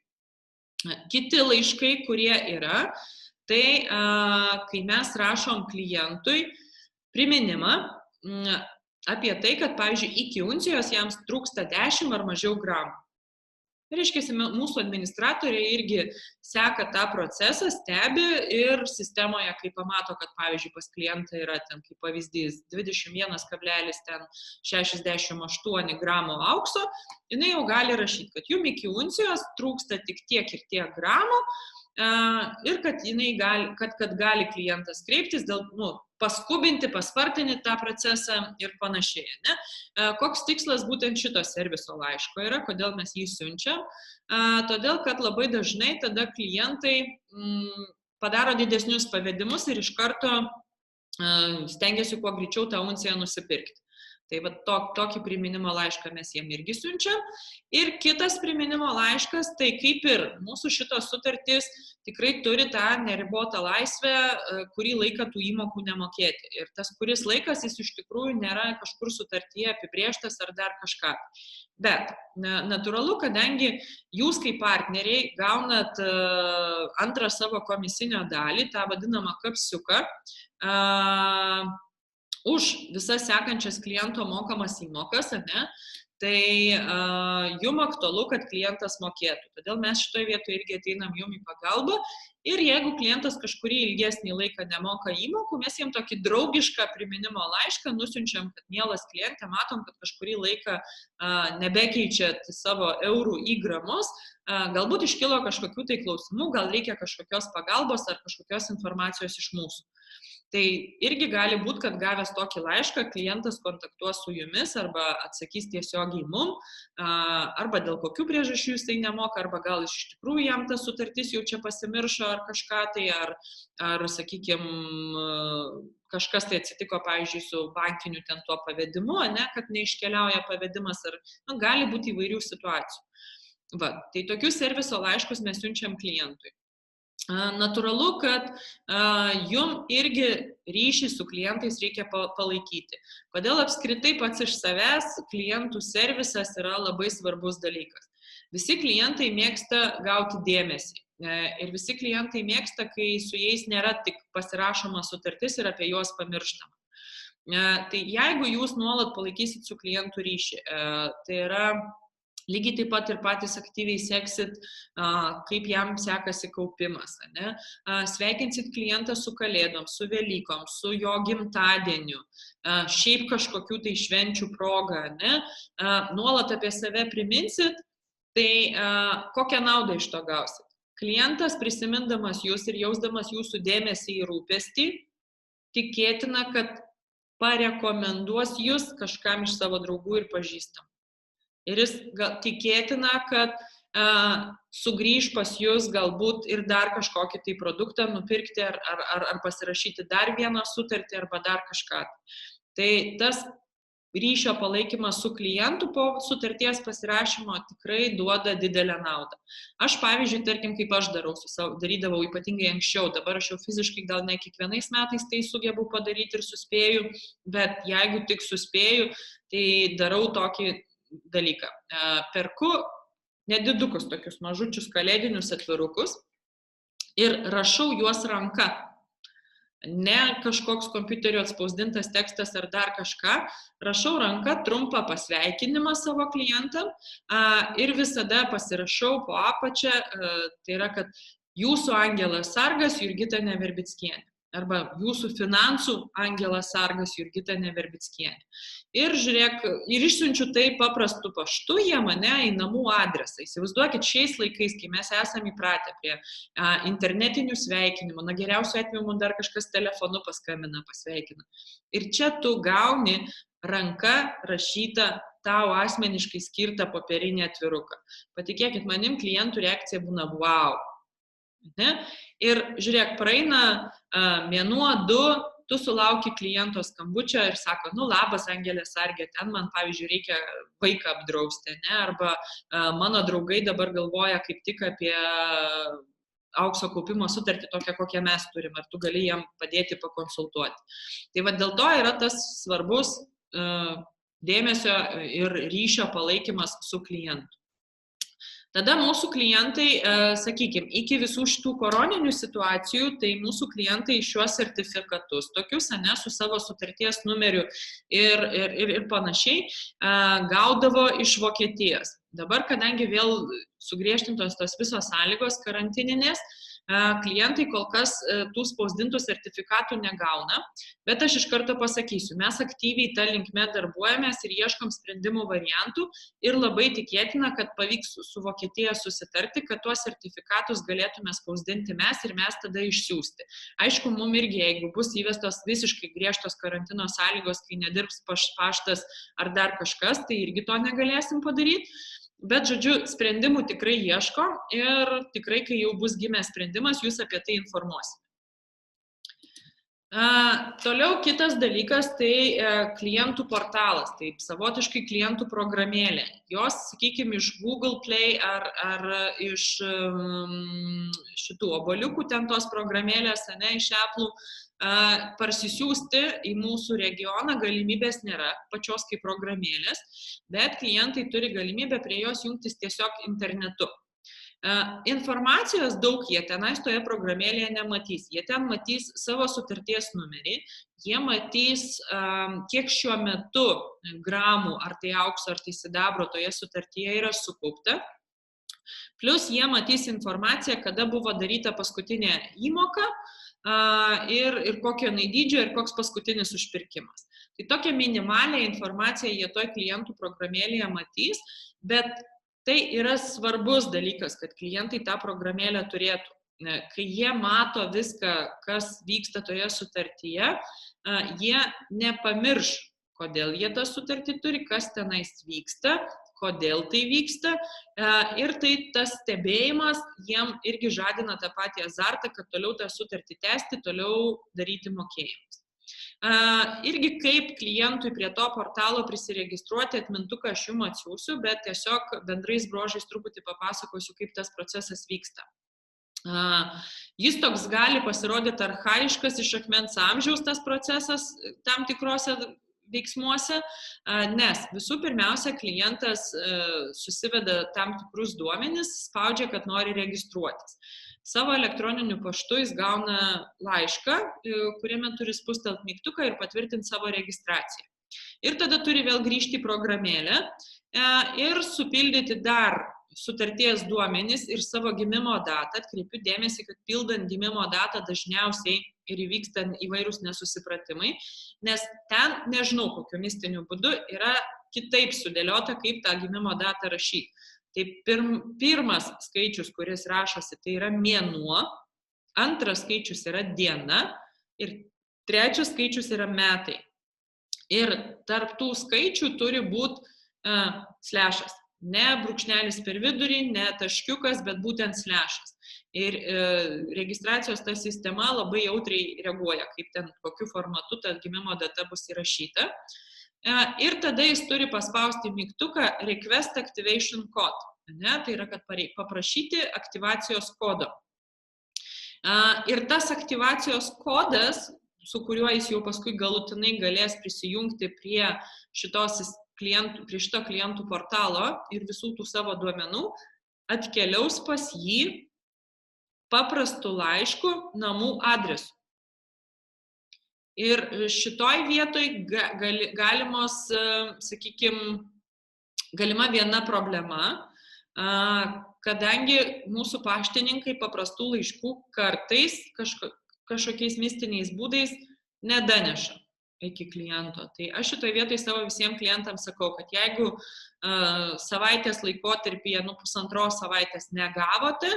Kiti laiškai, kurie yra, tai kai mes rašom klientui priminimą apie tai, kad, pavyzdžiui, iki uncijos jiems trūksta 10 ar mažiau gramų. Reiškia, mūsų administratoriai irgi seka tą procesą, stebi ir sistemoje, kai pamato, kad, pavyzdžiui, pas klientą yra ten, kaip pavyzdys, 21,68 gramo aukso, jinai jau gali rašyti, kad jums iki uncijos trūksta tik tiek ir tiek gramų ir kad gali klientas kreiptis dėl, paskubinti, paspartinti tą procesą ir panašiai. Koks tikslas būtent šito serviso laiško yra, kodėl mes jį siunčiam? Todėl, kad labai dažnai tada klientai padaro didesnius pavedimus ir iš karto stengiasi kuo greičiau tą unciją nusipirkti. Tai va, tokį priminimo laišką mes jiem irgi siunčiam. Ir kitas priminimo laiškas, tai kaip ir mūsų šitos sutartys tikrai turi tą neribotą laisvę, kurį laiką tų įmokų nemokėti. Ir tas kuris laikas, jis iš tikrųjų nėra kažkur sutartyje apibrėžtas ar dar kažką. Bet natūralu, kadangi jūs kaip partneriai gaunat antrą savo komisinio dalį, tą vadinamą kapsiuką, už visas sekančias kliento mokamas įmokas, tai jums aktualu, kad klientas mokėtų. Todėl mes šitoje vietoje irgi ateinam jums į pagalbą ir jeigu klientas kažkurį ilgesnį laiką nemoka įmokų, mes jiems tokį draugišką priminimo laišką nusiunčiam, kad mielas klientė, matom, kad kažkurį laiką nebekeičiat savo eurų į gramus, galbūt iškilo kažkokių tai klausimų, gal reikia kažkokios pagalbos ar kažkokios informacijos iš mūsų. Tai irgi gali būti, kad gavęs tokį laišką, klientas kontaktuos su jumis arba atsakys tiesiogiai mum, arba dėl kokių priežasčių jis tai nemoka, arba gal iš tikrųjų jam ta sutartis jau čia pasimiršo ar kažką tai, ar sakykime, kažkas tai atsitiko, pavyzdžiui, su bankiniu ten tuo pavedimu, kad neiškeliauja pavedimas, ar gali būti įvairių situacijų. Va, tai tokius serviso laiškus mes siunčiam klientui. Natūralu, kad jum irgi ryšį su klientais reikia palaikyti. Kodėl apskritai pats iš savęs klientų servisas yra labai svarbus dalykas. Visi klientai mėgsta gauti dėmesį. Ir visi klientai mėgsta, kai su jais nėra tik pasirašoma sutartis ir apie juos pamirštama. Tai jeigu jūs nuolat palaikysit su klientų ryšį, tai yra lygiai taip pat ir patys aktyviai seksit, kaip jam sekasi kaupimas. Sveikinsit klientą su kalėdom, su Velykom, su jo gimtadieniu, šiaip kažkokių tai švenčių proga, nuolat apie save priminsit, tai kokią naudą iš to gausit? Klientas prisimindamas jūs ir jausdamas jūsų dėmesį ir rūpestį, tikėtina, kad parekomenduos jūs kažkam iš savo draugų ir pažįstamų. Ir jis tikėtina, kad sugrįž pas jūs galbūt ir dar kažkokį tai produktą nupirkti ar pasirašyti dar vieną sutartį arba dar kažką. Tai tas ryšio palaikymas su klientu po sutarties pasirašymo tikrai duoda didelę naudą. Aš, pavyzdžiui, tarkim, kaip aš darydavau ypatingai anksčiau, dabar aš jau fiziškai gal ne kiekvienais metais tai sugebu padaryti ir suspėju, bet jeigu tik suspėju, tai darau tokį dalyką. Perku nedidukus tokius mažučius kalėdinius atvirukus ir rašau juos ranka. Ne kažkoks kompiuterio atspausdintas tekstas ar dar kažką, rašau ranka trumpą pasveikinimą savo klientam ir visada pasirašau po apačią, tai yra, kad jūsų angelas sargas Jurgita Neverbickienė arba jūsų finansų angelas sargas Jurgita Neverbickienė. Ir žiūrėk, ir išsiunčiu tai paprastu paštu, jie mane į namų adresą. Įsivaizduokit, šiais laikais, kai mes esame įpratę prie internetinių sveikinimų, na geriausiu atveju man dar kažkas telefonu paskambina, pasveikina. Ir čia tu gauni ranka rašytą tau asmeniškai skirtą popierinį atviruką. Patikėkit manim, klientų reakcija būna wow. Ne? Ir žiūrėk, praeina mėnuo, 2, tu sulauki kliento skambučio ir sako, nu labas Angelė Sargė, ten man, pavyzdžiui, reikia vaiką apdrausti, ne? Arba mano draugai dabar galvoja kaip tik apie aukso kaupimo sutartį tokią, kokią mes turim, ar tu gali jam padėti pakonsultuoti. Tai va dėl to yra tas svarbus dėmesio ir ryšio palaikymas su klientu. Tada mūsų klientai, sakykime, iki visų šitų koroninių situacijų, tai mūsų klientai šiuos sertifikatus, tokius, ne, su savo sutarties numeriu ir panašiai, gaudavo iš Vokietijos. Dabar, kadangi vėl sugriežtintos tos visos sąlygos karantininės, klientai kol kas tų spausdintų sertifikatų negauna, bet aš iš karto pasakysiu, mes aktyviai tą linkme darbuojamės ir ieškom sprendimų variantų ir labai tikėtina, kad pavyks su Vokietija susitarti, kad tuos sertifikatus galėtume spausdinti mes ir mes tada išsiųsti. Aišku, mums irgi, jeigu bus įvestos visiškai griežtos karantino sąlygos, kai nedirbs paštas ar dar kažkas, tai irgi to negalėsim padaryti. Bet, žodžiu, sprendimų tikrai ieško ir tikrai, kai jau bus gimęs sprendimas, jūs apie tai informuosime. Toliau kitas dalykas, tai klientų portalas, taip savotiškai klientų programėlė. Jos, sakykime, iš Google Play ar iš šitų oboliukų ten tos programėlės, ne, iš Apple, parsisiųsti į mūsų regioną galimybės nėra, pačios kaip programėlės, bet klientai turi galimybę prie jos jungtis tiesiog internetu. Informacijos daug jie tenais toje programėlėje nematys. Jie ten matys savo sutarties numerį, jie matys, kiek šiuo metu gramų, ar tai aukso, ar tai sidabro toje sutartyje yra sukaupta. Plus jie matys informaciją, kada buvo daryta paskutinė įmoka, ir kokio dydžio ir koks paskutinis užpirkimas. Tai tokią minimalią informaciją jie toj klientų programėlėje matys, bet tai yra svarbus dalykas, kad klientai tą programėlę turėtų. Kai jie mato viską, kas vyksta toje sutartyje, jie nepamirš, kodėl jie tą sutartį turi, kas tenais vyksta, kodėl tai vyksta ir tai tas stebėjimas jiem irgi žadina tą patį azartą, kad toliau tą sutartį tęsti, toliau daryti mokėjimus. Irgi kaip klientui prie to portalo prisiregistruoti, atmintuką aš jums atsiųsiu, bet tiesiog bendrais bruožais truputį papasakosiu, kaip tas procesas vyksta. Jis toks gali pasirodyti archaiškas iš akmens amžiaus tas procesas tam tikrose veiksmuose, nes visų pirmiausia klientas susiveda tam tikrus duomenis, spaudžia, kad nori registruotis. Savo elektroniniu paštu jis gauna laišką, kuriame turi spustelt mygtuką ir patvirtinti savo registraciją. Ir tada turi vėl grįžti į programėlę ir supildyti dar sutarties duomenis ir savo gimimo datą. Atkreipiu dėmesį, kad pildant gimimo datą dažniausiai ir įvyksta įvairūs nesusipratimai, nes ten, nežinau kokiu mistiniu būdu, yra kitaip sudėliota, kaip tą gimimo datą rašyti. Tai pirmas skaičius, kuris rašosi, tai yra mėnuo, antras skaičius yra diena ir trečias skaičius yra metai. Ir tarp tų skaičių turi būti slešas. Ne brūkšnelis per vidurį, ne taškiukas, bet būtent slešas. Ir registracijos ta sistema labai jautriai reaguoja, kaip ten, kokiu formatu ta gimimo data bus įrašyta. Ir tada jis turi paspausti mygtuką Request Activation Code. Ne? Tai yra, kad paprašyti aktyvacijos kodo. Ir tas aktyvacijos kodas, su kuriuo jis jau paskui galutinai galės prisijungti prie šito klientų portalo ir visų tų savo duomenų, atkeliaus pas jį paprastu laišku namų adresu. Ir šitoj vietoj galimos, sakykime, galima viena problema, kadangi mūsų paštininkai paprastų laiškų kartais kažkokiais mistiniais būdais nedaneša iki kliento. Tai aš šitoj vietoj savo visiems klientams sakau, kad jeigu savaitės laikotarpyje, 1,5 savaitės negavote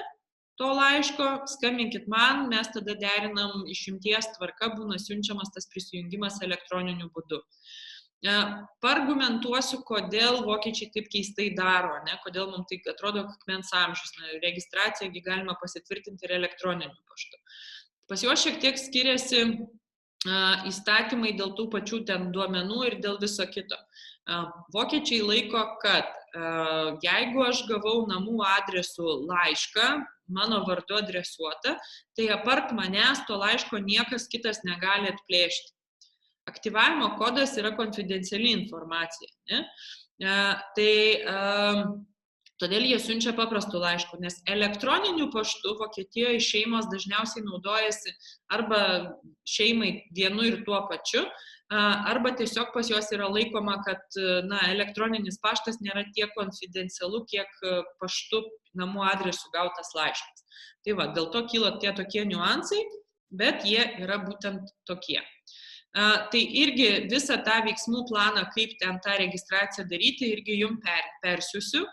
to laiško, skambinkit man, mes tada derinam išimties tvarka, būna siunčiamas tas prisijungimas elektroniniu būdu. Paargumentuosiu, kodėl vokiečiai taip keistai daro, ne? Kodėl mums tai atrodo akmens amžius. Registraciją galima pasitvirtinti ir elektroniniu paštu. Pas juos šiek tiek skiriasi įstatymai dėl tų pačių ten duomenų ir dėl viso kito. Vokiečiai laiko, kad jeigu aš gavau namų adresu laišką, mano vardu adresuotą, tai apart manęs to laiško niekas kitas negali atplėšti. Aktyvavimo kodas yra konfidenciali informacija. Ne? Todėl jie siunčia paprastų laiškų, nes elektroniniu paštu Vokietijoje šeimos dažniausiai naudojasi arba šeimai vienu ir tuo pačiu, arba tiesiog pas juos yra laikoma, kad elektroninis paštas nėra tiek konfidencialu, kiek paštu namų adresu gautas laiškas. Tai va, dėl to kyla tie tokie niuansai, bet jie yra būtent tokie. Tai irgi visą tą veiksmų planą, kaip ten tą registraciją daryti, irgi jums persiųsiu.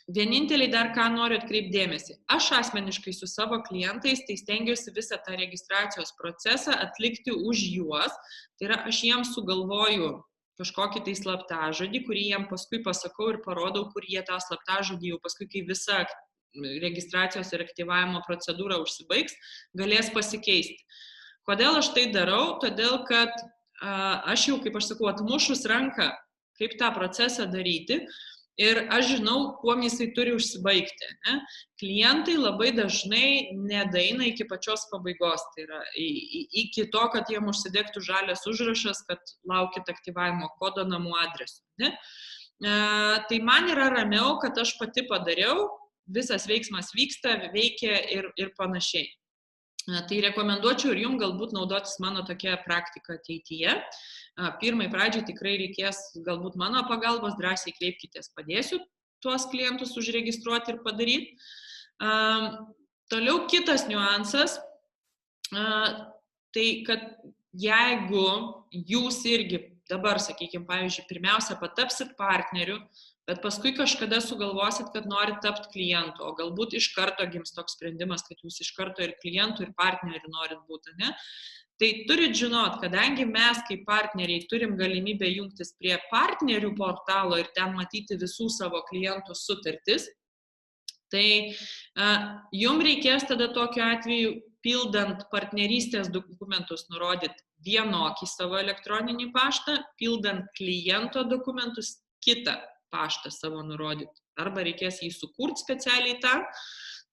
Vieninteliai dar ką noriu atkreipti dėmesį. Aš asmeniškai su savo klientais tai stengiuosi visą tą registracijos procesą atlikti už juos. Tai yra, aš jiems sugalvoju kažkokį tai slaptažodį, kurį jiem paskui pasakau ir parodau, kur jie tą slaptažodį jau paskui, kai visa registracijos ir aktyvavimo procedūra užsibaigs, galės pasikeisti. Kodėl aš tai darau? Todėl, kad aš jau, kaip aš sakau, atmušus ranką, kaip tą procesą daryti, ir aš žinau, kuom jisai turi užsibaigti. Ne? Klientai labai dažnai nedaeina iki pačios pabaigos, tai yra iki to, kad jiem užsidegtų žalias užrašas, kad laukit aktyvavimo kodo namų adresu. Ne? Tai man yra ramiau, kad aš pati padariau, visas veiksmas vyksta, veikia ir panašiai. Tai rekomenduočiau ir jums galbūt naudotis mano tokia praktika ateityje. Pirmai pradžiai tikrai reikės galbūt mano pagalbos, drąsiai kreipkitės, padėsiu tuos klientus užregistruoti ir padaryti. Toliau kitas niuansas, tai kad jeigu jūs irgi dabar, sakykime, pavyzdžiui, pirmiausia patapsit partneriu, bet paskui kažkada sugalvosit, kad norit tapti klientu, o galbūt iš karto gims toks sprendimas, kad jūs iš karto ir klientų, ir partnerių norit būti, ne? Tai turit žinot, kadangi mes kaip partneriai turim galimybę jungtis prie partnerių portalo ir ten matyti visų savo klientų sutartis, tai jums reikės tada tokiu atveju, pildant partnerystės dokumentus, nurodyti vienokį savo elektroninį paštą, pildant kliento dokumentus kitą paštą savo nurodyti. Arba reikės jį sukurti specialiai tam,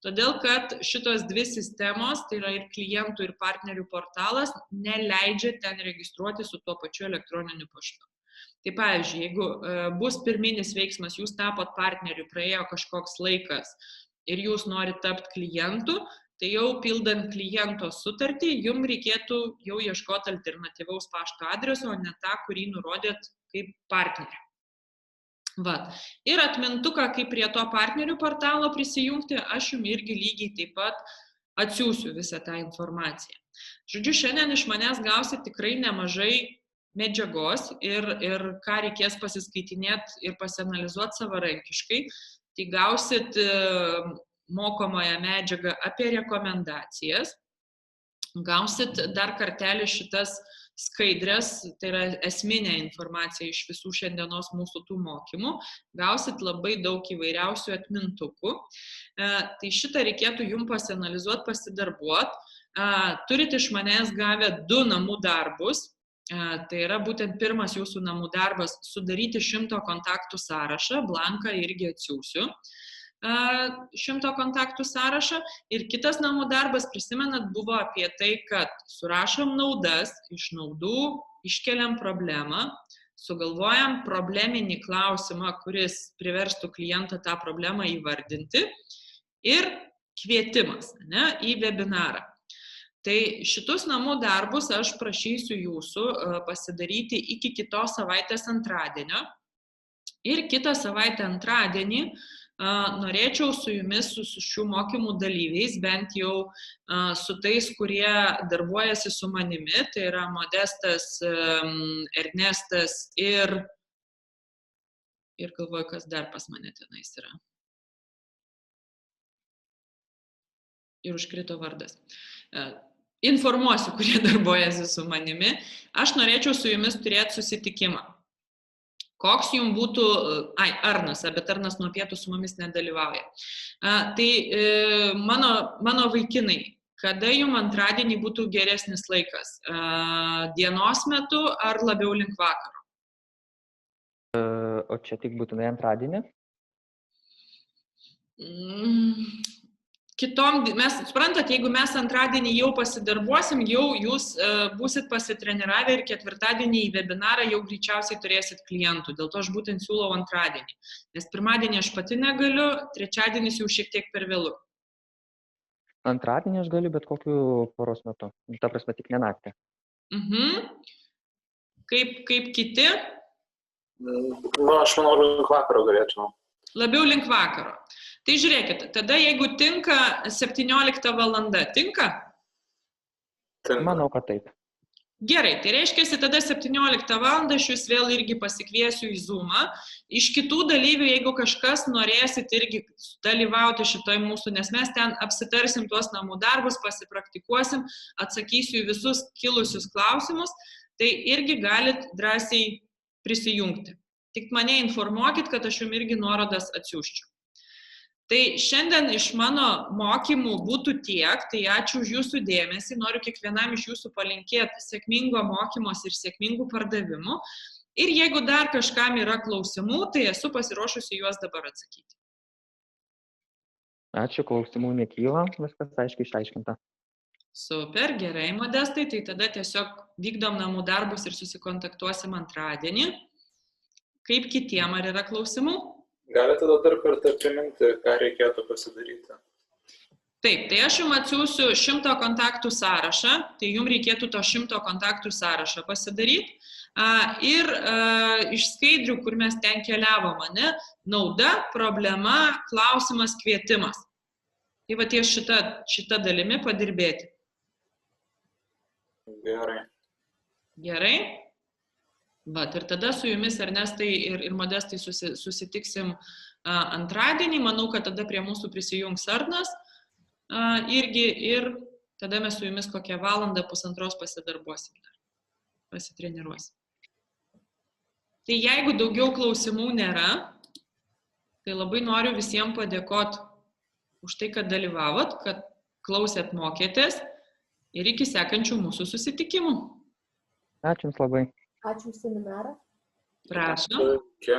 todėl kad šitos dvi sistemos, tai yra ir klientų, ir partnerių portalas, neleidžia ten registruoti su tuo pačiu elektroniniu paštu. Tai pavyzdžiui, jeigu bus pirminis veiksmas, jūs tapot partneriu, praėjo kažkoks laikas ir jūs norite tapti klientu, tai jau pildant kliento sutartį, jums reikėtų jau ieškoti alternatyvaus pašto adreso, o ne tą, kurį nurodėt kaip partnerį. Vat. Ir atmintuką, kaip prie to partnerių portalo prisijungti, aš jums irgi lygiai taip pat atsiųsiu visą tą informaciją. Žodžiu, šiandien iš manęs gausit tikrai nemažai medžiagos ir ką reikės pasiskaitinėti ir pasianalizuoti savarankiškai. Tai gausit mokomąją medžiagą apie rekomendacijas, Gausit dar kartelį šitas skaidrės, tai yra esminė informacija iš visų šiandienos mūsų tų mokymų, gausit labai daug įvairiausių atmintukų. Tai šitą reikėtų jums pasianalizuoti, pasidarbuoti. Turit iš manęs gavę 2 namų darbus. Tai yra būtent pirmas jūsų namų darbas - sudaryti 100 kontaktų sąrašą, blanką irgi atsiųsiu. 100 kontaktų sąrašą ir kitas namų darbas, prisimenat, buvo apie tai, kad surašom naudas, iš naudų iškeliam problemą, sugalvojam probleminį klausimą, kuris priverstų klientą tą problemą įvardinti ir kvietimas, ne, į webinarą. Tai šitus namų darbus aš prašysiu jūsų pasidaryti iki kitos savaitės antradienio ir kitą savaitę antradienį norėčiau su jumis, su šių mokymų dalyviais, bent jau su tais, kurie darbuojasi su manimi, tai yra Modestas, Ernestas ir galvoju, kas dar pas mane tenais yra. Ir užkrito vardas. Informuosiu, kurie darbuojasi su manimi. Aš norėčiau su jumis turėti susitikimą. Koks jums būtų, Arnas, bet Arnas nuo pietų su mumis nedalyvauja. Tai mano vaikinai, kada jums antradienį būtų geresnis laikas? Dienos metu ar labiau link vakaro? O čia tik būtinai antradienį? Mes, suprantat, jeigu mes antradienį jau pasidarbuosim, jau jūs būsit pasitreniravę ir ketvirtadienį į webinarą jau greičiausiai turėsit klientų. Dėl to aš būtent siūlau antradienį. Nes pirmadienį aš pati negaliu, trečiadienis jau šiek tiek per vėlu. Antradienį aš galiu bet kokiu paros metu. Ta prasme, tik ne naktį. Kaip kiti? Aš manau, link vakaro galėčiau. Labiau link vakaro. Tai žiūrėkit, tada jeigu tinka 17 valanda, tinka? Manau, kad taip. Gerai, tai reiškia, tada 17 valandą aš jūs vėl irgi pasikviesiu į Zoomą. Iš kitų dalyvių, jeigu kažkas norėsit irgi dalyvauti šitoj mūsų, nes mes ten apsitarsim tuos namų darbus, pasipraktikuosim, atsakysiu į visus kilusius klausimus, tai irgi galit drąsiai prisijungti. Tik mane informuokit, kad aš jums irgi nuorodas atsiųsčiau. Tai šiandien iš mano mokymų būtų tiek, tai ačiū už jūsų dėmesį, noriu kiekvienam iš jūsų palinkėti sėkmingo mokymosi ir sėkmingų pardavimų. Ir jeigu dar kažkam yra klausimų, tai esu pasiruošusi juos dabar atsakyti. Ačiū, klausimų nekyla, viskas aiškiai išaiškinta. Super, gerai, Modestai, tai tada tiesiog vykdom namų darbus ir susikontaktuosim antradienį. Kaip kitiem, ar yra klausimų? Galite dar kartą priminti, ką reikėtų pasidaryti? Taip, tai aš jums atsiųsiu 100 kontaktų sąrašą, tai jums reikėtų to 100 kontaktų sąrašą pasidaryti. Ir iš skaidrių, kur mes ten keliavom, nauda, problema, klausimas, kvietimas. Tai va ties šitą dalimi padirbėti. Gerai. Gerai? Vat, ir tada su jumis, Ernestai ir Modestai, susitiksim antradienį. Manau, kad tada prie mūsų prisijungs Arnas irgi ir tada mes su jumis kokią valandą, pusantros pasidarbuosim dar. Pasitreniruosim. Tai jeigu daugiau klausimų nėra, tai labai noriu visiems padėkoti už tai, kad dalyvavot, kad klausėt, mokėtės ir iki sekančių mūsų susitikimų. Ačiū Jums labai. Ačiū už seminarą. Prašom. Ačiū.